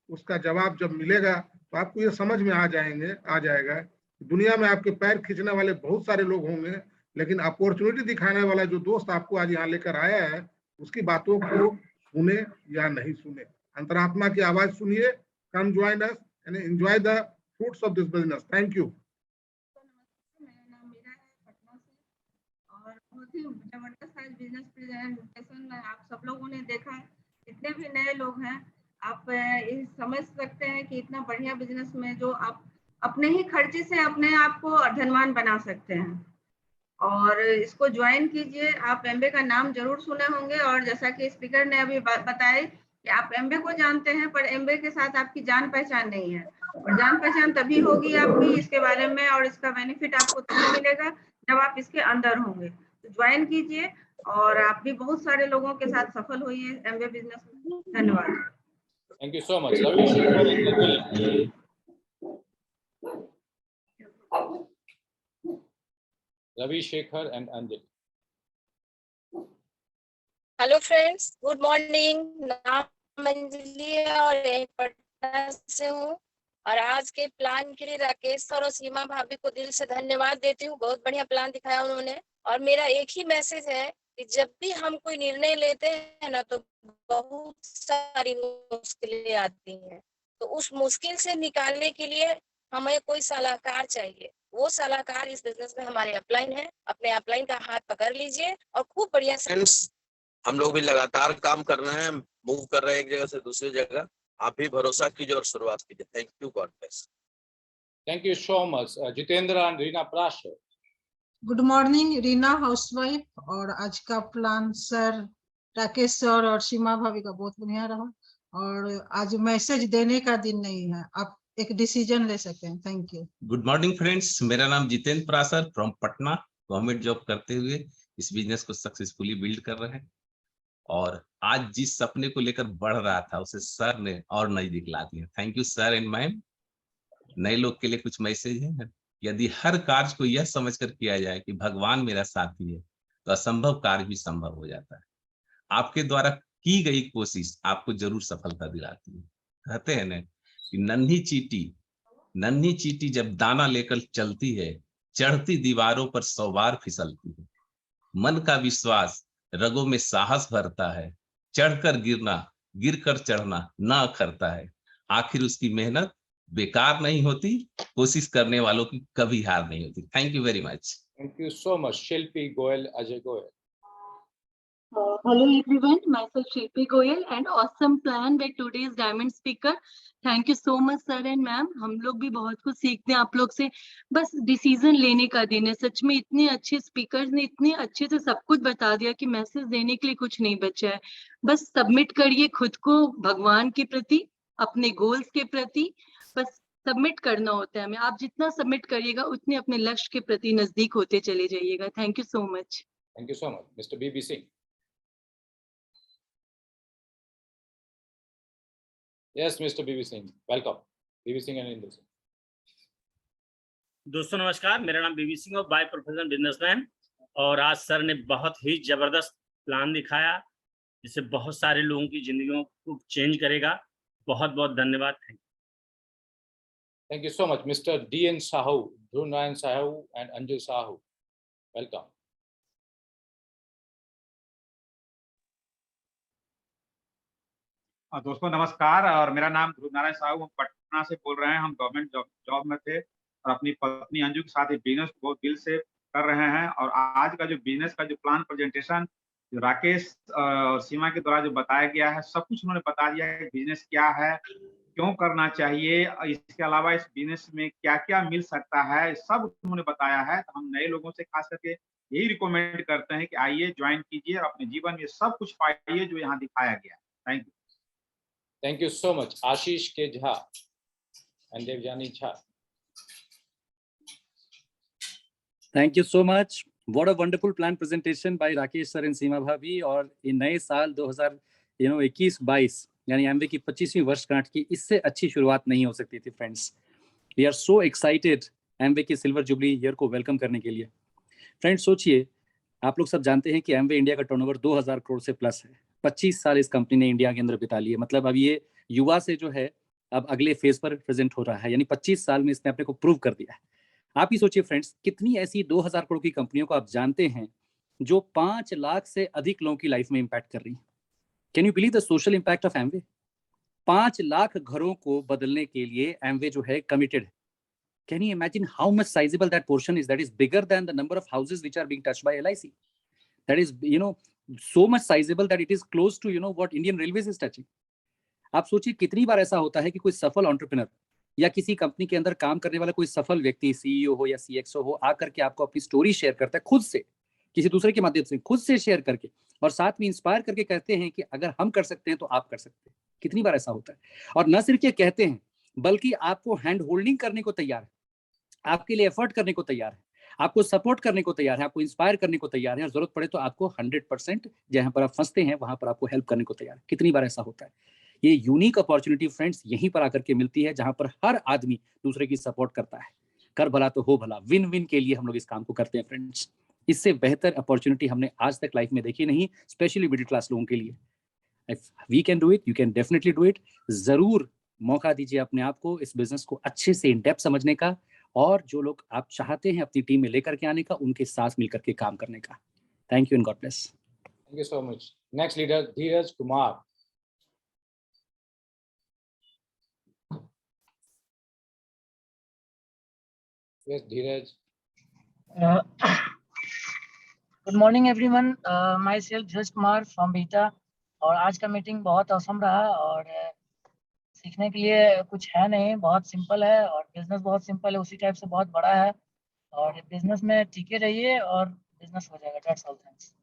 उसका जवाब जब मिलेगा तो आपको ये समझ में आ जाएगा दुनिया में आपके पैर खींचने वाले बहुत सारे लोग होंगे, लेकिन अपॉर्चुनिटी दिखाने वाला जो दोस्त आपको आज यहाँ लेकर आया है, उसकी बातों को सुने या नहीं सुने, अंतरात्मा की आवाज सुनिए। Come join us and enjoy the fruits of this business. Thank you. मेरा नाम मीरा है, पटना से, और बहुत ही जबरदस्त आज बिजनेस प्रेजेंटेशन आप सब लोगों ने देखा है। जितने भी नए लोग हैं, आप ये समझ सकते हैं कि इतना बढ़िया बिजनेस में जो आप अपने ही खर्चे से अपने आप को धनवान बना सकते हैं, और इसको ज्वाइन कीजिए। आप एमबे का नाम जरूर सुने होंगे, और जैसा कि स्पीकर ने अभी बताया कि आप एमबे को जानते हैं, पर एमबे के साथ आपकी जान पहचान नहीं है, और जान पहचान तभी होगी आपकी इसके बारे में, और इसका बेनिफिट आपको तभी मिलेगा जब आप इसके अंदर होंगे। तो ज्वाइन कीजिए और आप भी बहुत सारे लोगों के साथ सफल होइए एमबे बिजनेस में। धन्यवाद। Thank you so much. Ravi Shekhar and Anjali. Hello friends, good morning. नाम अंजलि है और पटना से हूँ, और आज के प्लान के लिए राकेश सर और सीमा भाभी को दिल से धन्यवाद देती हूँ। बहुत बढ़िया प्लान दिखाया उन्होंने। और मेरा एक ही मैसेज है कि जब भी हम कोई निर्णय लेते हैं ना, तो बहुत सारी मुश्किलें आती हैं, तो उस मुश्किल से निकालने के लिए हमें कोई सलाहकार चाहिए। वो सलाहकार इस बिजनेस में हमारे अपलाइन है। अपने अपलाइन का हाथ पकड़ लीजिए और खूब बढ़िया से। हम लोग भी लगातार काम कर रहे हैं, मूव कर रहे हैं एक जगह से दूसरी जगह। आप भी भरोसा कीजिए और शुरुआत कीजिए। Thank you, God bless. Thank you so much. Jitendra and Reena Prashar. Good morning, Reena housewife. और आज का प्लान सर, राकेश सर और सीमा भाभी का बहुत बढ़िया रहा, और आज मैसेज देने का दिन नहीं है, आप एक डिसीजन ले सकते हैं। Thank you. Good morning friends, मेरा नाम Jitendra Prasar from Patna. Government job करते हुए इस बिजनेस को सक्सेसफुली बिल्ड कर रहे हैं, और आज जिस सपने को लेकर बढ़ रहा था उसे सर ने और नजदीक ला दिया। Thank you sir and ma'am. नए लोग के लिए कुछ मैसेज है। यदि हर कार्य को यह समझकर किया जाए कि भगवान मेरा साथी है, तो असंभव कार्य भी संभव हो जाता है। आपके द्वारा की गई कोशिश आपको जरूर सफलता दिलाती है। कहते हैं ना कि नन्ही चींटी जब दाना लेकर चलती है, चढ़ती दीवारों पर 100 बार फिसलती है। मन का विश्वास रगों में साहस भरता है, चढ़कर गिरना, गिरकर चढ़ना ना करता है। आखिर उसकी मेहनत बेकार नहीं होती, कोशिश करने वालों की कभी हार नहीं होती। Thank you very much. Thank you so much. Shilpi Goel, Ajay Goel. Hello everyone, myself Shilpi Goyal and awesome plan by today's diamond speaker. Thank you so much sir and ma'am. हम लोग भी बहुत कुछ सीखते हैं आप लोग से. बस डिसीजन लेने का दिन है. सच में इतने अच्छे स्पीकर्स ने इतने अच्छे से सब कुछ बता दिया कि मैसेज देने के लिए कुछ नहीं बचा है. बस सबमिट करिए खुद को भगवान के प्रति, अपने गोल्स के प्रति. बस सबमिट करना होता है हमें. आप जितना सबमिट करिएगा उतने अपने लक्ष्य के प्रति नजदीक होते चले जाइएगा. Thank you so much. Thank you so much. Mr. BB Singh. Yes, Mr. BB Singh. Welcome. BB Singh and Indra Singh. दोस्तों नमस्कार, मेरा नाम बीबी सिंह और बाय प्रोफेशन बिजनेसमैन. और आज सर ने बहुत ही जबरदस्त प्लान दिखाया जिससे बहुत सारे लोगों की जिंदगियों को चेंज करेगा. बहुत बहुत धन्यवाद. Thank you so much. Mr. DN Sahu, Dhruv Nayan Sahu and Anjul Sahu. Welcome. दोस्तों नमस्कार और मेरा नाम ध्रुव नारायण साहू, हम पटना से बोल रहे हैं. हम गवर्नमेंट जॉब में थे और अपनी पत्नी अंजू के साथ बिजनेस बहुत दिल से कर रहे हैं. और आज का जो बिजनेस का जो प्लान प्रेजेंटेशन जो राकेश और सीमा के द्वारा जो बताया गया है, सब कुछ उन्होंने बता दिया है. बिजनेस क्या है, क्यों करना चाहिए, इसके अलावा इस बिजनेस में क्या क्या मिल सकता है, सब उन्होंने बताया है. तो हम नए लोगों से खास करके यही रिकमेंड करते हैं कि आइए ज्वाइन कीजिए और अपने जीवन में सब कुछ पाइए जो यहाँ दिखाया गया है. Thank you. Thank you so much. Ashish K. Jha and Devjani Jha. Thank you so much. What a wonderful plan presentation by Rakesh sir and Seema Bhabhi. और इन नए साल 2021-22 यानी एमवे की 25वीं वर्षगांठ की इससे अच्छी शुरुआत नहीं हो सकती थी friends. We are so excited Amway की सिल्वर जुबली ईयर को वेलकम करने के लिए. फ्रेंड्स सोचिए, आप लोग सब जानते हैं कि एमवे इंडिया का टर्नओवर 2000 करोड़ से प्लस है. 25 साल इस कंपनी ने इंडिया के अंदर बिता लिए. मतलब अब ये युवा से जो है अब अगले फेज पर प्रेजेंट हो रहा है. यानी 25 साल में इसने अपने को प्रूव कर दिया है. आप ही सोचिए फ्रेंड्स, कितनी ऐसी 2000 करोड़ की कंपनियों को आप जानते हैं जो 5 लाख से अधिक लोगों की लाइफ में इंपैक्ट कर रही है. Can you believe the social impact of Amway? 5 lakh घरों को बदलने के लिए एमवे जो है कमिटेड है. Can you imagine how much sizable that portion is? That is bigger than the number of houses which are being touched by LIC. That is so much sizable that it is close to what Indian Railways is touching. आप सोचिए कितनी बार ऐसा होता है कि कोई सफल entrepreneur या किसी कंपनी के अंदर काम करने वाला कोई सफल व्यक्ति, CEO हो या CXO हो, आकर के आपको अपनी स्टोरी शेयर करता है खुद से, किसी दूसरे के माध्यम से खुद से शेयर करके, और साथ में इंस्पायर करके कहते हैं कि अगर हम कर सकते हैं तो आप कर सकते हैं. कितनी बार ऐसा होता है. और न सिर्फ ये कहते हैं बल्कि आपको हैंड होल्डिंग करने को तैयार है, आपके लिए एफर्ट करने को तैयार है, आपको सपोर्ट करने को तैयार है, आपको इंस्पायर करने को तैयार है, और जरूरत पड़े तो आपको 100% जहां पर आप फंसते हैं वहां पर आपको हेल्प करने को तैयार है. कितनी बार ऐसा होता है. ये यूनिक अपॉर्चुनिटी फ्रेंड्स यहीं पर आकर के मिलती है जहां पर हर आदमी दूसरे की सपोर्ट करता है. कर भला तो हो भला, विन विन के लिए हम लोग इस काम को करते हैं फ्रेंड्स. इससे बेहतर अपॉर्चुनिटी हमने आज तक लाइफ में देखी नहीं, स्पेशली मिडिल क्लास लोगों के लिए. If we can do it, you can definitely do it. जरूर मौका दीजिए अपने आप को इस बिजनेस को अच्छे से इन डेप्थ समझने का, और जो लोग आप चाहते हैं अपनी टीम में लेकर के आने का, उनके साथ मिलकर के काम करने का. Thank you and God bless. Thank you so much. Next leader, Dheeraj Kumar. Yes, Dheeraj. Good morning everyone. My self Dheeraj Kumar from beta. और आज का मीटिंग बहुत औसम रहा और सीखने के लिए कुछ है नहीं, बहुत सिंपल है और बिजनेस बहुत सिंपल है, उसी टाइप से बहुत बड़ा है. और बिजनेस में टिके रहिए और बिजनेस हो जाएगा. That's all. Thanks.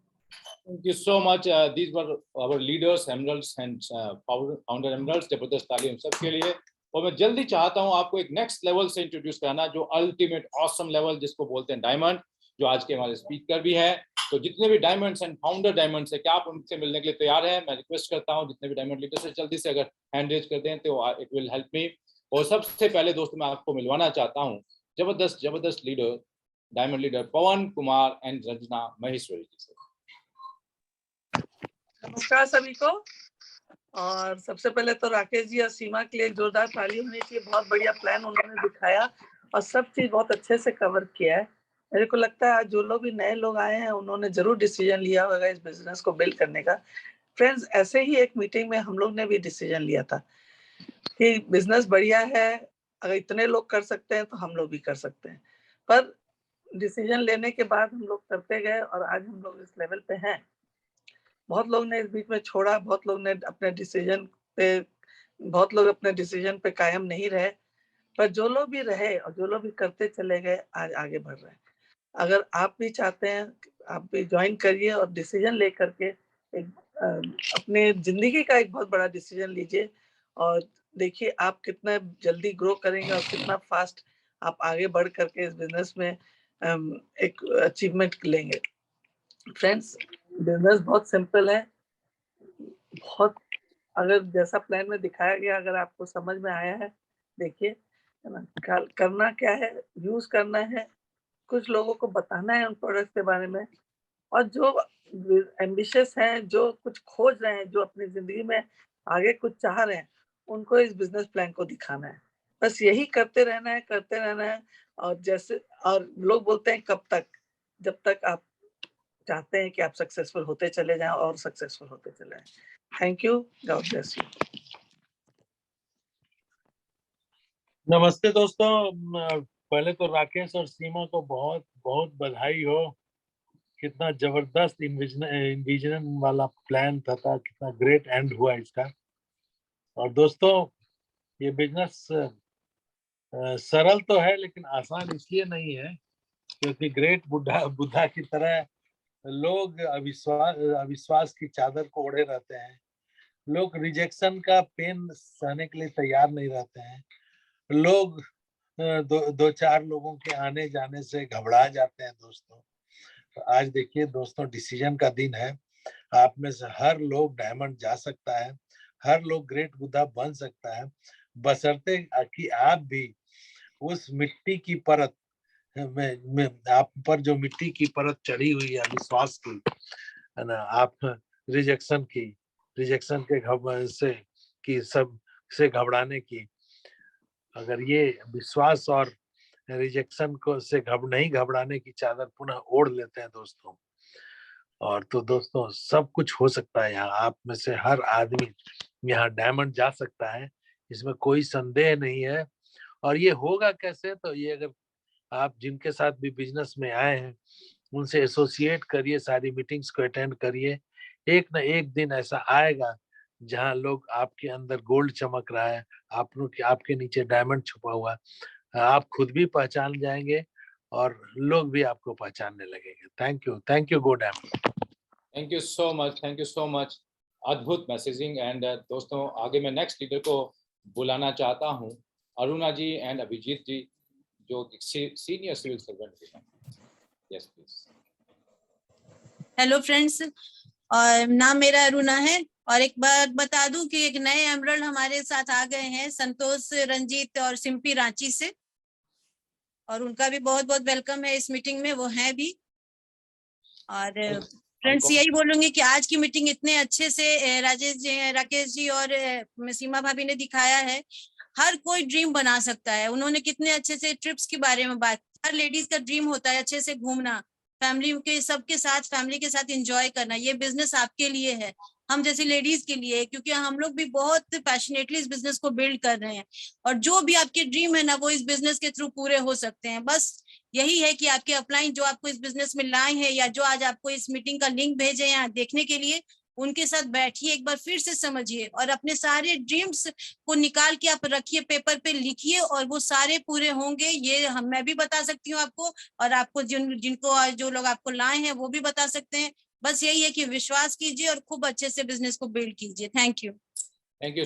Thank you so much. These were our leaders, Emeralds and founder Emeralds. जबरदस्त ताली हम सब के लिए. और मैं जल्दी चाहता हूं आपको एक नेक्स्ट लेवल से इंट्रोड्यूस कराना, जो अल्टीमेट ऑसम लेवल जिसको बोलते हैं डायमंड, जो आज के हमारे स्पीकर भी हैं. तो जितने भी डायमंड्स एंड फाउंडर डायमंड्स है, क्या आप उनसे मिलने के लिए तैयार हैं? मैं रिक्वेस्ट करता हूं जितने भी डायमंड लीडर्स है जल्दी से अगर हैंड रेज कर दें तो इट विल हेल्प मी. और सबसे पहले दोस्तों मैं आपको मिलवाना चाहता हूं जबरदस्त leader, diamond leader Pawan Kumar and Ranjana Maheshwari ji से. नमस्कार सभी को. और सबसे पहले तो राकेश जी और सीमा के लिए जोरदार ताली होनी चाहिए. बहुत बढ़िया प्लान उन्होंने दिखाया और सब चीज बहुत अच्छे से कवर किया है. मेरे को लगता है आज जो लोग भी नए लोग आए हैं उन्होंने जरूर डिसीजन लिया होगा इस बिजनेस को बिल्ड करने का. फ्रेंड्स, ऐसे ही एक मीटिंग में हम लोग ने भी डिसीजन लिया था कि बिजनेस बढ़िया है, अगर इतने लोग कर सकते हैं तो हम लोग भी कर सकते हैं. पर डिसीजन लेने के बाद हम लोग करते गए और आज हम लोग इस लेवल पे हैं। बहुत लोग ने इस बीच में छोड़ा, बहुत लोग ने अपने डिसीजन पे कायम नहीं रहे, पर जो लोग भी रहे और जो लोग भी करते चले गए आज आगे बढ़ रहे हैं। अगर आप भी चाहते हैं, आप भी ज्वाइन करिए और डिसीजन ले करके एक अपने जिंदगी का एक बहुत बड़ा डिसीजन लीजिए और देखिए आप कितना जल्दी ग्रो करेंगे और कितना फास्ट आप आगे बढ़ करके इस बिजनेस में एक अचीवमेंट लेंगे। फ्रेंड्स, बिजनेस बहुत सिंपल है, बहुत अगर जैसा प्लान में दिखाया गया अगर आपको समझ में आया है, देखिए है ना, करना क्या है, यूज करना है, कुछ लोगों को बताना है उन प्रोडक्ट्स के बारे में, और जो एम्बिशियस हैं, जो कुछ खोज रहे हैं, जो अपनी जिंदगी में आगे कुछ चाह रहे हैं, उनको इस बिजनेस प्लान को दिखाना है। बस यही करते रहना है और और लोग बोलते हैं कब तक, जब तक आप चाहते हैं कि आप सक्सेसफुल होते चले जाएं और सक्सेसफुल होते चले जाएं। Thank you, God bless you. नमस्ते दोस्तों, पहले तो राकेश और सीमा को बहुत बहुत बधाई हो। कितना जबरदस्त इन्विजन वाला प्लान था, कितना ग्रेट एंड हुआ इसका। और दोस्तों, ये बिजनेस सरल तो है लेकिन आसान इसलिए नहीं है क्योंकि ग्रेट बुद्धा की तरह लोग अविश्वास की चादर को ओढ़े रहते हैं। लोग रिजेक्शन का पेन सहने के लिए तैयार नहीं रहते हैं। लोग दो चार लोगों के आने जाने से घबरा जाते हैं दोस्तों। तो आज देखिए दोस्तों, डिसीजन का दिन है। आप में से हर लोग डायमंड जा सकता है, हर लोग ग्रेट बुद्धा बन सकता है, बशर्ते कि आप भी उस मिट्टी की परत में आप पर जो मिट्टी की परत चढ़ी हुई है विश्वास की, है ना, आप रिजेक्शन के सब से घबराने की, अगर ये विश्वास और रिजेक्शन को से नहीं घबराने की चादर पुनः ओढ़ लेते हैं दोस्तों, और तो दोस्तों सब कुछ हो सकता है। यहाँ आप में से हर आदमी यहाँ डायमंड जा सकता है, इसमें कोई संदेह नहीं है। और ये होगा कैसे, तो ये अगर आप जिनके साथ भी बिजनेस में आए हैं उनसे एसोसिएट करिए, सारी मीटिंग्स को अटेंड करिए। एक ना एक दिन ऐसा आएगा जहां लोग आपके अंदर गोल्ड चमक रहा है, आपके नीचे डायमंड छुपा हुआ है, आप खुद भी पहचान जाएंगे और लोग भी आपको पहचानने लगेंगे। Thank you go diamond. Thank you so much, अद्भुत मैसेजिंग। एंड दोस्तों, आगे मैं नेक्स्ट लीडर को बुलाना चाहता हूँ, अरुणा जी एंड अभिजीत जी, जो सीनियर सिविल सर्वेंट हैं। Yes please. हेलो फ्रेंड्स, और नाम मेरा अरुणा है। और एक बात बता दूं कि एक नए एमरल्ड हमारे साथ आ गए हैं, संतोष रंजीत और सिंपी रांची से, और उनका भी बहुत बहुत वेलकम है इस मीटिंग में, वो हैं भी। और फ्रेंड्स, यही बोलूंगी कि आज की मीटिंग इतने अच्छे से राकेश जी और सीमा भाभी ने दिखाया है। हर कोई ड्रीम बना सकता है। उन्होंने कितने अच्छे से ट्रिप्स के बारे में बात, हर लेडीज का ड्रीम होता है अच्छे से घूमना, फैमिली के साथ एंजॉय करना। ये बिजनेस आपके लिए है, हम जैसी लेडीज के लिए, क्योंकि हम लोग भी बहुत पैशनेटली इस बिजनेस को बिल्ड कर रहे हैं। और जो भी आपके ड्रीम है ना, वो इस बिजनेस के थ्रू पूरे हो सकते हैं। बस यही है कि आपके अपलाइन जो आपको इस बिजनेस में लाए हैं, या जो आज आपको इस मीटिंग का लिंक भेजे हैं देखने के लिए, उनके साथ बैठिए, एक बार फिर से समझिए और अपने सारे ड्रीम्स को निकाल के आप रखिए, पेपर पे लिखिए, और वो सारे पूरे होंगे। ये मैं भी बता सकती हूँ आपको, और आपको जो लोग आपको लाए हैं वो भी बता सकते हैं। बस यही है कि विश्वास कीजिए और खूब अच्छे से बिजनेस को बिल्ड कीजिए। Thank you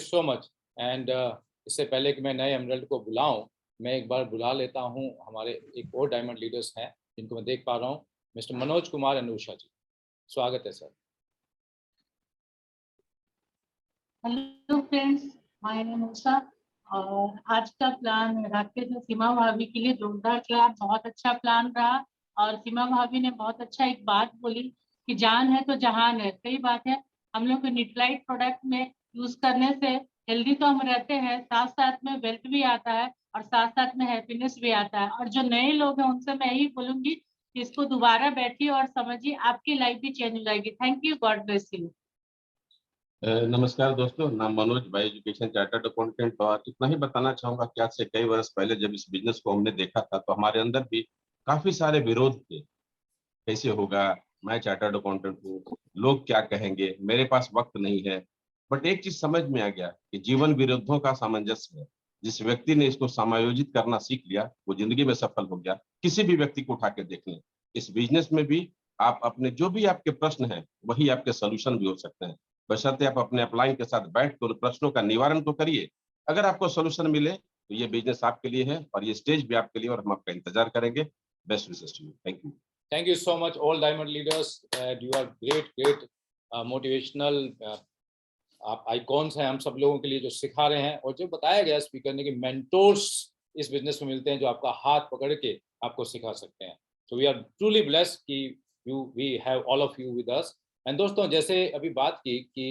so much. And इससे पहले कि मैं नए एमरल्ड को बुलाऊं, मैं एक बार बुला लेता हूं हमारे एक और डायमंड लीडर्स हैं जिनको मैं देख पा रहा हूं, मिस्टर मनोज कुमार अनुषा जी। स्वागत है sir. Hello friends, my name Usha. और आज का प्लान राकेश और सीमा भाभी के लिए जोरदार क्लास, बहुत अच्छा प्लान रहा। और सीमा भाभी ने बहुत अच्छा एक बात बोली कि जान है तो जहान है। सही बात है, हम लोग को न्यूट्राइट प्रोडक्ट में यूज करने से हेल्दी तो हम रहते हैं, साथ साथ में वेल्थ भी आता है और साथ साथ में हैप्पीनेस भी आता है। और जो नए लोग हैं उनसे मैं यही बोलूंगी कि इसको दोबारा बैठिए और समझिए, आपकी लाइफ भी चेंज हो जाएगी। Thank you, God bless you. नमस्कार दोस्तों, नाम Manoj, bye education chartered accountant. और इतना ही बताना चाहूंगा कि आज से कई वर्ष पहले जब इस बिजनेस को हमने देखा था तो हमारे अंदर भी काफी सारे विरोध थे, कैसे होगा, मैं चार्टर्ड अकाउंटेंट हूँ, लोग क्या कहेंगे, मेरे पास वक्त नहीं है। बट एक चीज समझ में आ गया कि जीवन विरोधों का सामंजस्य है। जिस व्यक्ति ने इसको समायोजित करना सीख लिया वो जिंदगी में सफल हो गया। किसी भी व्यक्ति को उठा के देख लें, इस बिजनेस में भी आप अपने जो भी आपके प्रश्न हैं वही आपके सोल्यूशन भी हो सकते हैं, बशर्ते आप अपने अपलाइन के साथ बैठ कर प्रश्नों का निवारण तो करिए। अगर आपको सोल्यूशन मिले तो ये बिजनेस आपके लिए है और ये स्टेज भी आपके लिए, और हम आपका इंतजार करेंगे। Best wishes to you. Thank you. Thank you so much, all diamond leaders. You are great motivational आप आइकॉन्स हैं हम सब लोगों के लिए, जो सिखा रहे हैं। और जो बताया गया स्पीकर ने कि मेंटोर्स इस बिजनेस में मिलते हैं जो आपका हाथ पकड़ के आपको सिखा सकते हैं। So we are truly blessed कि we have all of you with us. And दोस्तों, जैसे अभी बात की कि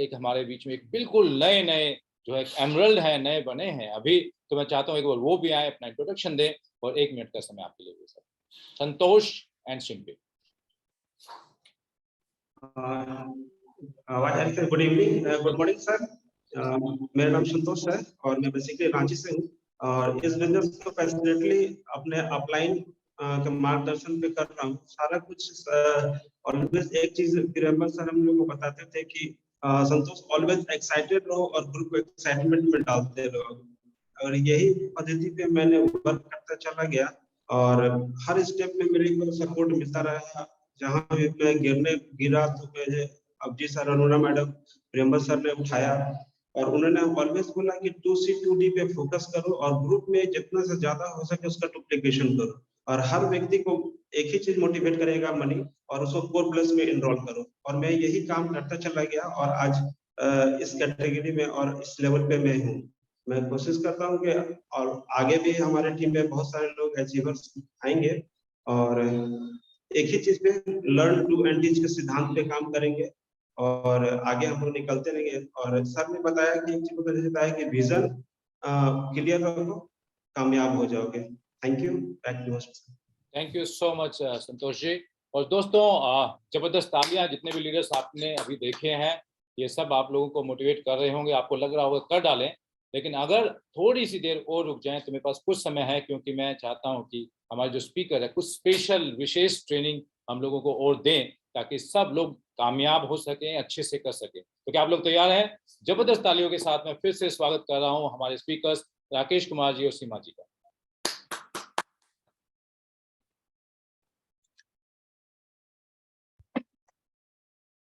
एक हमारे बीच में एक बिल्कुल नए जो है एमरल्ड हैं, नए बने हैं अभी, तो मैं चाहता हूँ एक बार वो भी आए, अपना इंट्रोडक्शन दें और 1 मिनट का समय आपके लिए दे। Santosh and Simpi. Good evening, good morning sir. मेरा नाम संतोष है और मैं बेसिकली रांची से हूँ और इस बिजनेस को पैशनेटली अपने अपलाइन के मार्गदर्शन पे कर रहा हूँ सारा कुछ। ऑलवेज एक चीज प्रियंबल सर हम लोग को बताते थे कि संतोष ऑलवेज एक्साइटेड रहो और ग्रुप को एक्साइटमेंट में डालते रहो, और यही पद्धति पे मैंने वर्क करता चला गया और हर स्टेप में मेरे को सपोर्ट मिलता रहा। जहाँ भी मैं गिरा तो मुझे अवजी सर, अनुरा मैडम, प्रियंबल सर ने उठाया और उन्होंने ऑलवेज बोला कि 2C 2D पे फोकस करो और ग्रुप में जितना से ज्यादा हो सके उसका डुप्लीकेशन करो, और हर व्यक्ति को एक ही चीज मोटिवेट करेगा, मनी, और उसको कोर प्लस में इनरोल करो। और मैं यही काम करता चला गया और आज इस कैटेगरी में और इस लेवल पे मैं हूँ। मैं कोशिश करता हूँ कि और आगे भी हमारे टीम में बहुत सारे लोग अचीवर्स आएंगे और एक ही चीज पे लर्न टू एंड टीच के सिद्धांत पे काम करेंगे और आगे हम लोग निकलते रहेंगे। और सर ने बताया कि एक चीज मुझे बताया कि विजन क्लियर रखो, कामयाब हो जाओगे। Thank you. Thank you so much Santosh ji. और दोस्तों, जबरदस्त तालियां। जितने भी लीडर्स आपने अभी देखे हैं ये सब आप लोगों को मोटिवेट कर रहे होंगे। आपको लग रहा होगा कर डालें, लेकिन अगर थोड़ी सी देर और रुक जाएं तो मेरे पास कुछ समय है, क्योंकि मैं चाहता हूं कि हमारे जो स्पीकर है कुछ स्पेशल विशेष ट्रेनिंग हम लोगों को और दें ताकि सब लोग कामयाब हो सकें, अच्छे से कर सकें। तो क्या आप लोग तैयार हैं? जबरदस्त तालियों के साथ मैं फिर से स्वागत कर रहा हूं हमारे स्पीकर्स राकेश कुमार जी और सीमा जी का।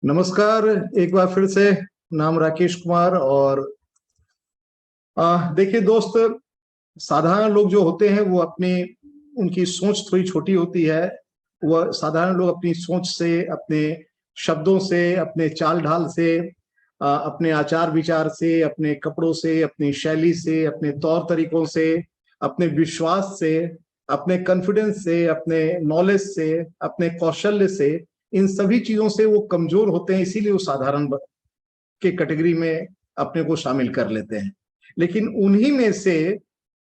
नमस्कार, एक बार फिर से नाम राकेश कुमार। और देखिए दोस्त, साधारण लोग जो होते हैं वो उनकी सोच थोड़ी छोटी होती है। वह साधारण लोग अपनी सोच से, अपने शब्दों से, अपने चाल ढाल से, अपने आचार विचार से, अपने कपड़ों से, अपनी शैली से, अपने तौर तरीकों से, अपने विश्वास से, अपने कॉन्फिडेंस से, अपने नॉलेज से, अपने कौशल्य से, इन सभी चीजों से वो कमजोर होते हैं। इसीलिए वो साधारण के कैटेगरी में अपने को शामिल कर लेते हैं। लेकिन उन्हीं में से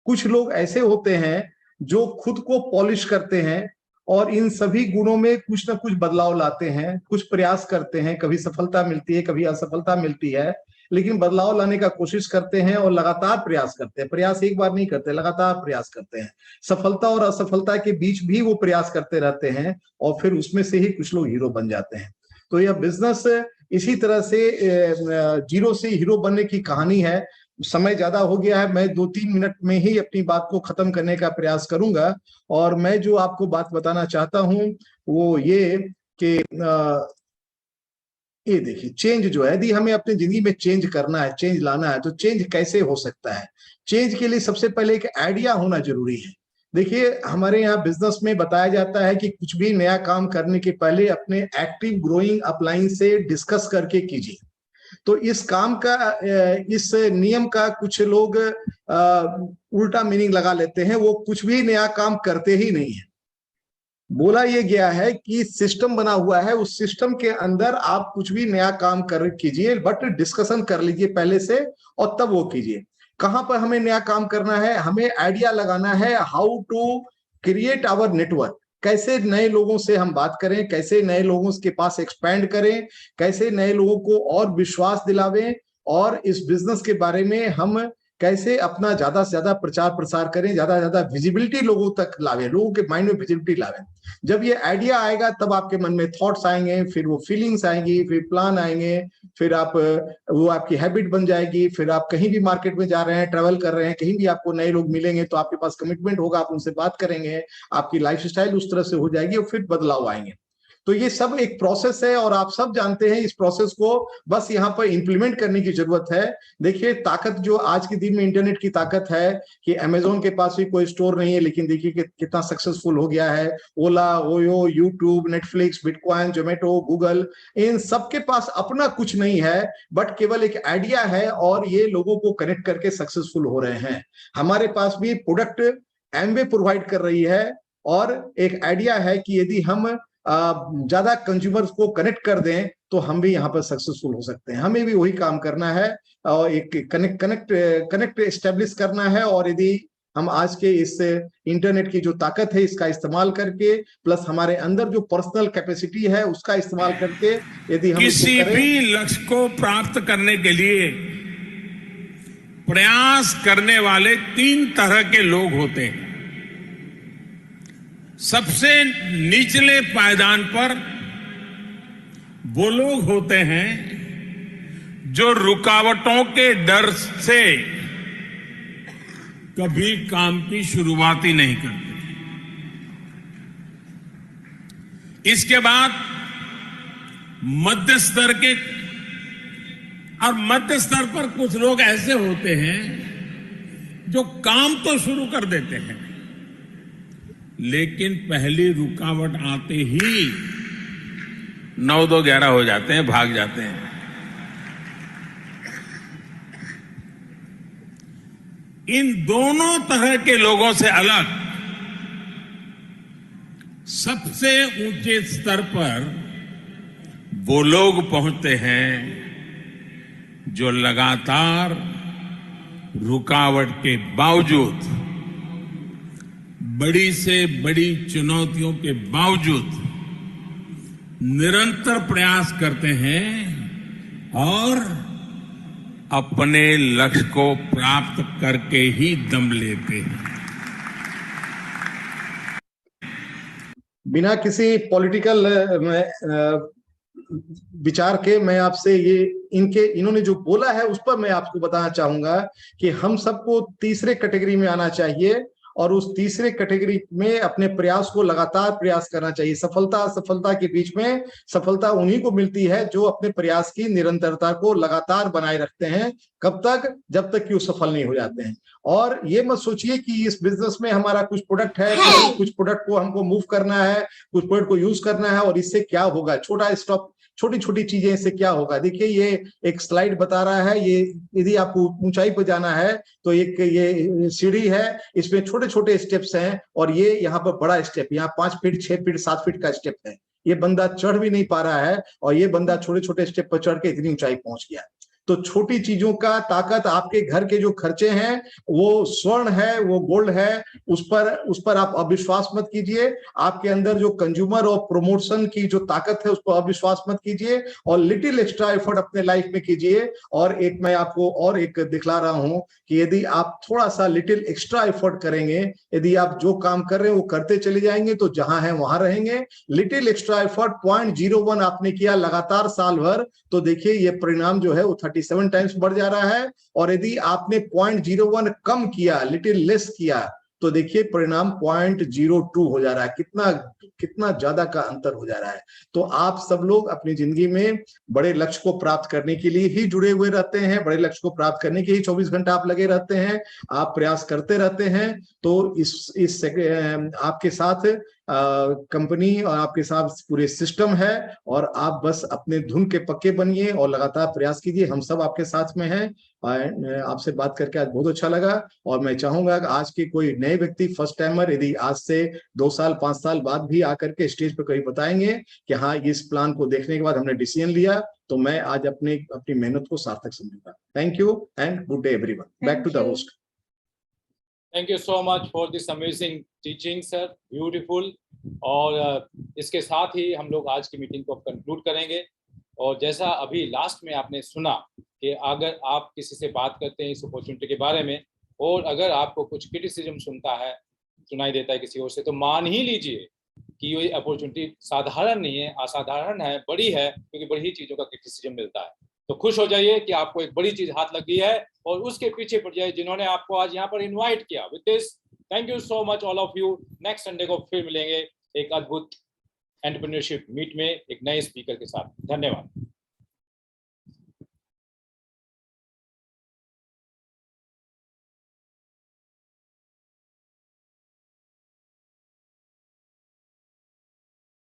कुछ लोग ऐसे होते हैं जो खुद को पॉलिश करते हैं और इन सभी गुणों में कुछ ना कुछ बदलाव लाते हैं, कुछ प्रयास करते हैं। कभी सफलता मिलती है, कभी असफलता मिलती है, लेकिन बदलाव लाने का कोशिश करते हैं और लगातार प्रयास करते हैं। प्रयास एक बार नहीं करते, लगातार प्रयास करते हैं। सफलता और असफलता के बीच भी वो प्रयास करते रहते हैं और फिर उसमें से ही कुछ लोग हीरो बन जाते हैं। तो यह बिजनेस इसी तरह से जीरो से हीरो बनने की कहानी है। समय ज्यादा हो गया है, मैं 2-3 मिनट में ही अपनी बात को खत्म करने का प्रयास करूंगा। और मैं जो आपको बात बताना चाहता हूं वो ये कि ये देखिए, चेंज जो है, यदि हमें अपनी जिंदगी में चेंज करना है, चेंज लाना है, तो चेंज कैसे हो सकता है? चेंज के लिए सबसे पहले एक आइडिया होना जरूरी है। देखिए, हमारे यहाँ बिजनेस में बताया जाता है कि कुछ भी नया काम करने के पहले अपने एक्टिव ग्रोइंग अपलाइन से डिस्कस करके कीजिए। तो इस काम का, इस नियम का कुछ लोग उल्टा मीनिंग लगा लेते हैं। वो कुछ भी नया काम करते ही नहीं है। बोला यह गया है कि सिस्टम बना हुआ है, उस सिस्टम के अंदर आप कुछ भी नया काम कर कीजिए, बट डिस्कशन कर लीजिए पहले से और तब वो कीजिए। कहां पर हमें नया काम करना है? हमें आइडिया लगाना है how to create our network. कैसे नए लोगों से हम बात करें, कैसे नए लोगों के पास एक्सपैंड करें, कैसे नए लोगों को और विश्वास दिलावें और इस बिजनेस के बारे में हम कैसे अपना ज्यादा से ज्यादा प्रचार प्रसार करें, ज्यादा से ज्यादा विजिबिलिटी लोगों तक लावे, लोगों के माइंड में विजिबिलिटी लावे। जब ये आइडिया आएगा तब आपके मन में थॉट्स आएंगे, फिर वो फीलिंग्स आएंगी, फिर प्लान आएंगे, फिर आप वो आपकी हैबिट बन जाएगी। फिर आप कहीं भी मार्केट में जा रहे हैं, ट्रैवल कर रहे हैं, कहीं भी आपको नए लोग मिलेंगे तो आपके पास कमिटमेंट होगा, आप उनसे बात करेंगे, आपकी लाइफस्टाइल उस तरह से हो जाएगी और फिर बदलाव आएंगे। तो ये सब एक प्रोसेस है और आप सब जानते हैं इस प्रोसेस को बस यहाँ पर इंप्लीमेंट करने की जरूरत है। देखिए ताकत जो आज के दिन में इंटरनेट की ताकत है कि अमेजोन के पास भी कोई स्टोर नहीं है, लेकिन देखिए कि कितना सक्सेसफुल हो गया है। Ola, Oyo, YouTube, Netflix, bitcoin, Zomato, Google, इन सबके पास अपना कुछ नहीं है, बट केवल एक आइडिया है और ये लोगों को कनेक्ट करके सक्सेसफुल हो रहे हैं। हमारे पास भी प्रोडक्ट एमवे प्रोवाइड कर रही है और एक आइडिया है कि यदि हम ज्यादा कंज्यूमर्स को कनेक्ट कर दें तो हम भी यहाँ पर सक्सेसफुल हो सकते हैं। हमें भी वही काम करना है और एक कनेक्ट एस्टेब्लिश करना है। और यदि हम आज के इस इंटरनेट की जो ताकत है इसका इस्तेमाल करके, प्लस हमारे अंदर जो पर्सनल कैपेसिटी है उसका इस्तेमाल करके यदि हम किसी भी लक्ष्य को प्राप्त करने के लिए प्रयास करने वाले 3 तरह के लोग होते हैं। सबसे निचले पायदान पर वो लोग होते हैं जो रुकावटों के डर से कभी काम की शुरुआत ही नहीं करते। इसके बाद मध्य स्तर के, और मध्य स्तर पर कुछ लोग ऐसे होते हैं जो काम तो शुरू कर देते हैं लेकिन पहली रुकावट आते ही 9, 2, 11 हो जाते हैं, भाग जाते हैं। इन दोनों तरह के लोगों से अलग सबसे ऊंचे स्तर पर वो लोग पहुंचते हैं जो लगातार रुकावट के बावजूद, बड़ी से बड़ी चुनौतियों के बावजूद निरंतर प्रयास करते हैं और अपने लक्ष्य को प्राप्त करके ही दम लेते हैं। बिना किसी पॉलिटिकल विचार के मैं आपसे ये इन्होंने जो बोला है उस पर मैं आपको बताना चाहूंगा कि हम सबको तीसरे कैटेगरी में आना चाहिए और उस तीसरे कैटेगरी में अपने प्रयास को लगातार प्रयास करना चाहिए। सफलता के बीच में सफलता उन्हीं को मिलती है जो अपने प्रयास की निरंतरता को लगातार बनाए रखते हैं। कब तक? जब तक कि वो सफल नहीं हो जाते हैं। और ये मत सोचिए कि इस बिजनेस में हमारा कुछ प्रोडक्ट है, कुछ प्रोडक्ट को हमको मूव करना है, कुछ प्रोडक्ट को यूज करना है और इससे क्या होगा, छोटी छोटी चीजें इससे क्या होगा। देखिए ये एक स्लाइड बता रहा है, ये यदि आपको ऊंचाई पर जाना है तो एक ये सीढ़ी है, इसमें छोटे छोटे स्टेप्स हैं और ये यहाँ पर बड़ा स्टेप, यहाँ 5 फीट 6 फीट 7 फीट का स्टेप है। ये बंदा चढ़ भी नहीं पा रहा है और ये बंदा छोटे छोटे स्टेप पर चढ़ के इतनी ऊंचाई पहुंच गया। तो छोटी चीजों का ताकत, आपके घर के जो खर्चे हैं वो स्वर्ण है, वो गोल्ड है, उस पर आप अविश्वास मत कीजिए। आपके अंदर जो कंज्यूमर और प्रमोशन की जो ताकत है उस पर अविश्वास मत कीजिए और लिटिल एक्स्ट्रा एफर्ट अपने लाइफ में कीजिए। और एक मैं आपको और एक दिखला रहा हूं कि यदि आप थोड़ा सा लिटिल एक्स्ट्रा एफर्ट करेंगे, यदि आप जो काम कर रहे हैं वो करते चले जाएंगे तो जहां है वहां रहेंगे। लिटिल एक्स्ट्रा एफर्ट 0.01 आपने किया लगातार साल भर, तो देखिए ये परिणाम जो है वो 37 टाइम्स बढ़ जा रहा है। और यदि आपने 0.01 कम किया, लिटिल लेस किया, तो देखिए परिणाम 0.02 हो जा रहा है। कितना ज्यादा का अंतर हो जा रहा है। तो आप सब लोग अपनी जिंदगी में बड़े लक्ष्य को प्राप्त करने के लिए ही जुड़े हुए रहते हैं, बड़े लक्ष्य को प्राप्त करने के ही 24 घंटा आप लगे रहते हैं, आप प्रयास करते रहते हैं। तो इस आपके साथ कंपनी और आपके साथ पूरे सिस्टम है और आप बस अपने धुन के पक्के बनिए और लगातार प्रयास कीजिए। हम सब आपके साथ में हैं। आपसे बात करके आज बहुत अच्छा लगा और मैं चाहूंगा कि आज के कोई नए व्यक्ति, फर्स्ट टाइमर, यदि आज से 2 साल 5 साल बाद भी आकर के स्टेज पर कहीं बताएंगे कि हाँ इस प्लान को देखने के बाद हमने डिसीजन लिया, तो मैं आज अपनी मेहनत को सार्थक समझूंगा। Thank you and good day everyone. Back to the host. Thank you so much for this amazing teaching sir, beautiful. और इसके साथ ही हम लोग आज की मीटिंग को कंक्लूड करेंगे। और जैसा अभी लास्ट में आपने सुना कि अगर आप किसी से बात करते हैं इस अपॉर्चुनिटी के बारे में और अगर आपको कुछ क्रिटिसिज्म सुनाई देता है किसी और से, तो मान ही लीजिए कि ये अपॉर्चुनिटी साधारण नहीं है, असाधारण है, बड़ी है, क्योंकि बड़ी ही चीजों का क्रिटिसिज्म मिलता है। तो खुश हो जाइए कि आपको एक बड़ी चीज हाथ लग गई है और उसके पीछे पड़ जाइए जिन्होंने आपको आज यहाँ पर इन्वाइट किया। With this thank you so much all of you. Next Sunday को फिर मिलेंगे एक अद्भुत एंटरप्रेन्योरशिप मीट में एक नए स्पीकर के साथ। धन्यवाद।